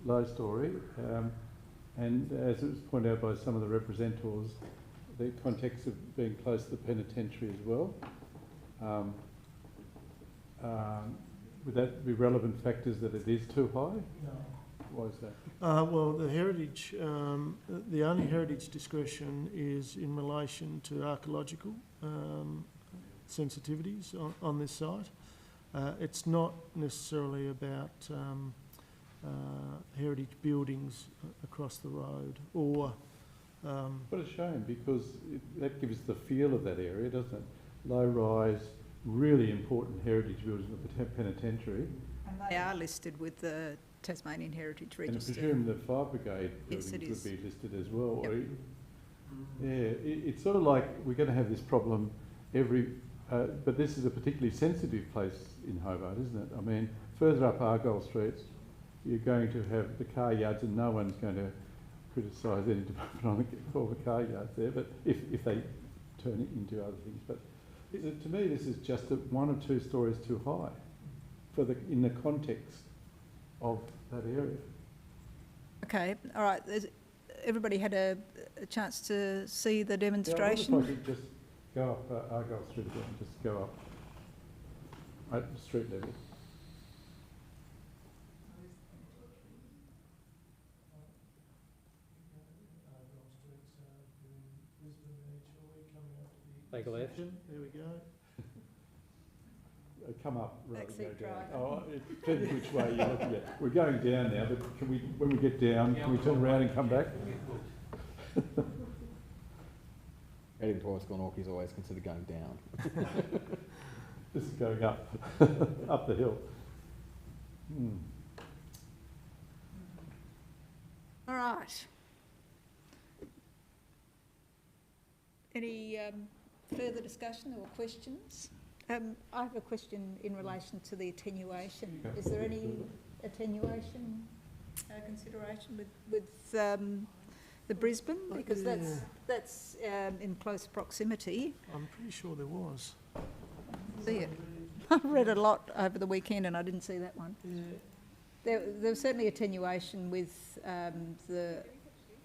low story, and as it was pointed out by some of the representatives, the context of being close to the penitentiary as well. Would that be relevant factors that it is too high? No. Why is that? Well, the heritage, the only heritage discretion is in relation to archaeological sensitivities on this site. It's not necessarily about heritage buildings across the road or... What a shame, because that gives the feel of that area, doesn't it? Low rise, really important heritage buildings in the penitentiary. And they are listed with the Tasmanian Heritage And I Register. presume the fire brigade Yes, buildings it would is. be listed as well. Yep. It's sort of like we're going to have this problem but this is a particularly sensitive place in Hobart, isn't it? I mean, further up Argyle Street, you're going to have the car yards, and no one's going to criticise any development on the former car yards there, but if they turn it into other things. But to me, this is just 1 or 2 stories too high in the context of that area. Okay, all right. Everybody had a chance to see the demonstration? Yeah, I wonder if I could just go up Argyle Street again, just go up at the street level. Take a left. There we go. Come up rather than Backseat go down. driver. Oh, it depends which way you're looking at. We're going down now, but when we get down, can we turn around and come back? Heading towards Glenorchy is always considered going down. This is going up, up the hill. All right. Any further discussion or questions? I have a question in relation to the attenuation. Is there any attenuation consideration with the Brisbane? Because that's in close proximity. I'm pretty sure there was. See it? I read a lot over the weekend and I didn't see that one. Yeah. There was certainly attenuation with the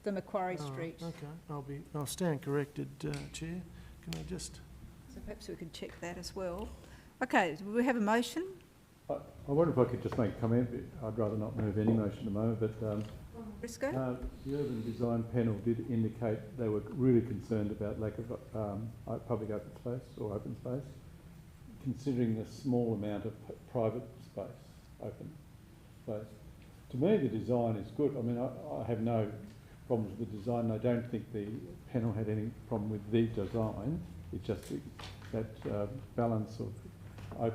Macquarie Street. Okay, I'll stand corrected, Chair. Can I just... So perhaps we could check that as well. Okay, do we have a motion? I wonder if I could just make a comment. I'd rather not move any motion at the moment, but Briscoe? the Urban Design Panel did indicate they were really concerned about lack of public open space or open space, considering the small amount of private space, open space. To me, the design is good. I mean, I have no problems with the design. I don't think the panel had any problem with the design. It's just that balance of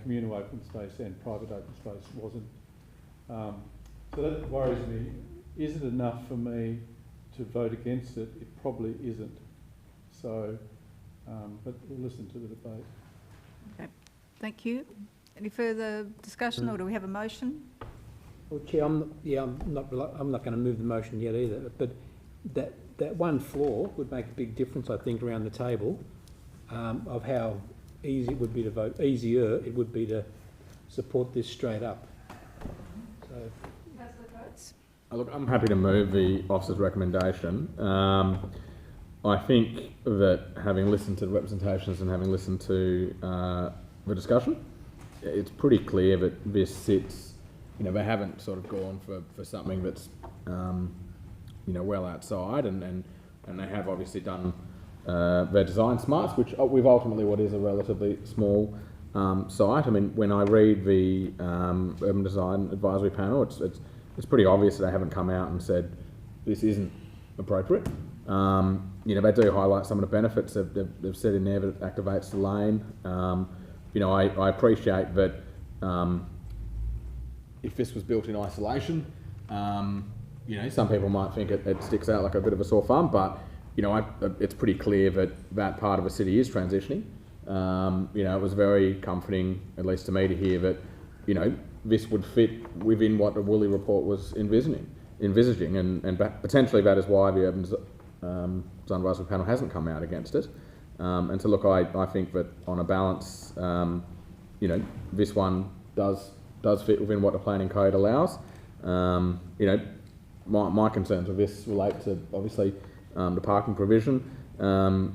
communal open space and private open space wasn't. So that worries me. Is it enough for me to vote against it? It probably isn't. So, but we'll listen to the debate. Okay, thank you. Any further discussion or do we have a motion? Well, Chair, I'm not going to move the motion yet either, but that one floor would make a big difference, I think, around the table of how easy it would be to vote. Easier it would be to support this straight up. So, Look, I'm happy to move the officer's recommendation. I think that having listened to the representations and having listened to the discussion, it's pretty clear that this sits, they haven't sort of gone for something that's, well outside, and they have obviously done their design smarts, which we've ultimately what is a relatively small site. I mean, when I read the Urban Design Advisory Panel, it's pretty obvious that they haven't come out and said this isn't appropriate. They do highlight some of the benefits they've said in there that it activates the lane. I appreciate that if this was built in isolation, some people might think it sticks out like a bit of a sore thumb, but it's pretty clear that part of the city is transitioning. It was very comforting, at least to me, to hear that, this would fit within what the Woolley report was envisaging, and potentially that is why the Urban Design Advisory Panel hasn't come out against it. And so look, I think that on a balance, you know, this one does fit within what the planning code allows. You know, my concerns with this relate to obviously the parking provision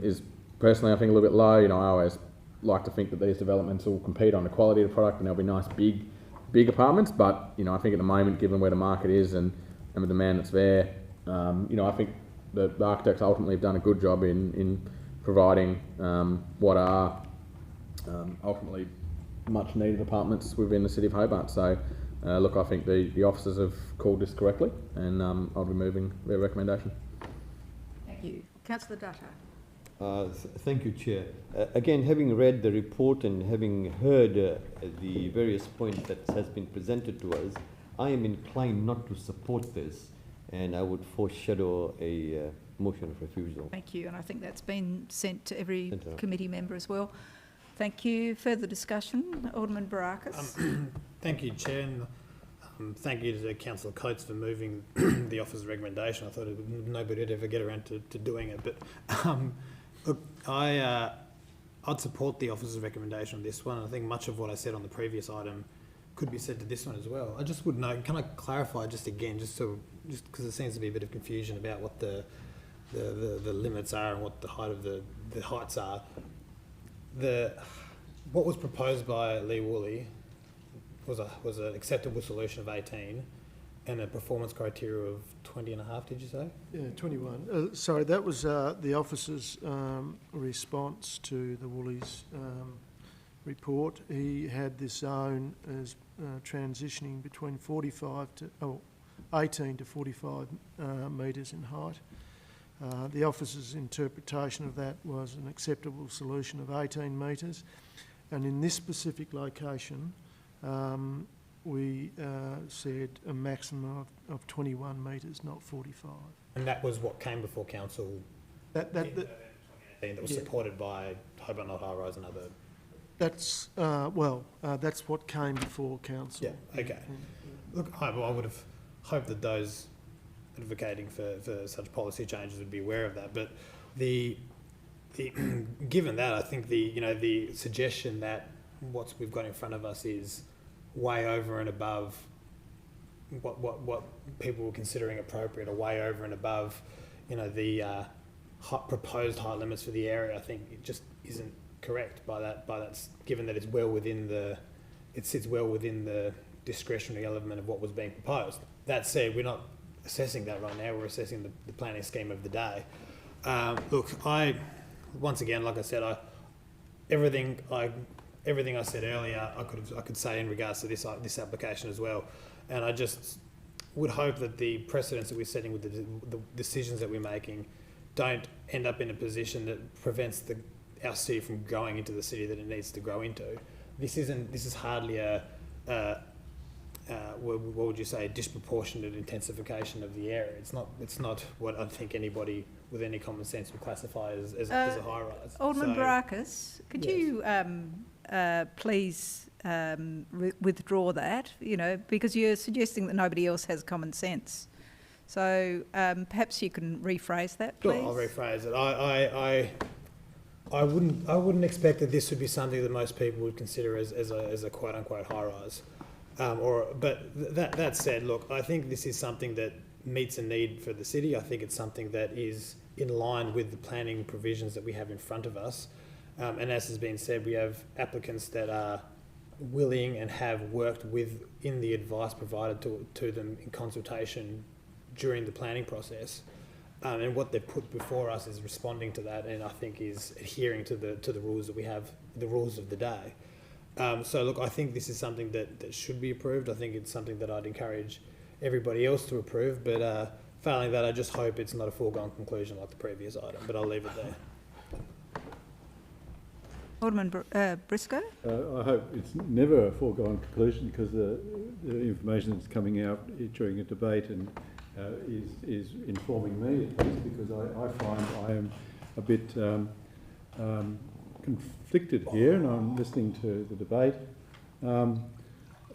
is personally I think a little bit low. You know, I always like to think that these developments will compete on the quality of the product and there'll be nice big apartments, but you know, I think at the moment, given where the market is and the demand that's there, you know, I think the architects ultimately have done a good job in providing what are ultimately much needed apartments within the City of Hobart. So look, I think the officers have called this correctly, and I'll be moving their recommendation. Thank you. Councillor Dutta. Thank you, Chair. Again, having read the report and having heard the various points that has been presented to us, I am inclined not to support this, and I would foreshadow a motion of refusal. Thank you, and I think that's been sent to every committee member as well. Thank you. Further discussion? Alderman Barakis. Thank you, Chair, and thank you to Councillor Coates for moving the officer's recommendation. I thought nobody would ever get around to doing it, but look, I'd support the officer's recommendation on this one. I think much of what I said on the previous item could be said to this one as well. I just would know, can I clarify just again, just because there seems to be a bit of confusion about what the limits are and what the height of the heights are. What was proposed by Lee Woolley was an acceptable solution of 18 and a performance criteria of 20.5, did you say? Yeah, 21. Sorry, that was the officer's response to the Woolies report. He had this zone as transitioning between 18 to 45 metres in height. The officer's interpretation of that was an acceptable solution of 18 metres, and in this specific location we said a maximum of 21 metres, not 45. And that was what came before council that was supported by Hobart Not High Rise and other... That's, that's what came before council. Yeah, okay. Look, I would have hoped that those advocating for such policy changes would be aware of that, but given that, I think the suggestion that what we've got in front of us is way over and above what people were considering appropriate, or way over and above, the proposed height limits for the area. I think it just isn't correct by that. Given that it's it sits well within the discretionary element of what was being proposed. That said, we're not assessing that right now. We're assessing the planning scheme of the day. Look, once again, like I said, everything I said earlier, I could say in regards to this application as well, and I just would hope that the precedents that we're setting with the decisions that we're making don't end up in a position that prevents our city from growing into the city that it needs to grow into. This is hardly what would you say, a disproportionate intensification of the area. It's not what I think anybody with any common sense would classify as a high rise. Alderman Barakis, could you please withdraw that, because you're suggesting that nobody else has common sense. So perhaps you can rephrase that, please. Sure, I'll rephrase it. I wouldn't expect that this would be something that most people would consider as a quote unquote high rise. But that said, look, I think this is something that meets a need for the city. I think it's something that is in line with the planning provisions that we have in front of us. And as has been said, we have applicants that are willing and have worked within the advice provided to them in consultation during the planning process. And what they've put before us is responding to that, and I think is adhering to the rules that we have, the rules of the day. So look, I think this is something that should be approved. I think it's something that I'd encourage everybody else to approve, but failing that, I just hope it's not a foregone conclusion like the previous item, but I'll leave it there. Alderman Briscoe? I hope it's never a foregone conclusion, because the information that's coming out during a debate and is informing me, at least, because I find I am a bit conflicted here, and I'm listening to the debate. I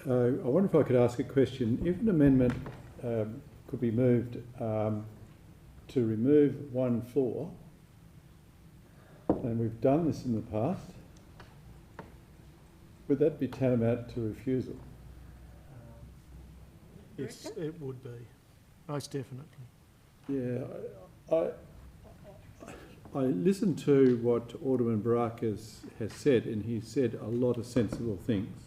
wonder if I could ask a question. If an amendment could be moved to remove one floor, and we've done this in the past, would that be tantamount to refusal? Yes, it would be, most definitely. Yeah, I listened to what Alderman Baracus has said, and he said a lot of sensible things.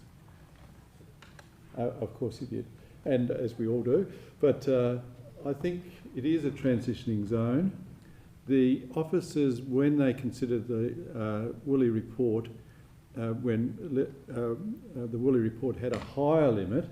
Of course he did, and as we all do. But I think it is a transitioning zone. The officers, when they considered the Woolley report, when the Woolley report had a higher limit,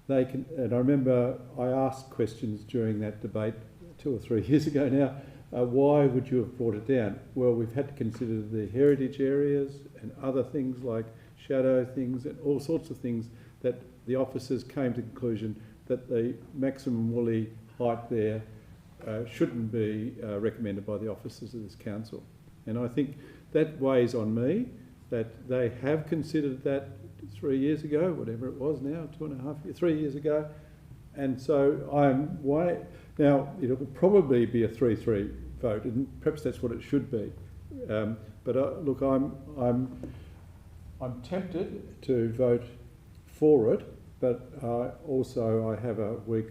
they can. And I remember I asked questions during that debate 2 or 3 years ago now. Why would you have brought it down? Well, we've had to consider the heritage areas and other things like shadow things and all sorts of things that the officers came to the conclusion that the maximum Woolley height there shouldn't be recommended by the officers of this council. And I think that weighs on me, that they have considered that 3 years ago, whatever it was now, 2.5 years, 3 years ago. And so now it'll probably be a 3-3 vote, and perhaps that's what it should be. But look, I'm tempted to vote for it, but also I have a week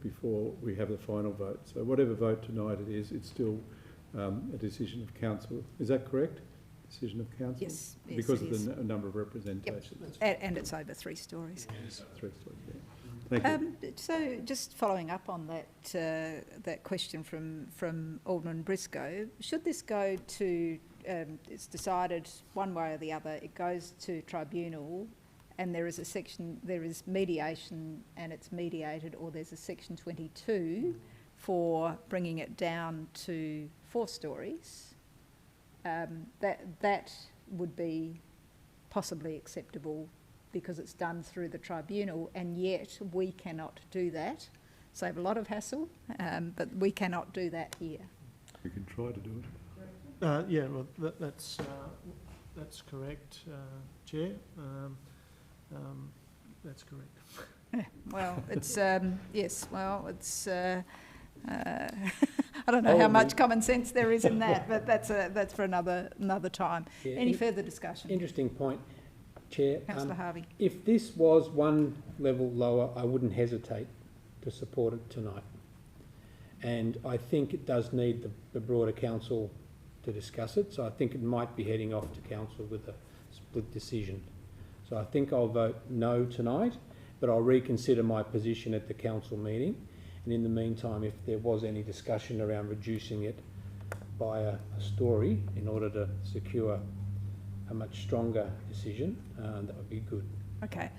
before we have the final vote. So whatever vote tonight it is, it's still a decision of council. Is that correct? Decision of council? Yes, because it of the number of representations. Yep. And it's over 3 stories. Yes, 3 stories, yeah. Thank you. So just following up on that that question from Alderman Briscoe, should this go to, it's decided one way or the other, it goes to tribunal, and there is a section, there is mediation and it's mediated, or there's a section 22 for bringing it down to 4 stories, that would be possibly acceptable because it's done through the tribunal, and yet we cannot do that. Save a lot of hassle, but we cannot do that here. We can try to do it. Yeah, well, that's correct, Chair. That's correct. Yeah, well, it's yes. Well, it's. I don't know how much common sense there is in that, but that's for another time. Yeah, Any further discussion? Interesting point, Chair. Councillor Harvey. If this was one level lower, I wouldn't hesitate to support it tonight. And I think it does need the broader council to discuss it, so I think it might be heading off to council with a split decision. So I think I'll vote no tonight, but I'll reconsider my position at the council meeting. And in the meantime, if there was any discussion around reducing it by a story in order to secure a much stronger decision, that would be good. Okay.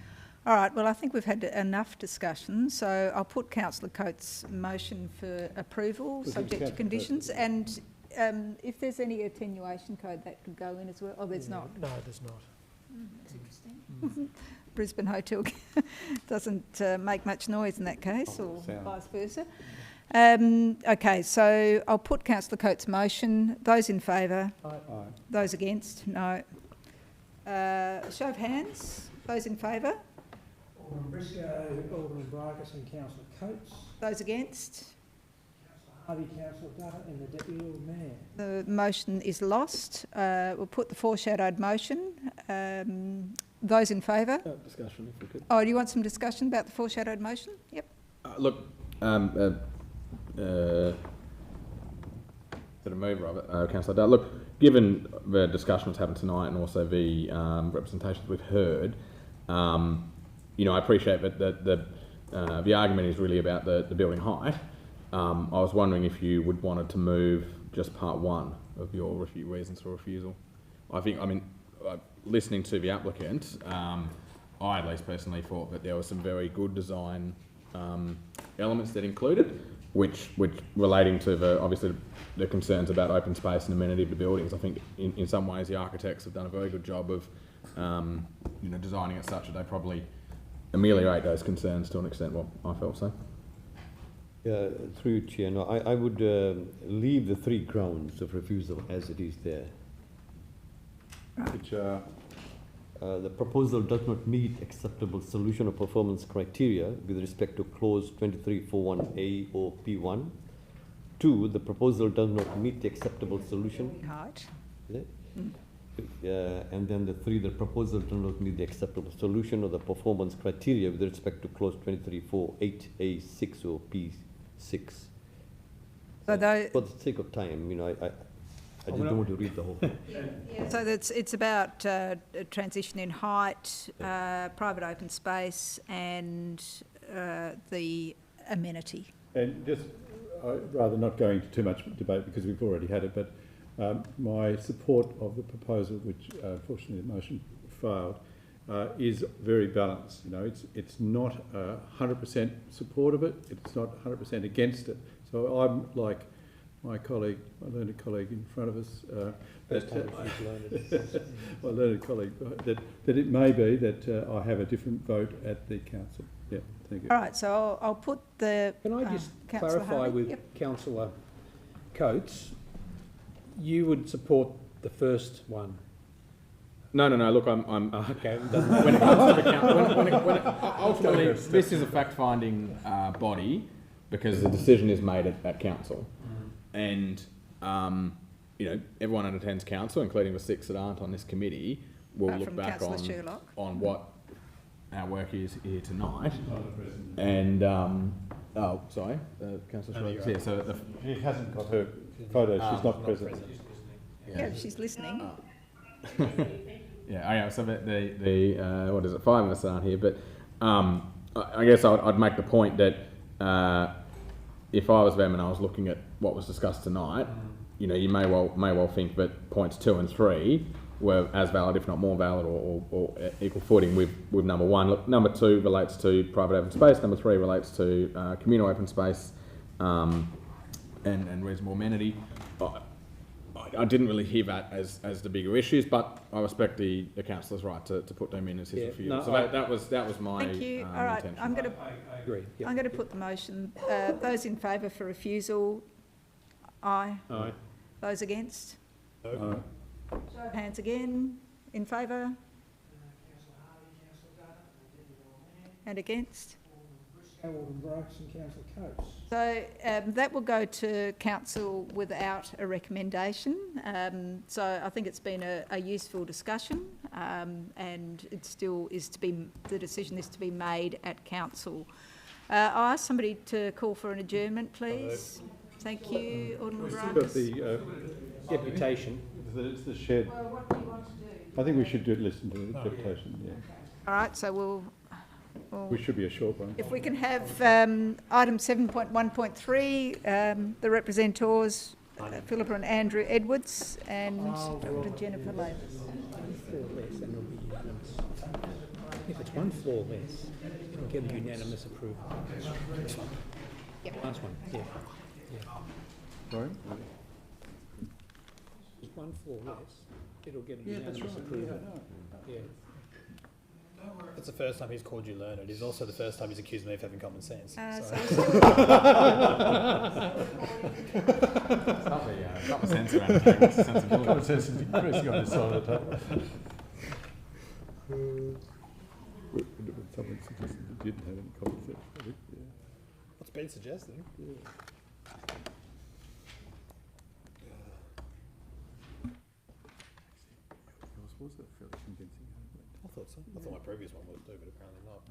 All right. Well, I think we've had enough discussion, so I'll put Councillor Coates' motion for approval, subject to conditions. And if there's any attenuation code, that could go in as well. Oh, there's not. No, there's not. That's interesting. Brisbane Hotel doesn't make much noise in that case, or vice versa. Okay, so I'll put Councillor Coates' motion. Those in favour? Aye. Aye. Those against? No. Show of hands. Those in favour? Alderman Briscoe, Alderman Baracus and Councillor Coates. Those against? Harvey, Councillor Dutta and the Deputy Lord Mayor. The motion is lost. We'll put the foreshadowed motion. Those in favour? Discussion, if we could. Oh, do you want some discussion about the foreshadowed motion? Yep. Look, the mover of it, Councillor Dutta, look, given the discussion that's happened tonight and also the representations we've heard, you know, I appreciate that the argument is really about the building height. I was wondering if you would wanted to move just part 1 of your reasons for refusal. I mean, listening to the applicant, I at least personally thought that there were some very good design elements that included, which relating to obviously the concerns about open space and amenity of the buildings. I think in some ways the architects have done a very good job of you know, designing it such that they probably ameliorate those concerns to an extent. Well, I felt so. Yeah, through Chair, no, I would leave the 3 grounds of refusal as it is there. Which the proposal does not meet acceptable solution of performance criteria with respect to clause 2341A or P1. 2, the proposal does not meet the acceptable solution. Height. Is it? And then the 3, the proposal does not meet the acceptable solution or the performance criteria with respect to clause 23.4.8A6 or P6. So though, For the sake of time, I just don't want to read the whole thing. so it's about transition in height, private open space, and the amenity. And just, rather not going into too much debate because we've already had it, but my support of the proposal, which unfortunately the motion failed, is very balanced. It's not 100% support of it, it's not 100% against it. So I'm like my colleague, my learned colleague in front of us, my learned colleague, that it may be that I have a different vote at the council. Yeah, thank you. All right, so I'll put the... Can I just Councillor clarify Harvey? with Yep. Councillor Coates? You would support the first one? No. Look, I'm Okay. when it comes to the council, ultimately, this is a fact-finding body because the decision is made at council, and everyone that attends council, including the 6 that aren't on this committee, will Apart look from back Councillor Sherlock. on what our work is here tonight, and Councillor Sherlock. Yeah, so She hasn't got her photo, she's not present. Yeah, she's listening. Yeah, so the what is it? 5 of us aren't here, but I guess I'd make the point that if I was them and I was looking at what was discussed tonight, you may well think that points 2 and 3 were as valid, if not more valid, or equal footing with number 1. Look, number 2 relates to private open space. Number 3 relates to communal open space and reasonable amenity. I didn't really hear that as the bigger issues, but I respect the councillor's right to put them in as his review. No, so that was my Thank you. All right, intention. I'm going to... I agree. Yep. I'm going to put the motion. Those in favour for refusal, aye. Aye. Those against? No. Show of hands again. In favour? And against? Alden Brooks and Councillor Coates. So that will go to council without a recommendation. So I think it's been a useful discussion, and it still is to be, the decision is to be made at council. I'll ask somebody to call for an adjournment, please. Thank you, Alderman We've still Brooks. got the Deputation. It's the shed. Well, what do you want to do? I think we should listen to the deputation, yeah. All right, so we'll We should be a short one. if we can have item 7.1.3, the representors, Philippa and Andrew Edwards and Dr. Jennifer Lavis. 1 floor less, and it'll be unanimous. If it's 1 floor less, it'll get a unanimous approval. This one. Yep. Last one, yeah. Sorry? It's 1 floor less, it'll get a unanimous approval. Yeah. It's the first time he's called you learned. It's also the first time he's accused me of having common sense. So Common sense around the sensibility. Common sense is increasing on this side of the table. Someone suggested you didn't have any common sense. I think, yeah. What's been suggested? Was that fairly convincing? I thought so. I thought my previous one would do, but apparently not.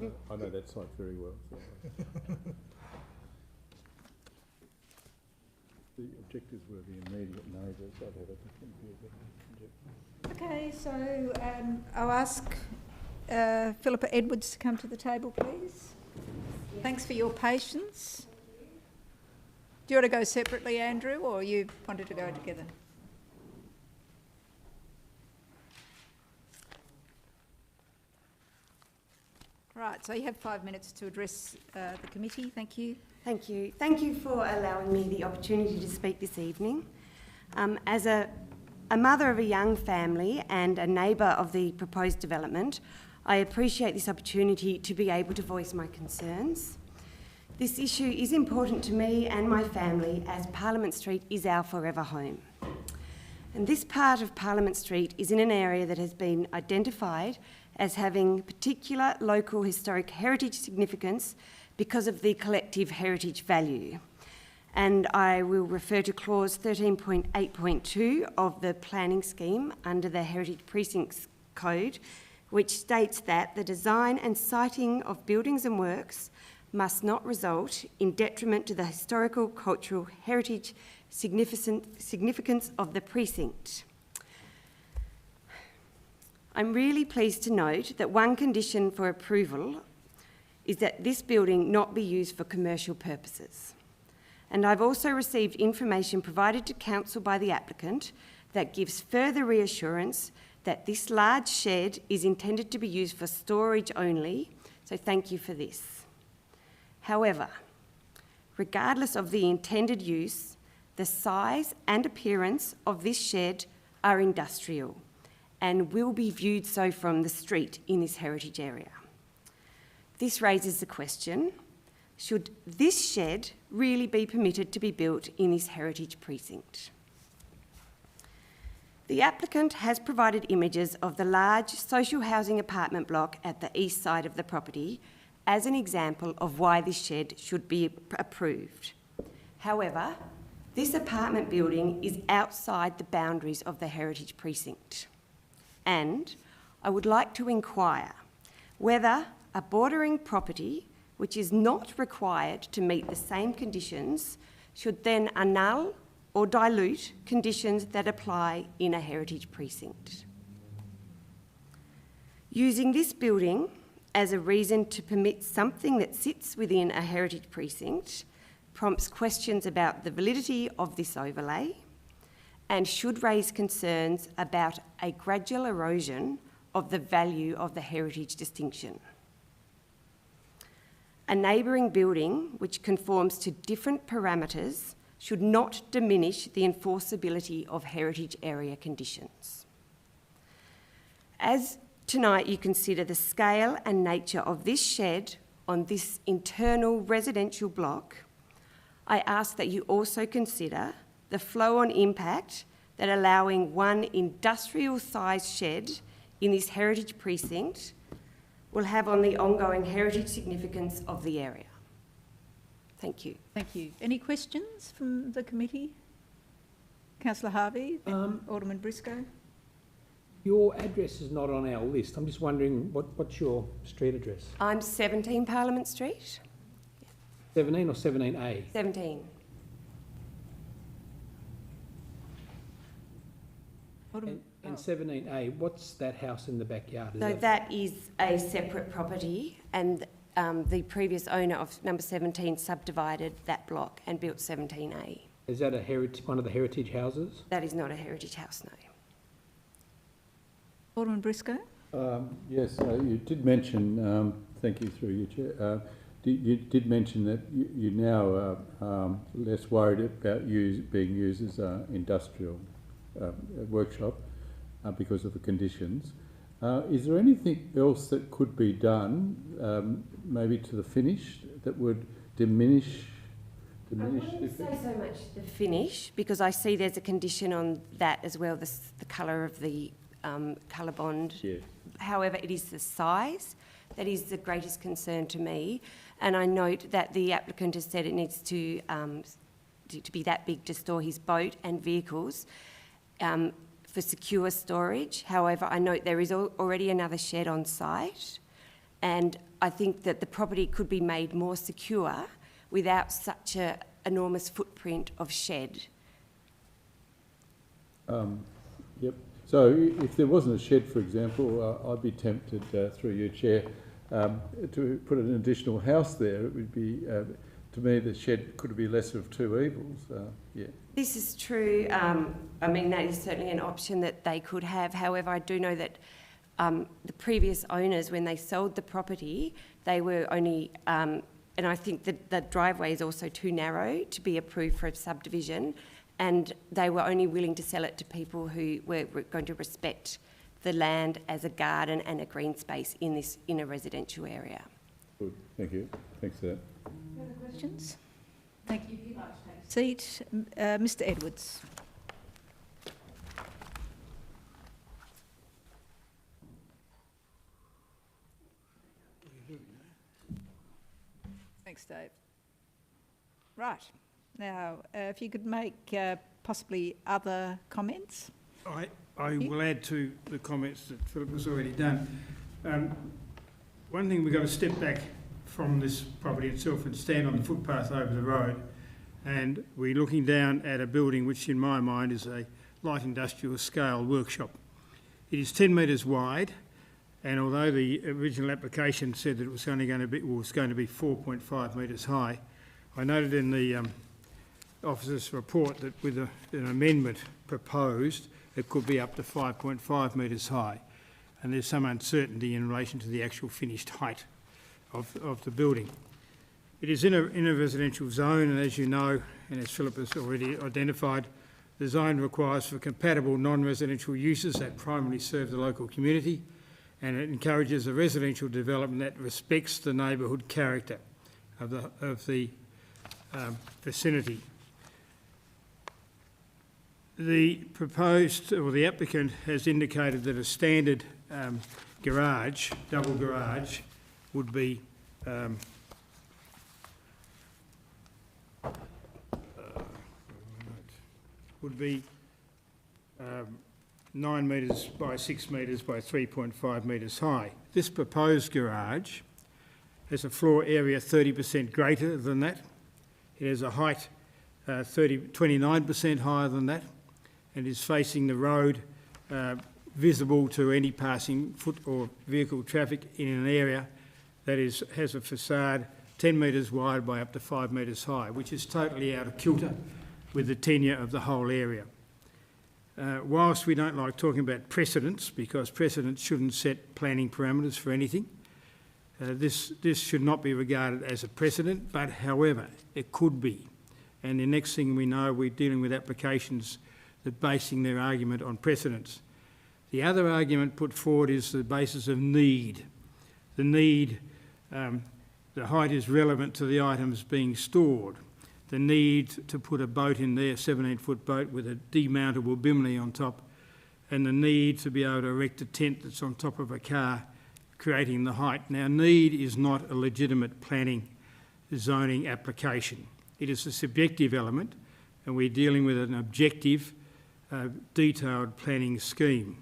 No. I know that site very well. So. The objectives were the immediate neighbours. I'd have a different view. Okay, so I'll ask Philippa Edwards to come to the table, please. Thanks for your patience. Do you want to go separately, Andrew, or you wanted to go together? Right, so you have 5 minutes to address the committee. Thank you. Thank you. Thank you for allowing me the opportunity to speak this evening. As a mother of a young family and a neighbour of the proposed development, I appreciate this opportunity to be able to voice my concerns. This issue is important to me and my family as Parliament Street is our forever home. And this part of Parliament Street is in an area that has been identified as having particular local historic heritage significance because of the collective heritage value. and I will refer to clause 13.8.2 of the planning scheme under the Heritage Precincts Code, which states that the design and siting of buildings and works must not result in detriment to the historical, cultural, heritage significance of the precinct. I'm really pleased to note that one condition for approval is that this building not be used for commercial purposes. And I've also received information provided to Council by the applicant that gives further reassurance that this large shed is intended to be used for storage only, so thank you for this. However, regardless of the intended use, the size and appearance of this shed are industrial and will be viewed so from the street in this heritage area. This raises the question, should this shed really be permitted to be built in this heritage precinct? The applicant has provided images of the large social housing apartment block at the east side of the property as an example of why this shed should be approved. However, this apartment building is outside the boundaries of the heritage precinct. And I would like to inquire whether a bordering property which is not required to meet the same conditions should then annul or dilute conditions that apply in a heritage precinct. Using this building as a reason to permit something that sits within a heritage precinct prompts questions about the validity of this overlay and should raise concerns about a gradual erosion of the value of the heritage distinction. A neighbouring building which conforms to different parameters should not diminish the enforceability of heritage area conditions. As tonight you consider the scale and nature of this shed on this internal residential block, I ask that you also consider the flow-on impact that allowing one industrial-sized shed in this heritage precinct will have on the ongoing heritage significance of the area. Thank you. Thank you. Any questions from the committee? Councillor Harvey, then Alderman Briscoe. Your address is not on our list. I'm just wondering, what's your street address? I'm 17 Parliament Street. 17 or 17A? 17. And 17A, what's that house in the backyard? So that is a separate property, and the previous owner of number 17 subdivided that block and built 17A. Is that one of the heritage houses? That is not a heritage house, no. Alderman Briscoe? Yes, you did mention, thank you through you, Chair, you did mention that you now are less worried about being used as an industrial workshop because of the conditions. Is there anything else that could be done, maybe to the finish, that would diminish? I wouldn't say so much the finish, because I see there's a condition on that as well, the colour of the colour bond. Yeah. However, it is the size that is the greatest concern to me, and I note that the applicant has said it needs to be that big to store his boat and vehicles for secure storage. However, I note there is already another shed on site, and I think that the property could be made more secure without such an enormous footprint of shed. Yep. So if there wasn't a shed, for example, I'd be tempted, through your Chair, to put an additional house there. It would be, to me, the shed could be lesser of two evils. Yeah. This is true. I mean, that is certainly an option that they could have. However, I do know that the previous owners, when they sold the property, they were only, and I think that the driveway is also too narrow to be approved for a subdivision, and they were only willing to sell it to people who were going to respect the land as a garden and a green space in a residential area. Good. Thank you. Thanks for that. Further questions? Thank you. Seat, Mr. Edwards. Thanks, Dave. Right. Now, if you could make possibly other comments. I will add to the comments that Philip has already done. One thing, we've got to step back from this property itself and stand on the footpath over the road, and we're looking down at a building which in my mind is a light industrial scale workshop. It is 10 metres wide, and although the original application said that it was only going to be 4.5 metres high, I noted in the officer's report that with an amendment proposed, it could be up to 5.5 metres high, and there's some uncertainty in relation to the actual finished height of the building. It is in a residential zone, and as you know, and as Philip has already identified, the zone requires for compatible non-residential uses that primarily serve the local community, and it encourages a residential development that respects the neighbourhood character of the vicinity. The proposed, or the applicant has indicated that a standard garage, double garage, would be 9 metres by 6 metres by 3.5 metres high. This proposed garage has a floor area 30% greater than that. It has a height 29% higher than that, and is facing the road, visible to any passing foot or vehicle traffic in an area that has a facade 10 metres wide by up to 5 metres high, which is totally out of kilter with the tenure of the whole area. Whilst we don't like talking about precedents, because precedents shouldn't set planning parameters for anything, this should not be regarded as a precedent, but however, it could be. And the next thing we know, we're dealing with applications that are basing their argument on precedents. The other argument put forward is the basis of need. The need, the height is relevant to the items being stored. The need to put a boat in there, a 17-foot boat with a demountable bimini on top, and the need to be able to erect a tent that's on top of a car, creating the height. Now, need is not a legitimate planning zoning application. It is a subjective element, and we're dealing with an objective, detailed planning scheme.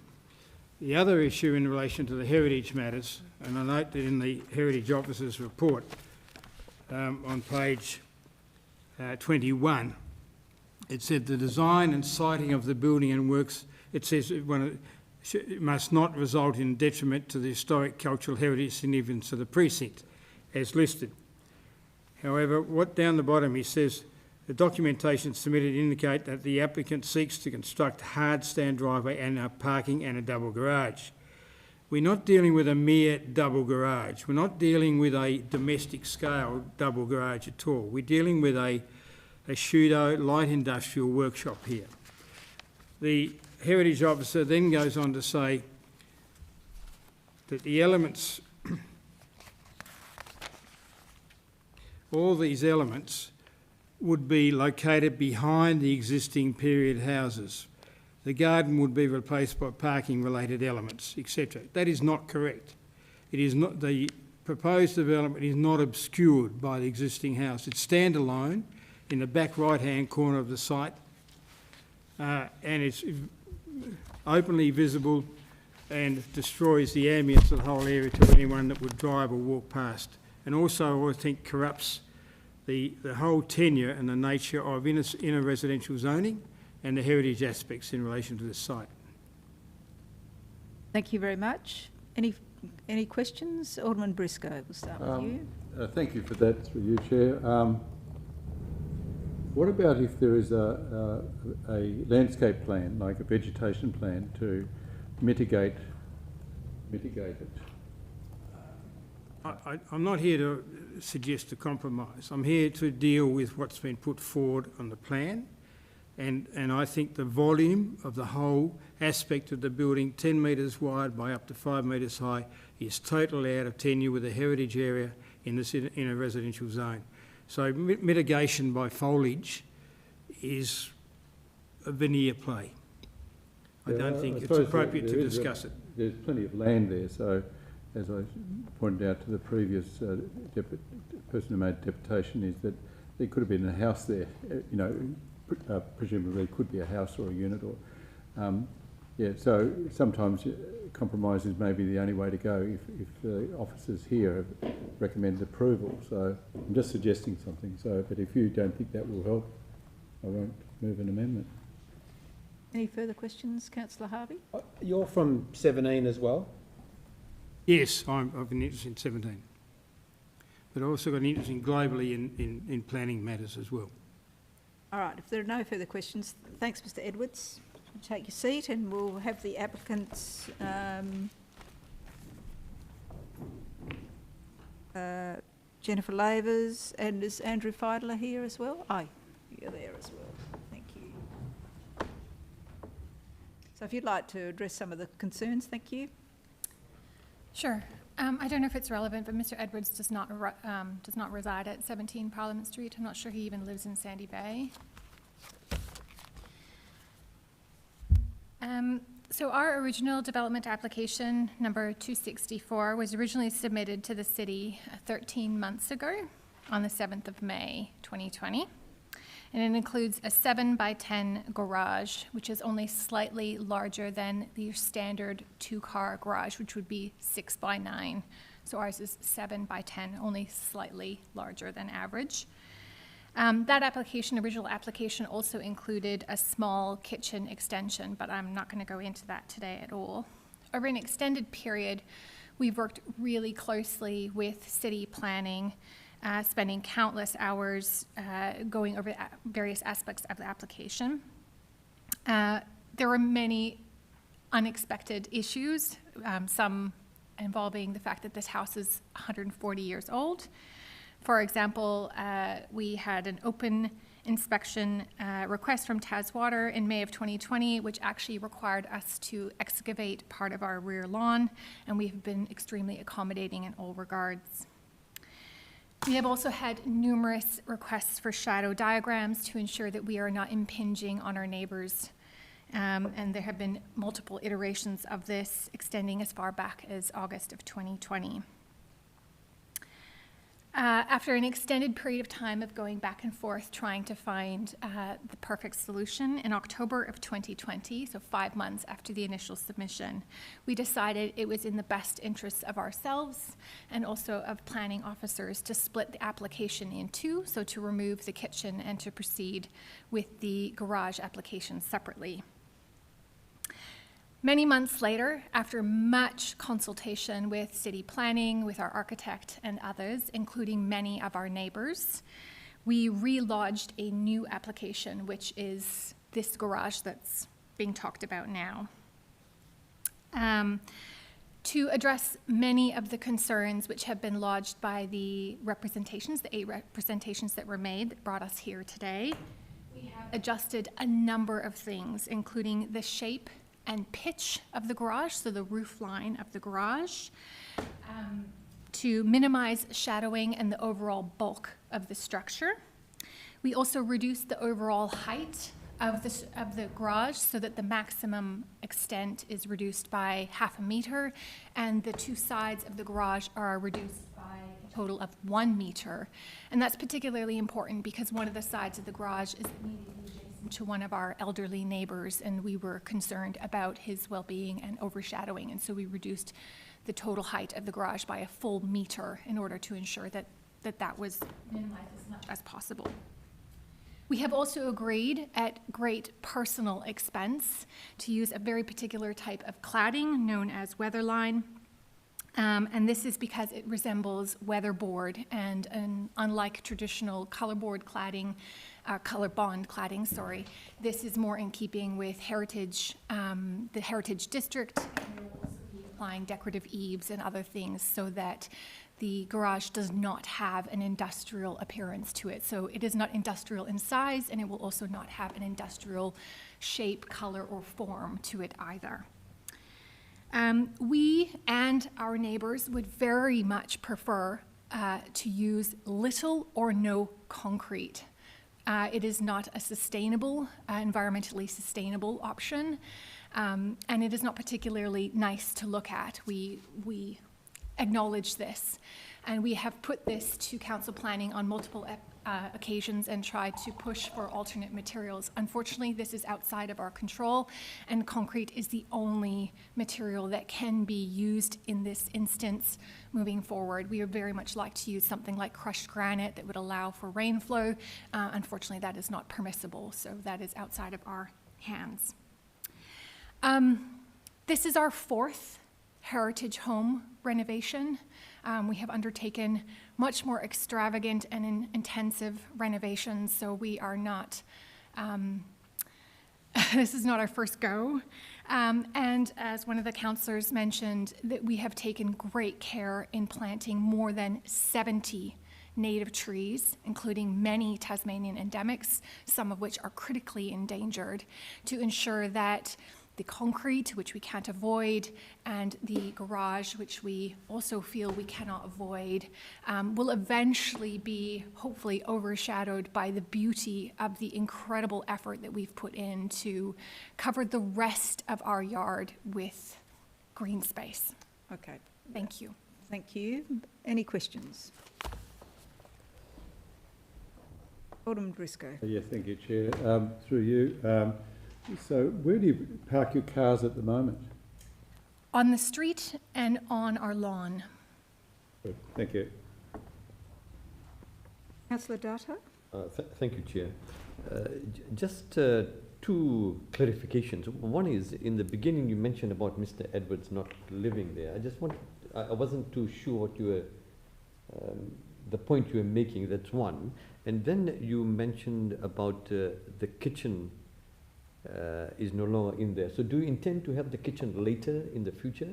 The other issue in relation to the heritage matters, and I note that in the Heritage Officer's report on page 21, it said the design and siting of the building and works, it says it must not result in detriment to the historic cultural heritage significance of the precinct, as listed. However, down the bottom he says, the documentation submitted indicate that the applicant seeks to construct hard stand driveway and a parking and a double garage. We're not dealing with a mere double garage. We're not dealing with a domestic scale double garage at all. We're dealing with a pseudo light industrial workshop here. The Heritage Officer then goes on to say that the elements, all these elements would be located behind the existing period houses. The garden would be replaced by parking related elements, etc. That is not correct. It is not, the proposed development is not obscured by the existing house. It's standalone in the back right hand corner of the site, and it's openly visible and destroys the ambience of the whole area to anyone that would drive or walk past, and also I think corrupts the whole tenure and the nature of inner residential zoning and the heritage aspects in relation to this site. Thank you very much. Any questions? Alderman Briscoe, we'll start with you. Thank you for that, through you, Chair. What about if there is a landscape plan, like a vegetation plan, to mitigate it? I'm not here to suggest a compromise. I'm here to deal with what's been put forward on the plan, and I think the volume of the whole aspect of the building, 10 metres wide by up to 5 metres high, is totally out of tenure with the heritage area in a residential zone. So mitigation by foliage is a veneer play. I don't think it's appropriate to discuss it. There's plenty of land there, so as I pointed out to the previous person who made deputation, is that there could have been a house there, presumably could be a house or a unit or, so sometimes compromises may be the only way to go if the officers here have recommended approval. So I'm just suggesting something. So, but if you don't think that will help, I won't move an amendment. Any further questions, Councillor Harvey? You're from 17 as well? Yes, I've been interested in 17. But I've also got an interest in globally in planning matters as well. All right, if there are no further questions, thanks, Mr. Edwards. Take your seat and we'll have the applicants Jennifer Lavers, and is Andrew Feidler here as well? Oh, you're there as well. Thank you. So if you'd like to address some of the concerns, thank you. Sure. I don't know if it's relevant, but Mr. Edwards does not reside at 17 Parliament Street. I'm not sure he even lives in Sandy Bay. So our original development application, number 264, was originally submitted to the city 13 months ago on the 7th of May 2020. And it includes a 7x10 garage, which is only slightly larger than the standard 2-car garage, which would be 6x9. So ours is 7x10, only slightly larger than average. That original application also included a small kitchen extension, but I'm not going to go into that today at all. Over an extended period, we've worked really closely with city planning, spending countless hours going over various aspects of the application. There were many unexpected issues, some involving the fact that this house is 140 years old. For example, we had an open inspection request from Taswater in May of 2020, which actually required us to excavate part of our rear lawn, and we've been extremely accommodating in all regards. We have also had numerous requests for shadow diagrams to ensure that we are not impinging on our neighbours, and there have been multiple iterations of this extending as far back as August of 2020. After an extended period of time of going back and forth trying to find the perfect solution, in October of 2020, so 5 months after the initial submission, we decided it was in the best interests of ourselves and also of planning officers to split the application in two, so to remove the kitchen and to proceed with the garage application separately. Many months later, after much consultation with city planning, with our architect and others, including many of our neighbours, we relodged a new application, which is this garage that's being talked about now. To address many of the concerns which have been lodged by the representations, the 8 representations that were made that brought us here today, we have adjusted a number of things, including the shape and pitch of the garage, so the roof line of the garage, to minimize shadowing and the overall bulk of the structure. We also reduced the overall height of the garage so that the maximum extent is reduced by 0.5 meter, and the 2 sides of the garage are reduced by a total of 1 meter. And that's particularly important because one of the sides of the garage is immediately adjacent to one of our elderly neighbours, and we were concerned about his well-being and overshadowing, and so we reduced the total height of the garage by a full meter in order to ensure that that was minimized as much as possible. We have also agreed at great personal expense to use a very particular type of cladding known as weatherline. And this is because it resembles weatherboard, and unlike traditional color bond cladding, this is more in keeping with heritage, the heritage district. And we'll also be applying decorative eaves and other things so that the garage does not have an industrial appearance to it. So it is not industrial in size, and it will also not have an industrial shape, color, or form to it either. We and our neighbours would very much prefer to use little or no concrete. It is not a sustainable, environmentally sustainable option, and it is not particularly nice to look at. We acknowledge this. And we have put this to council planning on multiple occasions and tried to push for alternate materials. Unfortunately, this is outside of our control, and concrete is the only material that can be used in this instance moving forward. We would very much like to use something like crushed granite that would allow for rain flow. Unfortunately, that is not permissible, so that is outside of our hands. This is our fourth heritage home renovation. We have undertaken much more extravagant and intensive renovations, so we are not, this is not our first go. And as one of the councillors mentioned, that we have taken great care in planting more than 70 native trees, including many Tasmanian endemics, some of which are critically endangered, to ensure that the concrete, which we can't avoid, and the garage, which we also feel we cannot avoid, will eventually be hopefully overshadowed by the beauty of the incredible effort that we've put in to cover the rest of our yard with green space. Okay. Thank you. Thank you. Any questions? Alderman Briscoe. Yes, thank you, Chair. Through you. So where do you park your cars at the moment? On the street and on our lawn. Good, thank you. Councillor Data? Thank you, Chair. Just two clarifications. One is, in the beginning you mentioned about Mr. Edwards not living there. I wasn't too sure what you were, the point you were making, that's one. And then you mentioned about the kitchen is no longer in there. So do you intend to have the kitchen later in the future?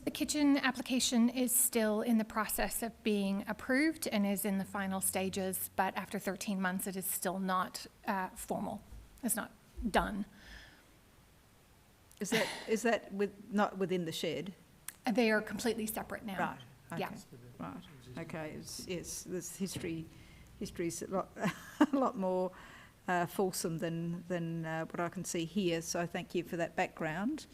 The kitchen application is still in the process of being approved and is in the final stages, but after 13 months it is still not formal. It's not done. Is that not within the shed? They are completely separate now. Right. Okay. Yeah. Right. Okay. Yes. This history's a lot more fulsome than what I can see here. So thank you for that background.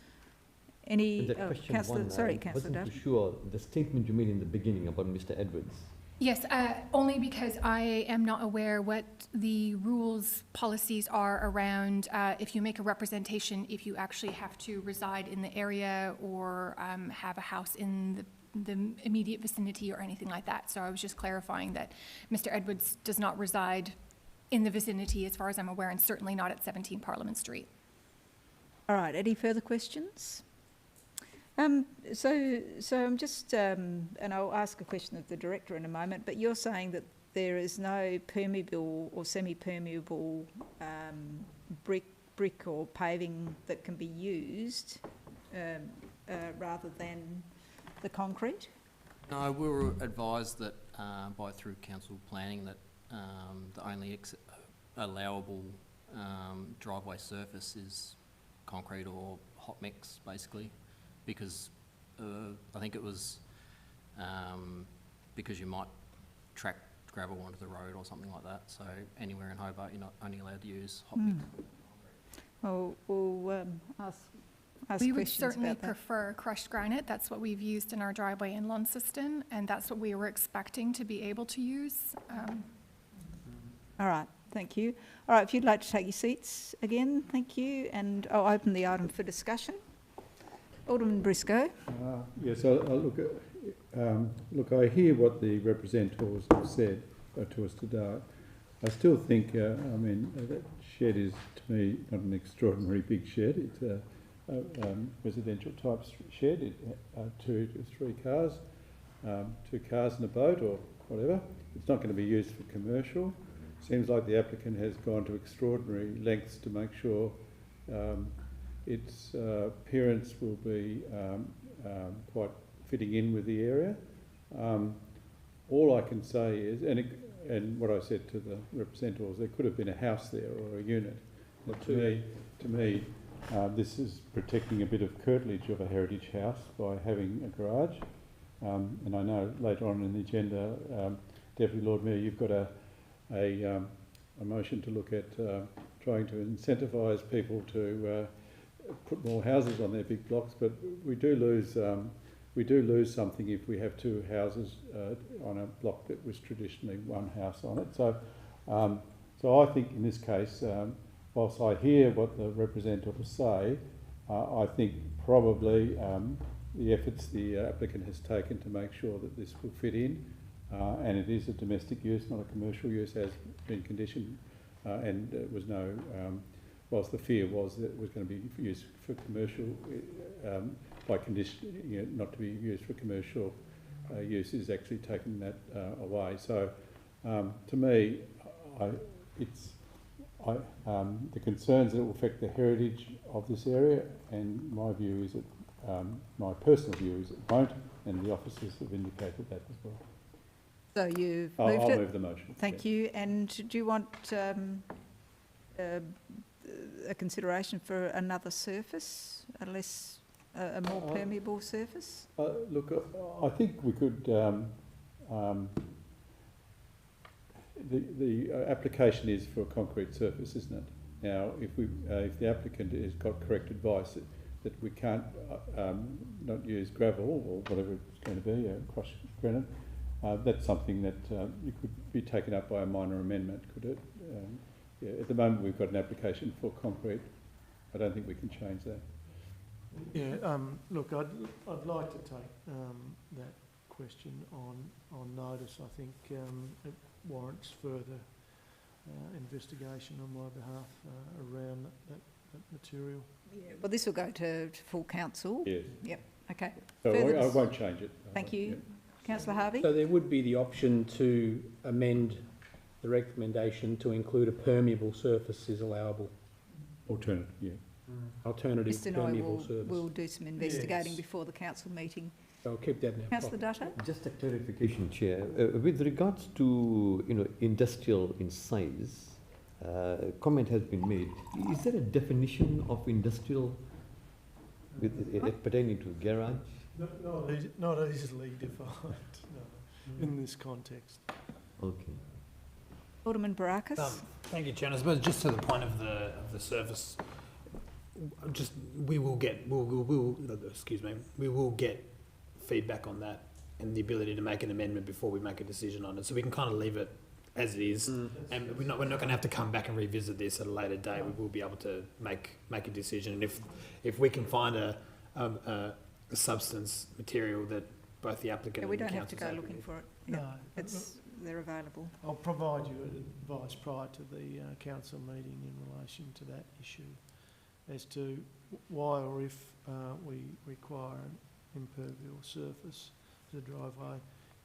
Any Councillor? Sorry, Councillor. I wasn't too sure the statement you made in the beginning about Mr. Edwards. Yes, only because I am not aware what the rules, policies are around if you make a representation, if you actually have to reside in the area or have a house in the immediate vicinity or anything like that. So I was just clarifying that Mr. Edwards does not reside in the vicinity as far as I'm aware, and certainly not at 17 Parliament Street. All right, any further questions? So I'm just, and I'll ask a question of the Director in a moment, but you're saying that there is no permeable or semi-permeable brick or paving that can be used rather than the concrete? No, we were advised that through council planning that the only allowable driveway surface is concrete or hot mix, basically, because I think it was because you might track gravel onto the road or something like that. So anywhere in Hobart, you're not only allowed to use hot mix. Well, we'll ask we would questions certainly about that. prefer crushed granite. That's what we've used in our driveway in Launceston, and that's what we were expecting to be able to use. All right, thank you. All right, if you'd like to take your seats again, thank you, and I'll open the item for discussion. Alderman Briscoe. Yes, look, I hear what the representatives have said to us today. I still think, that shed is, to me, not an extraordinary big shed. It's a residential type shed, 2 to 3 cars, 2 cars and a boat or whatever. It's not going to be used for commercial. Seems like the applicant has gone to extraordinary lengths to make sure its appearance will be quite fitting in with the area. All I can say is, and what I said to the representatives, there could have been a house there or a unit. But to me, this is protecting a bit of curtilage of a heritage house by having a garage. And I know later on in the agenda, Deputy Lord Mayor, you've got a motion to look at trying to incentivise people to put more houses on their big blocks, but we do lose we do lose something if we have two houses on a block that was traditionally one house on it. So, so I think in this case, whilst I hear what the representatives say, I think probably the efforts the applicant has taken to make sure that this will fit in, and it is a domestic use, not a commercial use, has been conditioned, and there was no, whilst the fear was that it was going to be used for commercial, by condition, not to be used for commercial use, is actually taking that away. So to me, the concerns that it will affect the heritage of this area, and my view is that, my personal view is it won't, and the officers have indicated that as well. So you've I'll moved it. move the motion. Thank you. And do you want a consideration for another surface, a more permeable surface? Look, I think we could. The application is for a concrete surface, isn't it? Now, if the applicant has got correct advice that we can't not use gravel or whatever it's going to be, crushed granite, that's something that it could be taken up by a minor amendment, could it? Yeah, at the moment we've got an application for concrete. I don't think we can change that. Yeah, look, I'd like to take that question on notice. I think it warrants further investigation on my behalf around that material. Yeah. Well, this will go to full council. Yes. Yep. Okay. So I won't change it. Thank you. Yep. Councillor Harvey? So there would be the option to amend the recommendation to include a permeable surface is allowable. Alternative, yeah. Alternative Mr. Noy permeable surface. will do some investigating Yes. before the council meeting. So I'll keep that in our Councillor pocket. Dutton? Just a clarification, Chair. With regards to industrial in size, comment has been made. Is there a definition of industrial pertaining to garage? Not easily defined, no, in this context. Okay. Alderman Barakis? Thank you, Chair. I suppose just to the point of the surface, we will get feedback on that and the ability to make an amendment before we make a decision on it. So we can kind of leave it as it is, and we're not going to have to come back and revisit this at a later date. We will be able to make a decision, and if we can find a substance material that both the applicant and we the don't have to council's go happy looking with. for it. No, They're available. I'll provide you advice prior to the council meeting in relation to that issue as to why or if we require an impermeable surface to the driveway,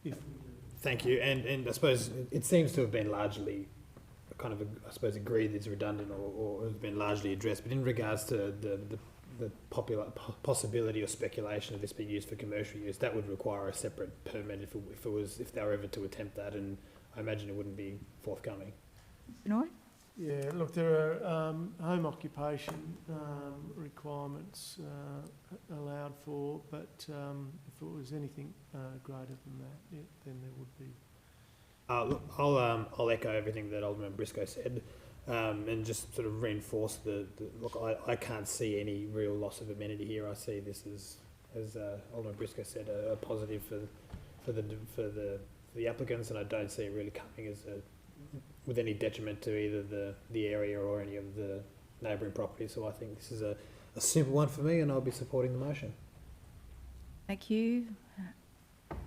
if we do. Thank you, and I suppose it seems to have been largely kind of, agreed that it's redundant or has been largely addressed, but in regards to the possibility or speculation of this being used for commercial use, that would require a separate permit if they were ever to attempt that, and I imagine it wouldn't be forthcoming. No? Yeah, look, there are home occupation requirements allowed for, but if it was anything greater than that, then there would be. Look, I'll echo everything that Alderman Briscoe said, and just sort of reinforce look. I can't see any real loss of amenity here. I see this as Alderman Briscoe said, a positive for the applicants, and I don't see it really coming as with any detriment to either the area or any of the neighbouring properties. So I think this is a simple one for me, and I'll be supporting the motion. Thank you.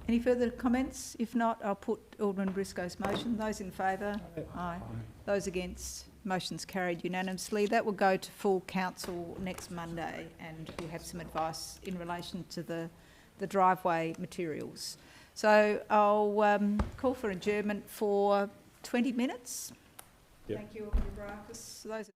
Any further comments? If not, I'll put Alderman Briscoe's motion. Those in favour? Aye. Those against? Motion's carried unanimously. That will go to full council next Monday, and we'll have some advice in relation to the driveway materials. So I'll call for adjournment for 20 minutes. Yep. Thank you, Alderman Barakis. Those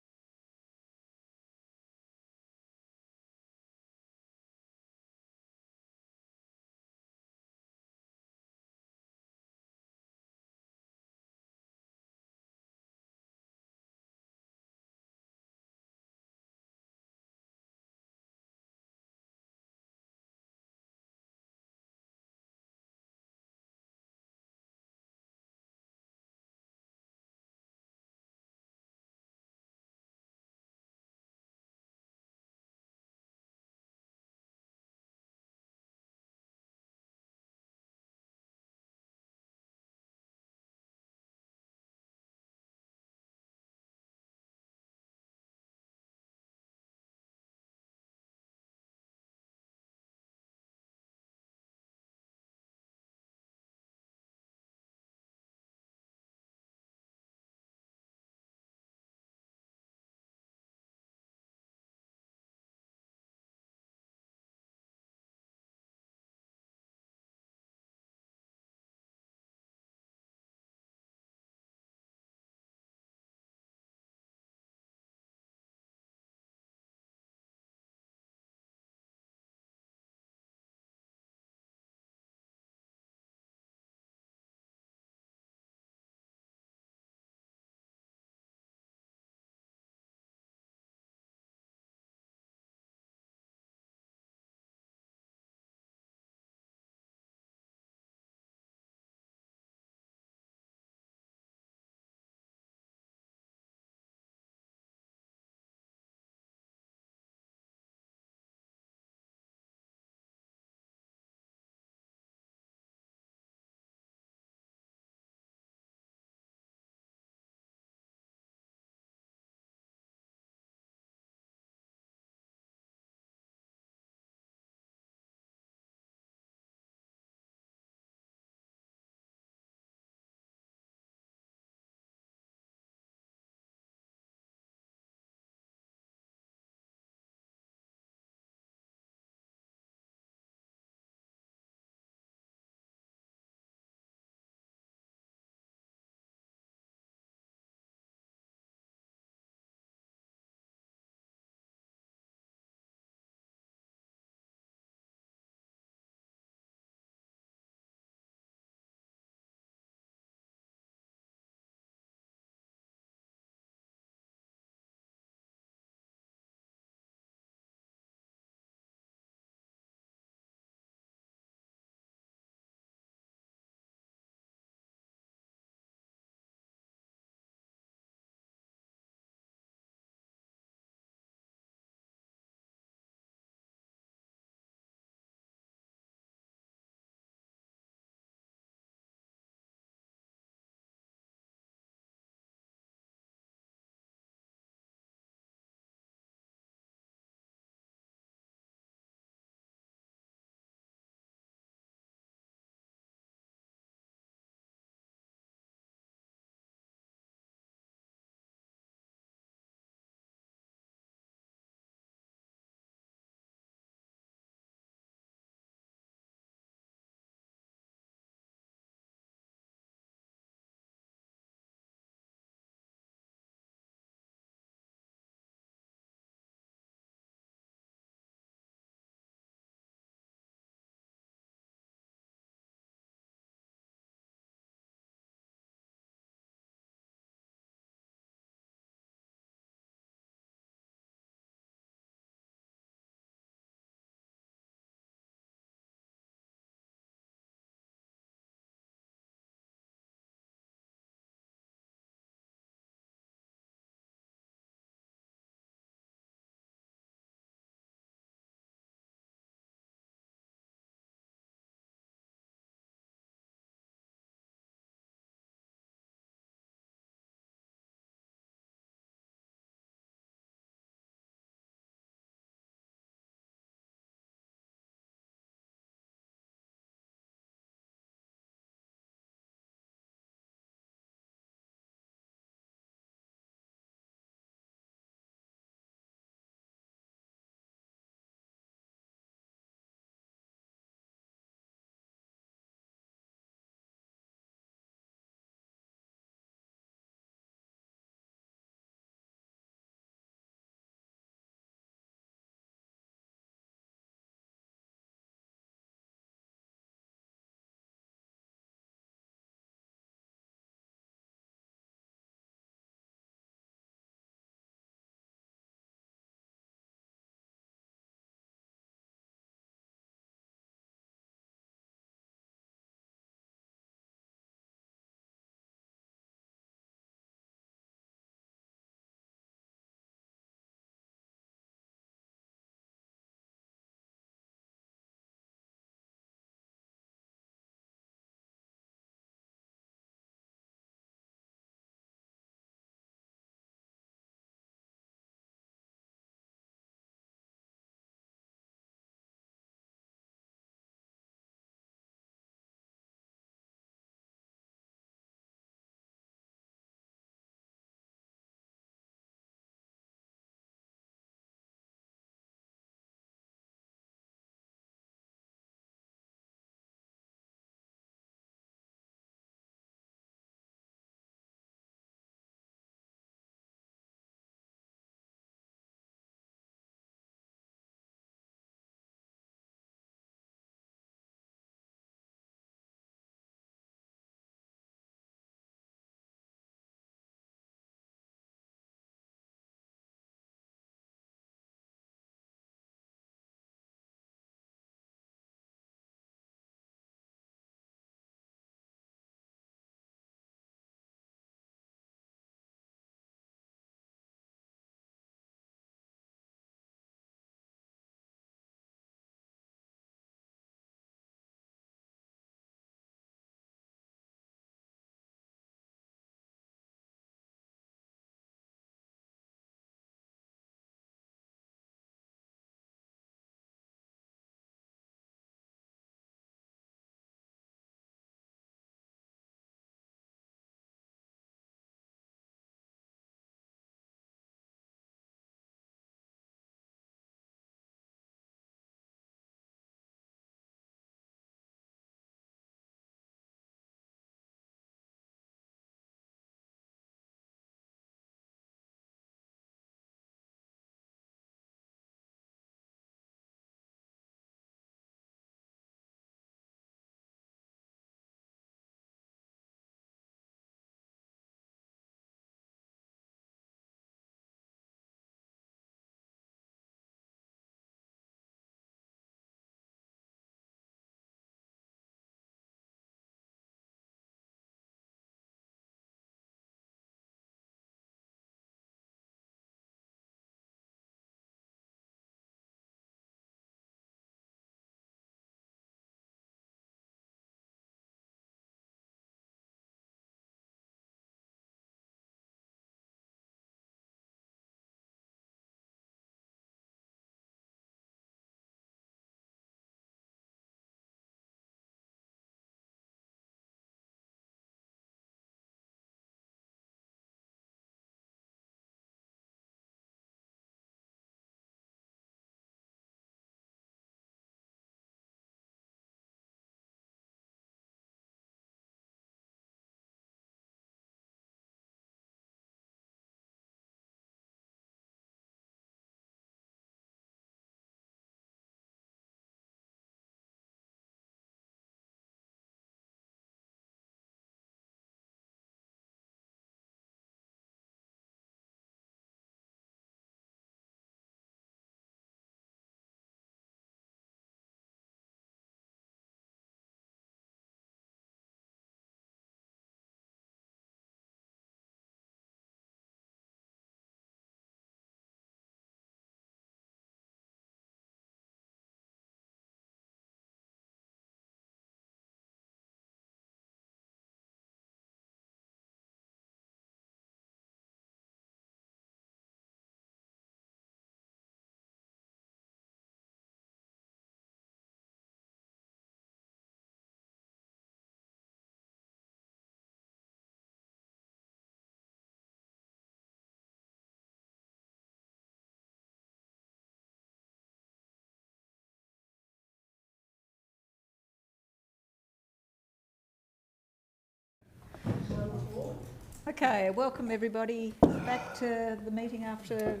Okay, welcome everybody back to the meeting after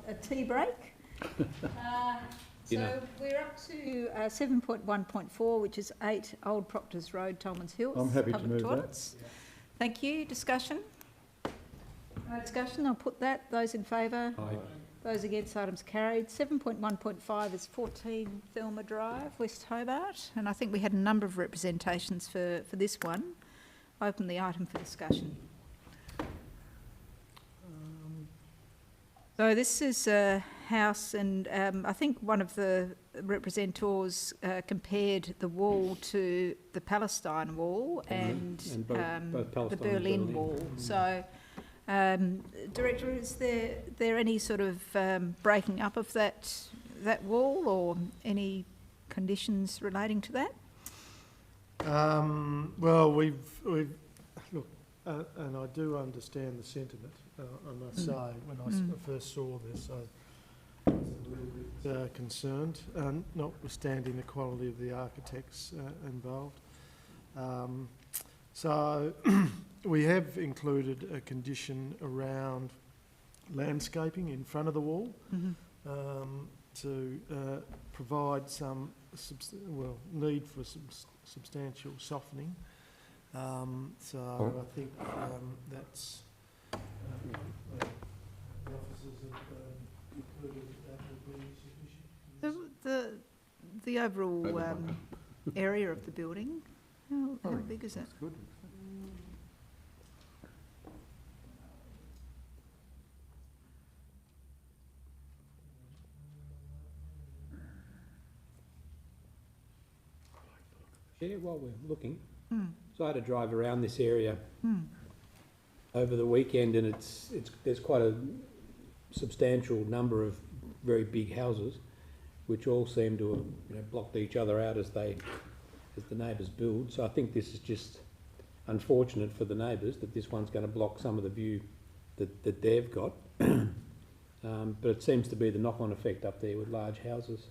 a tea break. So we're up to 7.1.4, which is 8 Old Proctors Road, Tolmans Hills. I'm happy to public move toilets. Thank you. Discussion? No discussion. I'll put that. Those in favour? Aye. Those against, items carried. 7.1.5 is 14 Thelma Drive, West Hobart, and I think we had a number of representations for this one. Open the item for discussion. So this is a house, and I think one of the representatives compared the wall to the Palestine wall and both Palestine the Berlin wall. So, Director, is there any sort of breaking up of that wall, or any conditions relating to that? Well, we've look, and I do understand the sentiment. I must say, when I first saw this, I was a little bit concerned, notwithstanding the quality of the architects involved. So we have included a condition around landscaping in front of the wall to provide some need for some substantial softening. So I think that's the officers have included that will be sufficient. The overall area of the building, how big is it? Good. Yeah, while we're looking, so I had to drive around this area over the weekend, and there's quite a substantial number of very big houses, which all seem to have blocked each other out as the neighbours build. So I think this is just unfortunate for the neighbours that this one's going to block some of the view that they've got. But it seems to be the knock-on effect up there with large houses.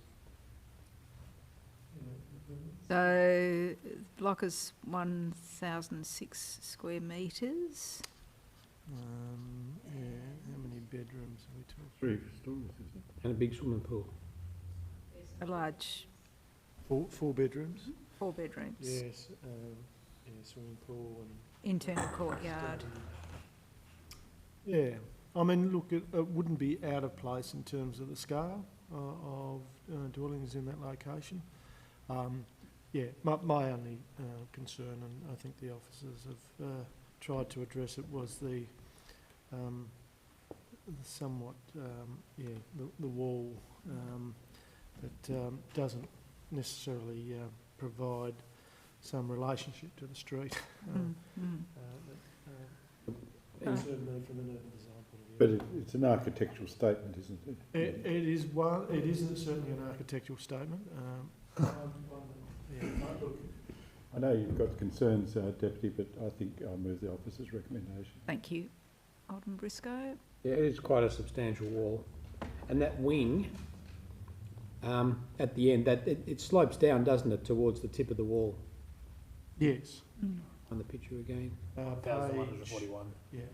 So block is 1,006 square metres. Yeah, how many bedrooms are we talking? 3 stories, is it? And a big swimming pool. A large... 4 bedrooms? 4 bedrooms. Yes, swimming pool and... Internal courtyard. Yeah, I mean, look, it wouldn't be out of place in terms of the scale of dwellings in that location. Yeah, my only concern, and I think the officers have tried to address it, was the somewhat, the wall that doesn't necessarily provide some relationship to the street. Certainly from an urban design point of view. But it's an architectural statement, isn't it? It is one. It isn't certainly an architectural statement. I know you've got concerns, Deputy, but I think I'll move the officer's recommendation. Thank you. Alderman Briscoe. Yeah, it is quite a substantial wall. And that wing, at the end, it slopes down, doesn't it, towards the tip of the wall? Yes. On the picture again. 1,141. Yeah.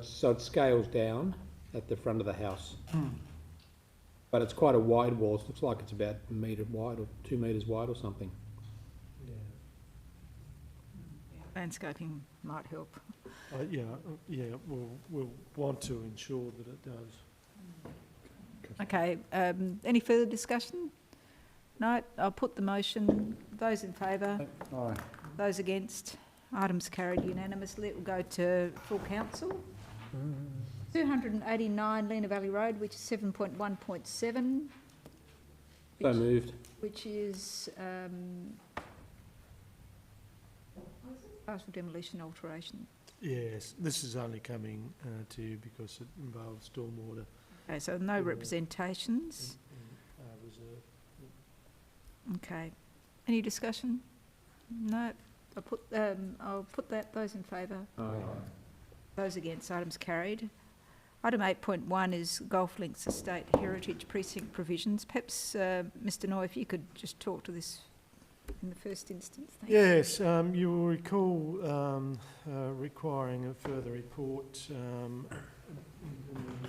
So it scales down at the front of the house. But it's quite a wide wall. It looks like it's about a metre wide or 2 metres wide or something. Landscaping might help. We'll want to ensure that it does. Okay, any further discussion? No, I'll put the motion. Those in favour? Aye. Those against? Items carried unanimously. It will go to full council. 289 Lena Valley Road, which is 7.1.7. So moved. Which is partial demolition alteration. Yes, this is only coming to you because it involves stormwater. Okay, so no representations. Reserve. Okay. Any discussion? No. I'll put that. Those in favour? Aye. Those against? Items carried. Item 8.1 is Golf Links Estate Heritage Precinct provisions. Perhaps, Mr. Noy, if you could just talk to this in the first instance? Thank you. Yes, you will recall requiring a further report in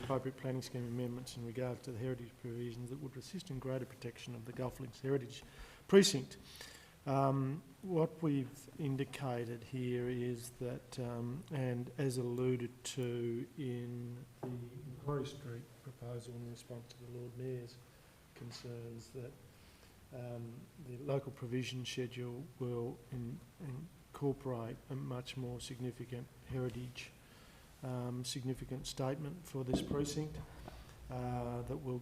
appropriate planning scheme amendments in regard to the heritage provisions that would assist in greater protection of the Gulf Links Heritage Precinct. What we've indicated here is that, and as alluded to in the Macquarie Street proposal in response to the Lord Mayor's concerns, that the local provision schedule will incorporate a much more significant heritage significant statement for this precinct that will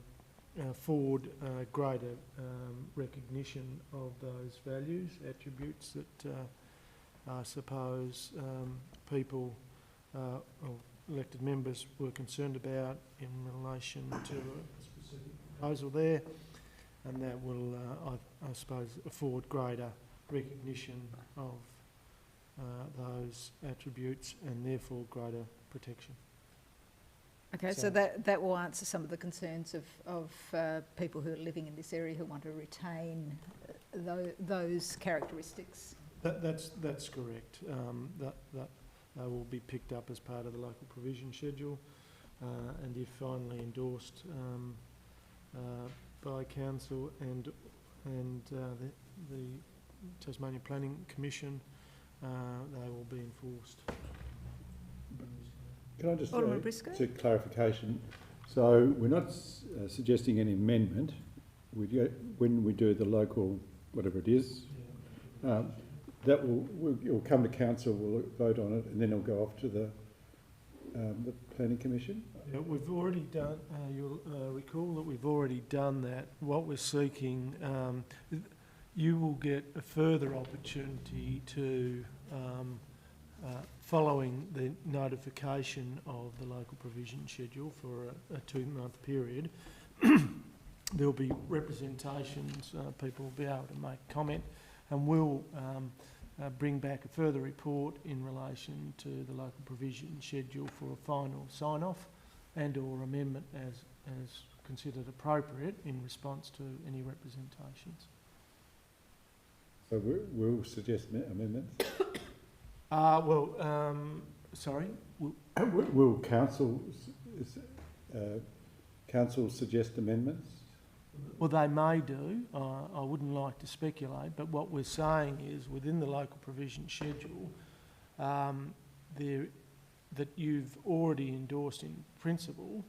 afford greater recognition of those values, attributes that I suppose people or elected members were concerned about in relation to a specific proposal there, and that will, I suppose, afford greater recognition of those attributes and therefore greater protection. Okay, so that will answer some of the concerns of people who are living in this area who want to retain those characteristics. That's correct. That will be picked up as part of the local provision schedule, and if finally endorsed by council and the Tasmania Planning Commission, they will be enforced. Can I just Alderman Briscoe? to clarification? So we're not suggesting any amendment. When we do the local, whatever it is, that will come to council, we'll vote on it, and then it'll go off to the Planning Commission? Yeah, we've already done, you'll recall that we've already done that. What we're seeking, you will get a further opportunity to, following the notification of the local provision schedule for a 2-month period, there'll be representations, people will be able to make comment, and we'll bring back a further report in relation to the local provision schedule for a final sign-off and or amendment as considered appropriate in response to any representations. So we'll suggest amendments? Sorry? Will council suggest amendments? Well, they may do. I wouldn't like to speculate, but what we're saying is within the local provision schedule, that you've already endorsed in principle,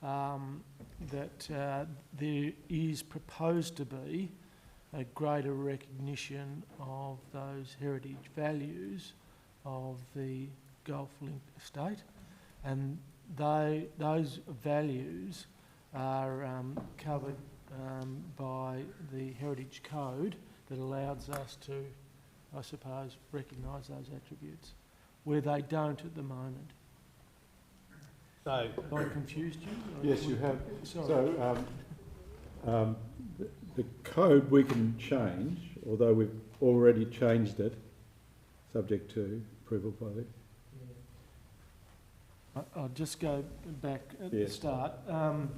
that there is proposed to be a greater recognition of those heritage values of the Gulf Link estate, and those values are covered by the Heritage Code that allows us to, I suppose, recognise those attributes, where they don't at the moment. So, have I confused you? Yes, you have. Sorry. So, the code we can change, although we've already changed it, subject to approval by the... I'll just go back at the start. The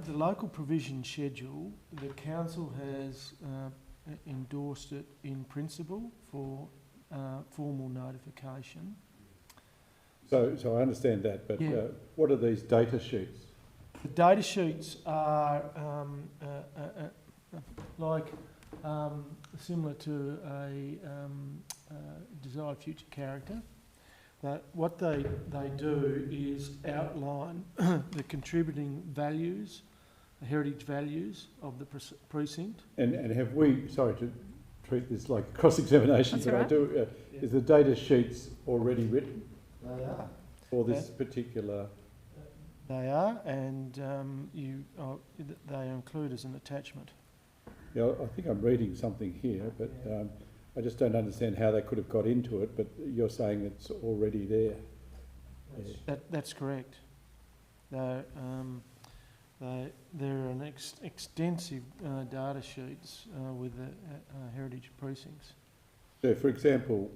local provision schedule, the council has endorsed it in principle for formal notification. So I understand that, but what are these data sheets? The data sheets are similar to a desired future character. But what they do is outline the contributing values, the heritage values of the precinct. And have we, sorry to treat this like cross-examination, but I do, is the data sheets already written? They are. For this particular... They are, and they are included as an attachment. Yeah, I think I'm reading something here, but I just don't understand how they could have got into it, but you're saying it's already there. That's correct. They're an extensive data sheets with the heritage precincts. So, for example,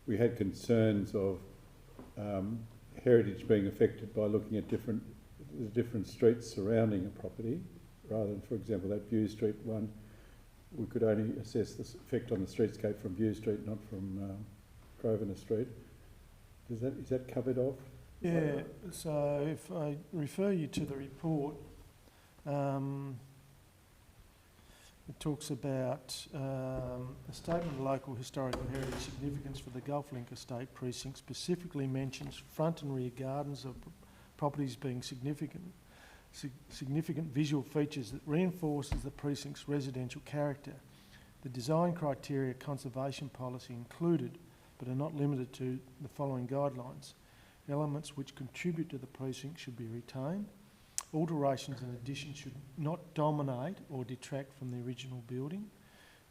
we had concerns of heritage being affected by looking at the different streets surrounding a property, rather than, for example, that View Street one, we could only assess the effect on the streetscape from View Street, not from Grosvenor Street. Is that covered off? Yeah, so if I refer you to the report, it talks about a statement of local historic and heritage significance for the Gulflink Estate precinct specifically mentions front and rear gardens of properties being significant visual features that reinforces the precinct's residential character. The design criteria conservation policy included, but are not limited to, the following guidelines. Elements which contribute to the precinct should be retained. Alterations and additions should not dominate or detract from the original building.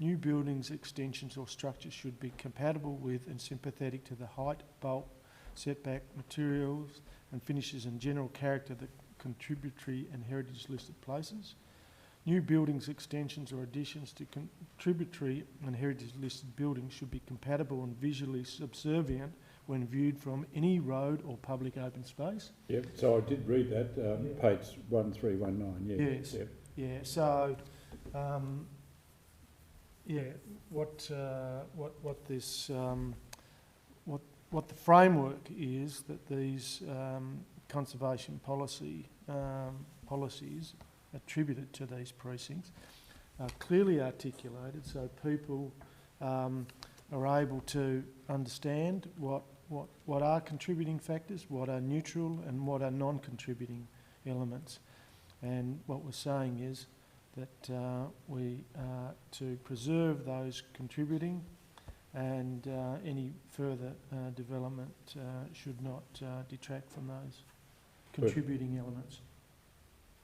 New buildings, extensions or structures should be compatible with and sympathetic to the height, bulk, setback, materials and finishes and general character of the contributory and heritage listed places. New buildings, extensions or additions to contributory and heritage listed buildings should be compatible and visually subservient when viewed from any road or public open space. Yep, so I did read that, page 1319, yeah. Yes, yep. yeah, so, what the framework is that these conservation policies attributed to these precincts are clearly articulated so people are able to understand what are contributing factors, what are neutral and what are non-contributing elements. And what we're saying is that we are to preserve those contributing and any further development should not detract from those contributing elements.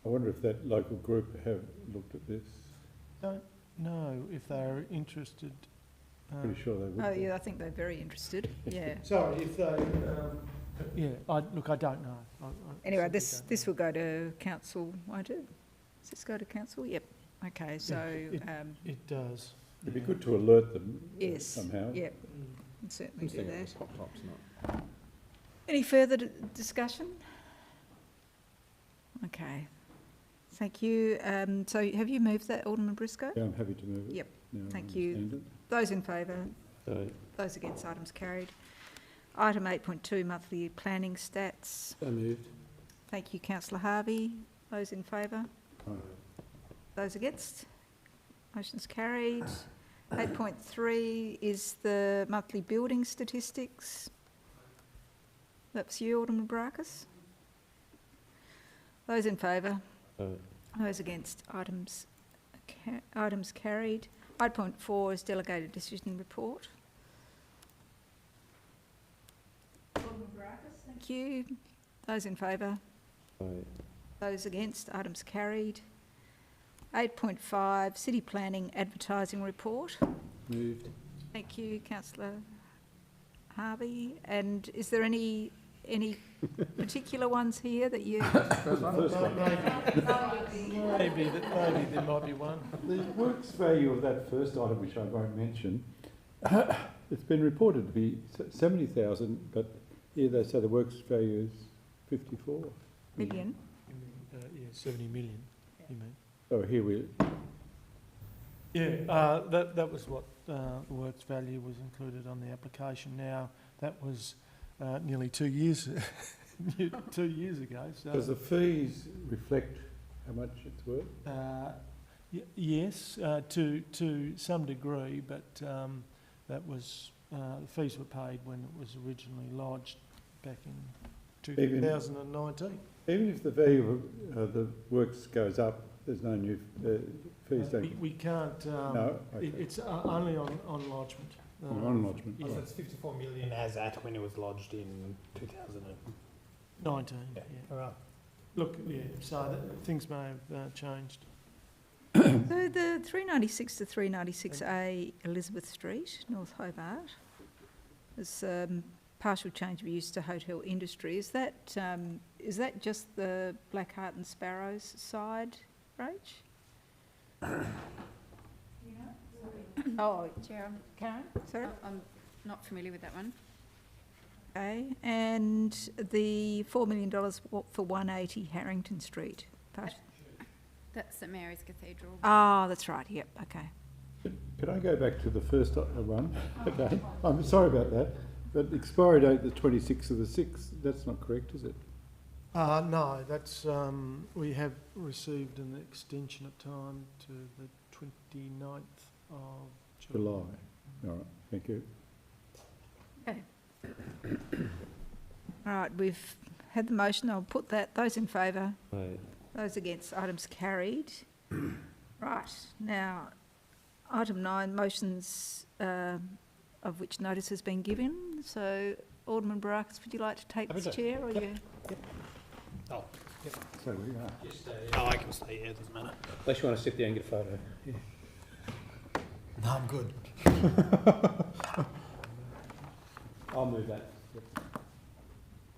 I wonder if that local group have looked at this. Don't know if they're interested. Pretty sure they would. Oh, yeah, I think they're very interested, yeah. Sorry, if they, yeah, I don't know. Anyway, this will go to council, won't it? Does this go to council? Yep. Okay, so... It does. It'd be good to alert them yes, somehow. Yep, can certainly do that. Pop-tops, not. Any further discussion? Okay, thank you. So have you moved that, Alderman Briscoe? Yeah, I'm happy to move it. Yep, Now I thank you. understand it. Those in favour? Aye. Those against, items carried. Item 8.2, monthly planning stats. So moved. Thank you, Councillor Harvey. Those in favour? Aye. Those against? Motion's carried. 8.3 is the monthly building statistics. That's you, Alderman Baracus. Those in favour? Aye. Those against? Items carried. 8.4 is delegated decision report. Alderman Baracus, thank you. Those in favour? Aye. Those against? Items carried. 8.5, City Planning Advertising Report. Moved. Thank you, Councillor Harvey. And is there any particular ones here that you... Maybe there might be one. The works value of that first item, which I won't mention, it's been reported to be 70,000, but here they say the works value is 54 million. Yeah, 70 million, you mean. Oh, here we... Yeah, that was what the works value was included on the application. Now, that was nearly 2 years, 2 years ago. So does the fees reflect how much it's worth? Yes, to some degree, but that was the fees were paid when it was originally lodged back in 2019. Even if the value of the works goes up, there's no new fees. We can't. No, okay. It's only on lodgement. On lodgement. Yeah. So it's 54 million as at when it was lodged in 2019. Yeah. All right. Look, yeah. So things may have changed. So the 396 to 396A Elizabeth Street, North Hobart, is partial change of use to hotel industry. Is that just the Blackheart and Sparrows side, Rach? Oh, Chair, Karen, sorry? I'm not familiar with that one. Okay, and the $4 million for 180 Harrington Street. That's St Mary's Cathedral. Oh, that's right, yep, okay. Could I go back to the first one? Okay, I'm sorry about that. But expiry date, the 26th of the 6th, that's not correct, is it? No, that's, we have received an extension of time to the 29th of July. All right, thank you. Okay. All right, we've had the motion. I'll put that. Those in favour? Aye. Those against? Items carried. Right, now, item 9, motions of which notice has been given. So, Alderman Barakis, would you like to take this chair? Or you? Oh, yep. So we are. Oh, I can stay here, doesn't matter. Unless you want to sit there and get a photo. Yeah. No, I'm good. I'll move that.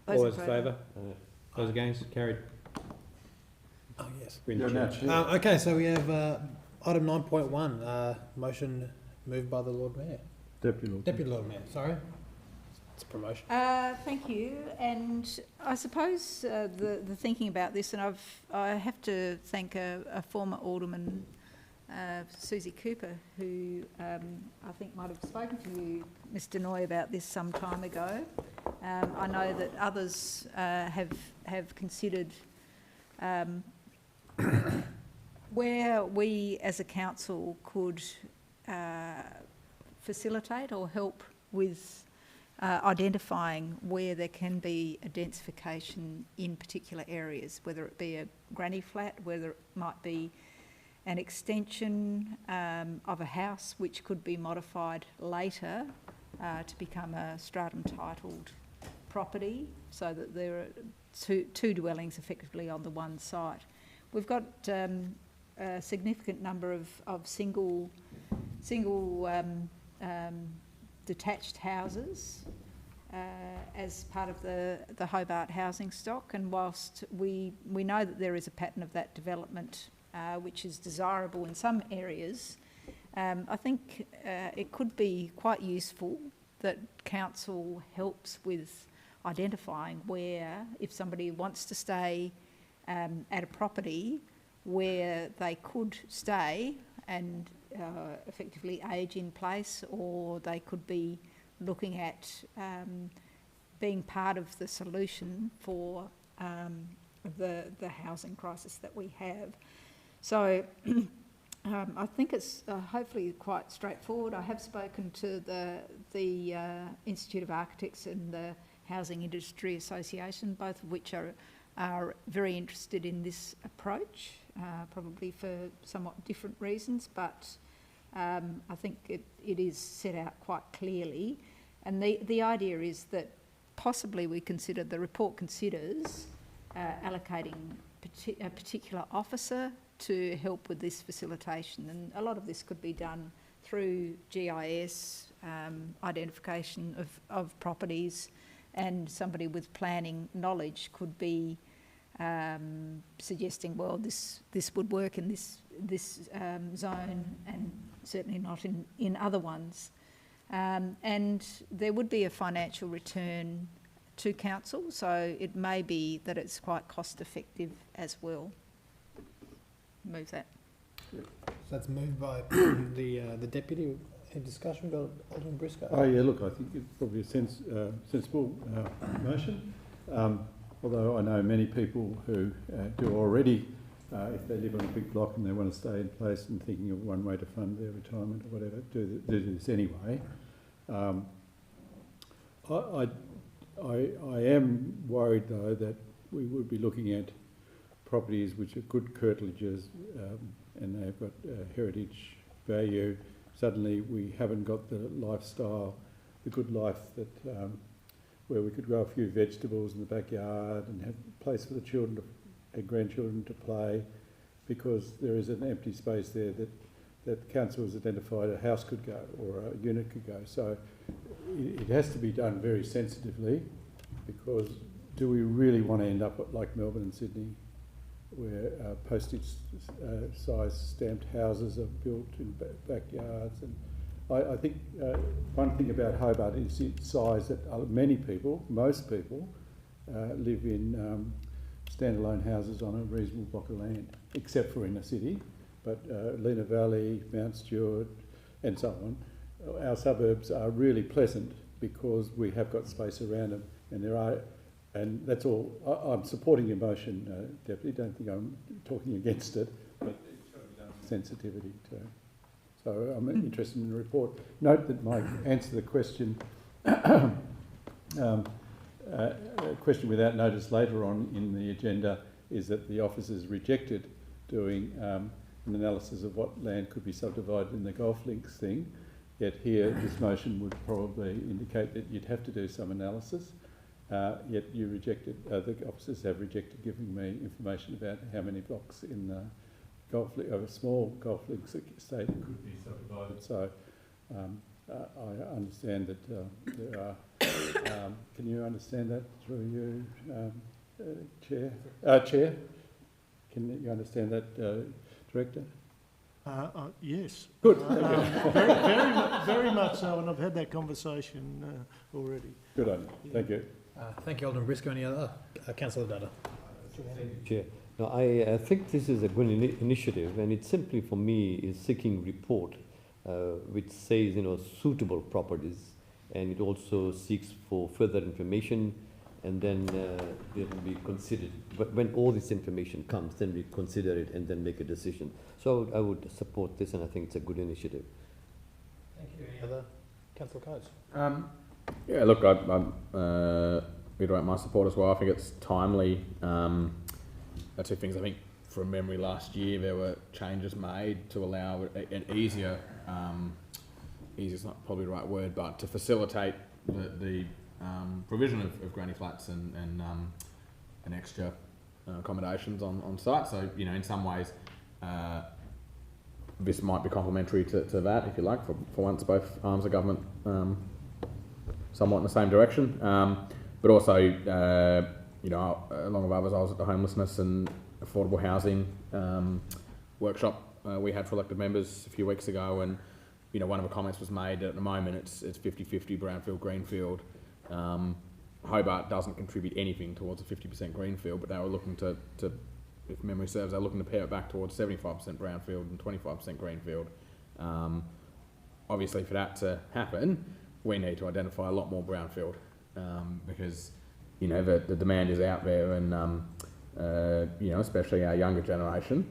Those All in those in favour? Those against? Carried. Oh, yes. You're now chair. Okay, so we have item 9.1, motion moved by the Lord Mayor. Deputy Lord Mayor, sorry. It's a promotion. Thank you. And I suppose the thinking about this, and I have to thank a former alderman, Susie Cooper, who I think might have spoken to you, Mr. Noy, about this some time ago. I know that others have considered where we as a council could facilitate or help with identifying where there can be a densification in particular areas, whether it be a granny flat, whether it might be an extension of a house which could be modified later to become a stratum titled property, so that there are two dwellings effectively on the one site. We've got a significant number of single detached houses as part of the Hobart housing stock, and whilst we know that there is a pattern of that development which is desirable in some areas, I think it could be quite useful that council helps with identifying where, if somebody wants to stay at a property, where they could stay and effectively age in place, or they could be looking at being part of the solution for the housing crisis that we have. So I think it's hopefully quite straightforward. I have spoken to the Institute of Architects and the Housing Industry Association, both of which are very interested in this approach, probably for somewhat different reasons, but I think it is set out quite clearly. And the idea is that possibly the report considers allocating a particular officer to help with this facilitation. And a lot of this could be done through GIS, identification of properties, and somebody with planning knowledge could be suggesting, well, this would work in this zone and certainly not in other ones. And there would be a financial return to council, so it may be that it's quite cost effective as well. Move that. So that's moved by the deputy. Any discussion about Alderman Briscoe? Oh yeah, look, I think it's probably a sensible motion. Although I know many people who do already, if they live on a big block and they want to stay in place and thinking of one way to fund their retirement or whatever, do this anyway. I am worried though that we would be looking at properties which are good curtilages and they've got heritage value. Suddenly we haven't got the lifestyle, the good life that where we could grow a few vegetables in the backyard and have a place for the children and grandchildren to play, because there is an empty space there that council has identified a house could go or a unit could go. So it has to be done very sensitively, because do we really want to end up like Melbourne and Sydney, where postage size stamped houses are built in backyards? And I think one thing about Hobart is its size, that many people, most people, live in standalone houses on a reasonable block of land, except for in the city. But Lena Valley, Mount Stewart, and so on, our suburbs are really pleasant because we have got space around them, and that's all. I'm supporting your motion, Deputy. Don't think I'm talking against it, but it's got to be done with sensitivity too. So I'm interested in the report. Note that my answer to the question, question without notice later on in the agenda, is that the office has rejected doing an analysis of what land could be subdivided in the golf links thing. Yet here, this motion would probably indicate that you'd have to do some analysis. Yet you rejected, the officers have rejected giving me information about how many blocks in the a small golf links estate could be subdivided. So I understand that there are. Can you understand that through you, Chair? Chair, can you understand that, Director? Yes. Good. Very much so, and I've had that conversation already. Good on you. Thank you. Thank you, Alderman Briscoe. Any other? Councillor Dada. Chair. No, I think this is a good initiative, and it simply for me is seeking report which says, suitable properties, and it also seeks for further information, and then they will be considered. But when all this information comes, then we consider it and then make a decision. So I would support this, and I think it's a good initiative. Thank you. Any other? Councillor Coates. Yeah, look, I reiterate my support as well. I think it's timely. Two things. I think from memory last year there were changes made to allow an easier, easier's not probably the right word, but to facilitate the provision of granny flats and extra accommodations on site. So, in some ways, this might be complementary to that, if you like. For once, both arms of government somewhat in the same direction. But also, along with others, I was at the homelessness and affordable housing workshop we had for elected members a few weeks ago, and one of the comments was made that at the moment it's 50-50 brownfield greenfield. Hobart doesn't contribute anything towards a 50% greenfield, but they were looking to, if memory serves, they're looking to pare it back towards 75% brownfield and 25% greenfield. Obviously, for that to happen, we need to identify a lot more brownfield because the demand is out there, and especially our younger generation,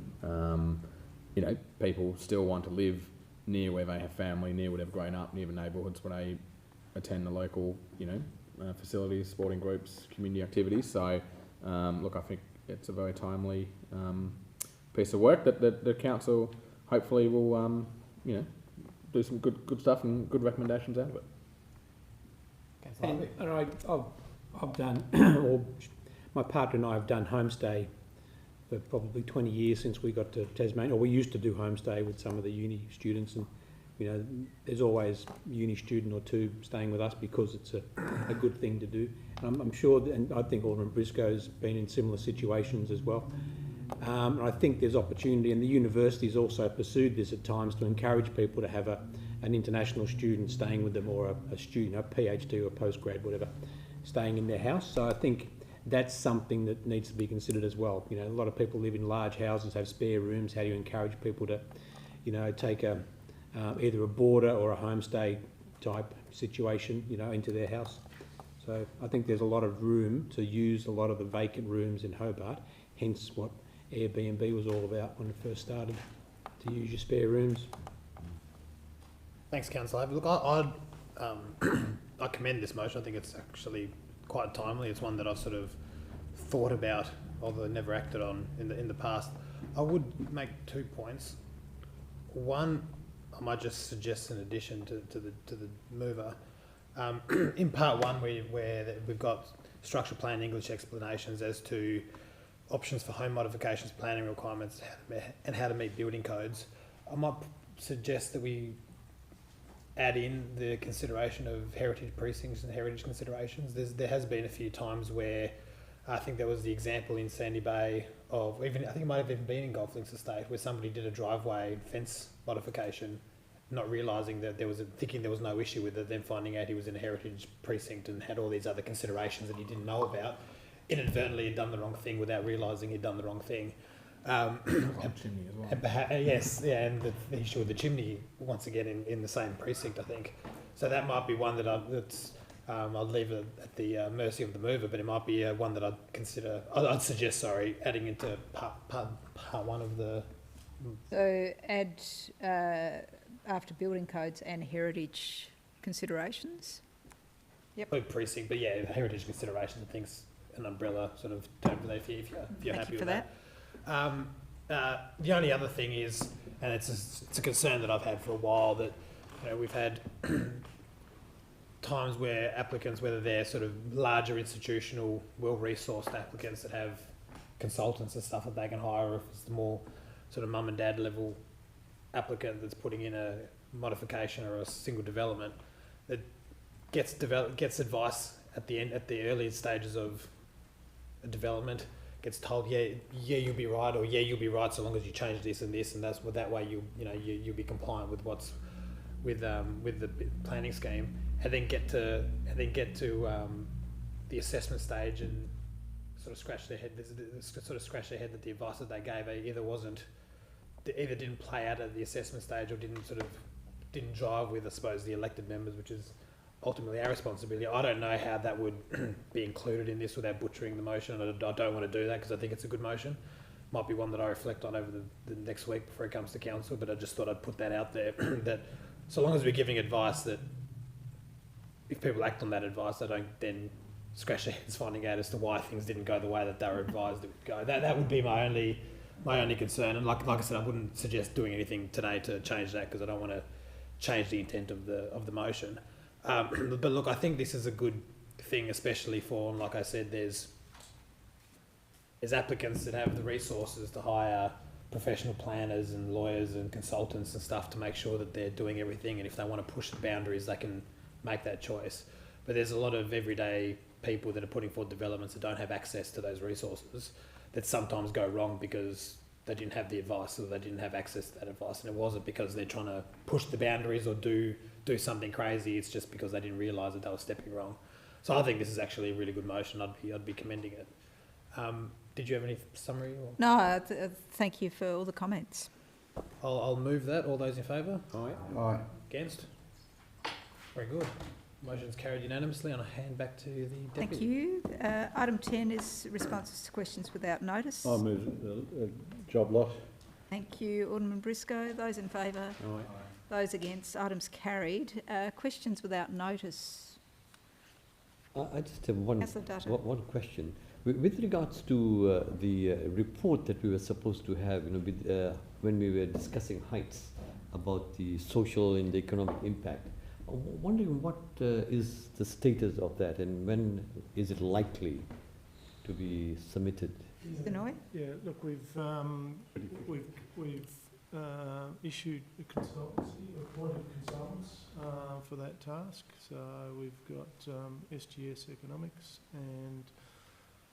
people still want to live near where they have family, near where they've grown up, near the neighbourhoods where they attend the local, facilities, sporting groups, community activities. So, look, I think it's a very timely piece of work that the council hopefully will, do some good stuff and good recommendations out of it. And I've done, or my partner and I have done homestay for probably 20 years since we got to Tasmania, or we used to do homestay with some of the uni students, and there's always a uni student or two staying with us because it's a good thing to do. And I'm sure, and I think Alderman Briscoe's been in similar situations as well. And I think there's opportunity, and the university's also pursued this at times to encourage people to have an international student staying with them, or a student, a PhD or a postgrad, whatever, staying in their house. So I think that's something that needs to be considered as well. A lot of people live in large houses, have spare rooms. How do you encourage people to, take either a boarder or a homestay type situation, into their house? So I think there's a lot of room to use a lot of the vacant rooms in Hobart, hence what Airbnb was all about when it first started, to use your spare rooms. Thanks, Councillor. Look, I commend this motion. I think it's actually quite timely. It's one that I've sort of thought about, although never acted on in the past. I would make 2 points. One, I might just suggest an addition to the mover. In part one, where we've got structural plan English explanations as to options for home modifications, planning requirements, and how to meet building codes, I might suggest that we add in the consideration of heritage precincts and heritage considerations. There has been a few times where I think there was the example in Sandy Bay of, I think it might have even been in Golf Links Estate, where somebody did a driveway fence modification, not realising that thinking there was no issue with it, then finding out he was in a heritage precinct and had all these other considerations that he didn't know about. inadvertently had done the wrong thing without realising he'd done the wrong thing. Chimney as well. And yes, yeah, and the issue with the chimney once again in the same precinct, I think. So that might be one that I'll leave it at the mercy of the mover, but it might be one that I'd consider. I'd suggest, adding into part one of the. So add after building codes and heritage considerations. Yep. Precinct, but yeah, heritage considerations, I think's an umbrella sort of term for that if you're happy with that. The only other thing is, and it's a concern that I've had for a while, that we've had times where applicants, whether they're sort of larger institutional, well-resourced applicants that have consultants and stuff that they can hire, or if it's the more sort of mum and dad level applicant that's putting in a modification or a single development, that gets advice at the early stages of a development, gets told, yeah, you'll be right, or yeah, you'll be right so long as you change this and this, and that's what that way you'll be compliant with what's with the planning scheme, and then get to the assessment stage and sort of scratch their head that the advice that they gave either didn't play out at the assessment stage, or didn't drive with, I suppose, the elected members, which is ultimately our responsibility. I don't know how that would be included in this without butchering the motion. I don't want to do that because I think it's a good motion. Might be one that I reflect on over the next week before it comes to council, but I just thought I'd put that out there that so long as we're giving advice, that if people act on that advice, they don't then scratch their heads finding out as to why things didn't go the way that they were advised it would go. That would be my only concern. And like I said, I wouldn't suggest doing anything today to change that because I don't want to change the intent of the motion. But look, I think this is a good thing, especially for, like I said, there's applicants that have the resources to hire professional planners and lawyers and consultants and stuff to make sure that they're doing everything, and if they want to push the boundaries, they can make that choice. But there's a lot of everyday people that are putting forward developments that don't have access to those resources, that sometimes go wrong because they didn't have the advice or they didn't have access to that advice, and it wasn't because they're trying to push the boundaries or do something crazy. It's just because they didn't realise that they were stepping wrong. So I think this is actually a really good motion. I'd be commending it. Did you have any summary? Or? No, thank you for all the comments. I'll move that. All those in favour? Aye. Aye. Against? Very good. Motion's carried unanimously. I'll hand back to the deputy. Thank you. Item 10 is responses to questions without notice. I'll move the job lot. Thank you, Alderman Briscoe. Those in favour? Aye. Those against? Items carried. Questions without notice. I just have one question. With regards to the report that we were supposed to have, when we were discussing Heights about the social and the economic impact, I'm wondering what is the status of that, and when is it likely to be submitted? Yeah, look, we've issued a consultancy, appointed consultants for that task. So we've got SGS Economics and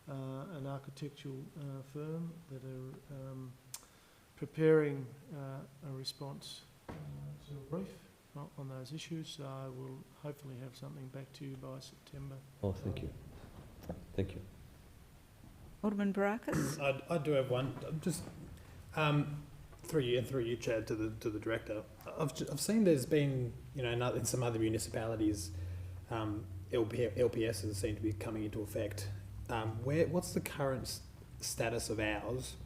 an architectural firm that are preparing a response to a brief on those issues. So I will hopefully have something back to you by September. Oh, thank you. Thank you. Alderman Barakis. I do have one. Just through you, Chad, to the director. I've seen there's been, in some other municipalities, LPSs seem to be coming into effect. What's the current status of ours?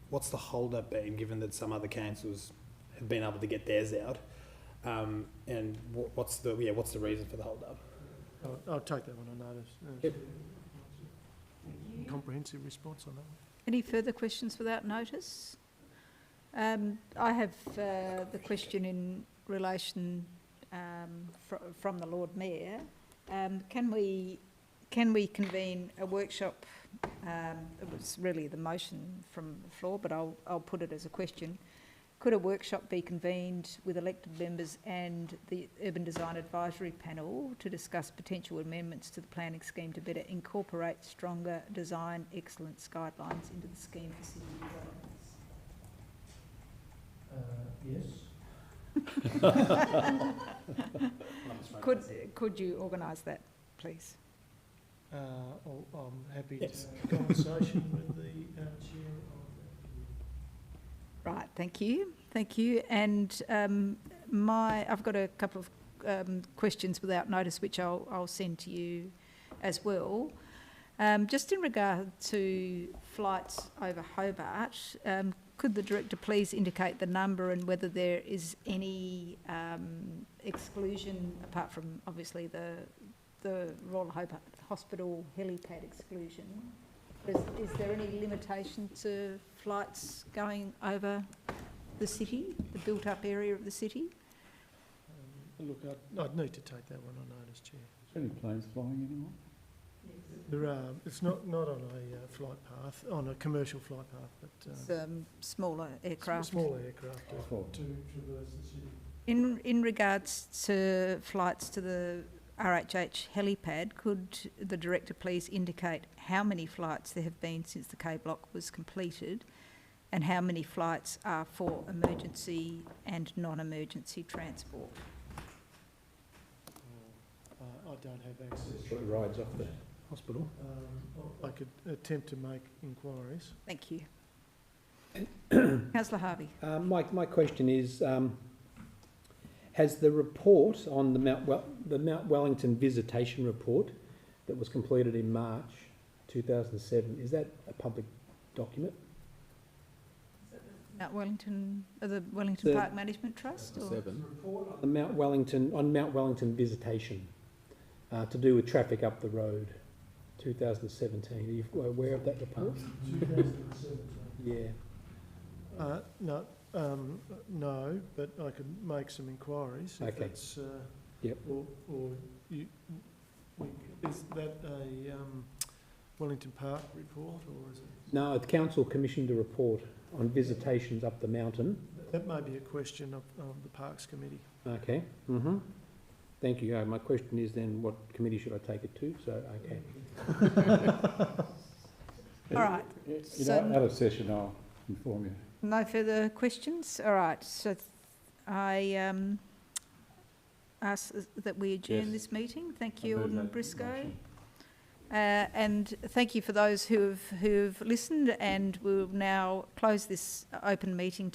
What's the hold-up been, given that some other councils have been able to get theirs out? And what's the reason for the hold-up? I'll take that one on notice. Yep. Comprehensive response on that one. Any further questions without notice? I have the question in relation from the Lord Mayor. Can we convene a workshop? It was really the motion from the floor, but I'll put it as a question. Could a workshop be convened with elected members and the Urban Design Advisory Panel to discuss potential amendments to the planning scheme to better incorporate stronger design excellence guidelines into the scheme for city developments? Yes. Could you organise that, please? I'm happy Yes. to have a conversation with the chair of that committee. Right, thank you. And I've got a couple of questions without notice, which I'll send to you as well. Just in regard to flights over Hobart, could the director please indicate the number and whether there is any exclusion, apart from obviously the Royal Hobart Hospital helipad exclusion? Is there any limitation to flights going over the city, the built-up area of the city? Look, I'd need to take that one on notice, Chair. Is there any planes flying anymore? There are. It's not on a flight path, on a commercial flight path, but It's smaller aircraft. smaller aircraft to traverse the city. In regards to flights to the RHH helipad, could the director please indicate how many flights there have been since the K block was completed, and how many flights are for emergency and non-emergency transport? I don't have access. It rides off the hospital. I could attempt to make inquiries. Thank you. Councillor Harvey. My question is, has the report on the Mount Wellington visitation report that was completed in March 2007, is that a public document? Mount Wellington, the Wellington Park Management Trust? Or? The Mount Wellington visitation to do with traffic up the road, 2017. Are you aware of that report? 2017. Yeah. No, but I could make some inquiries. If Okay. that's, Yep. Or is that a Wellington Park report, or is it? No, the council commissioned a report on visitations up the mountain. That may be a question of the Parks Committee. Okay. Thank you. My question is then, what committee should I take it to? So, okay. All right. Out of session, I'll inform you. No further questions? All right. So I ask that we adjourn this meeting. Thank you, Alderman Briscoe. And thank you for those who've listened, and we'll now close this open meeting to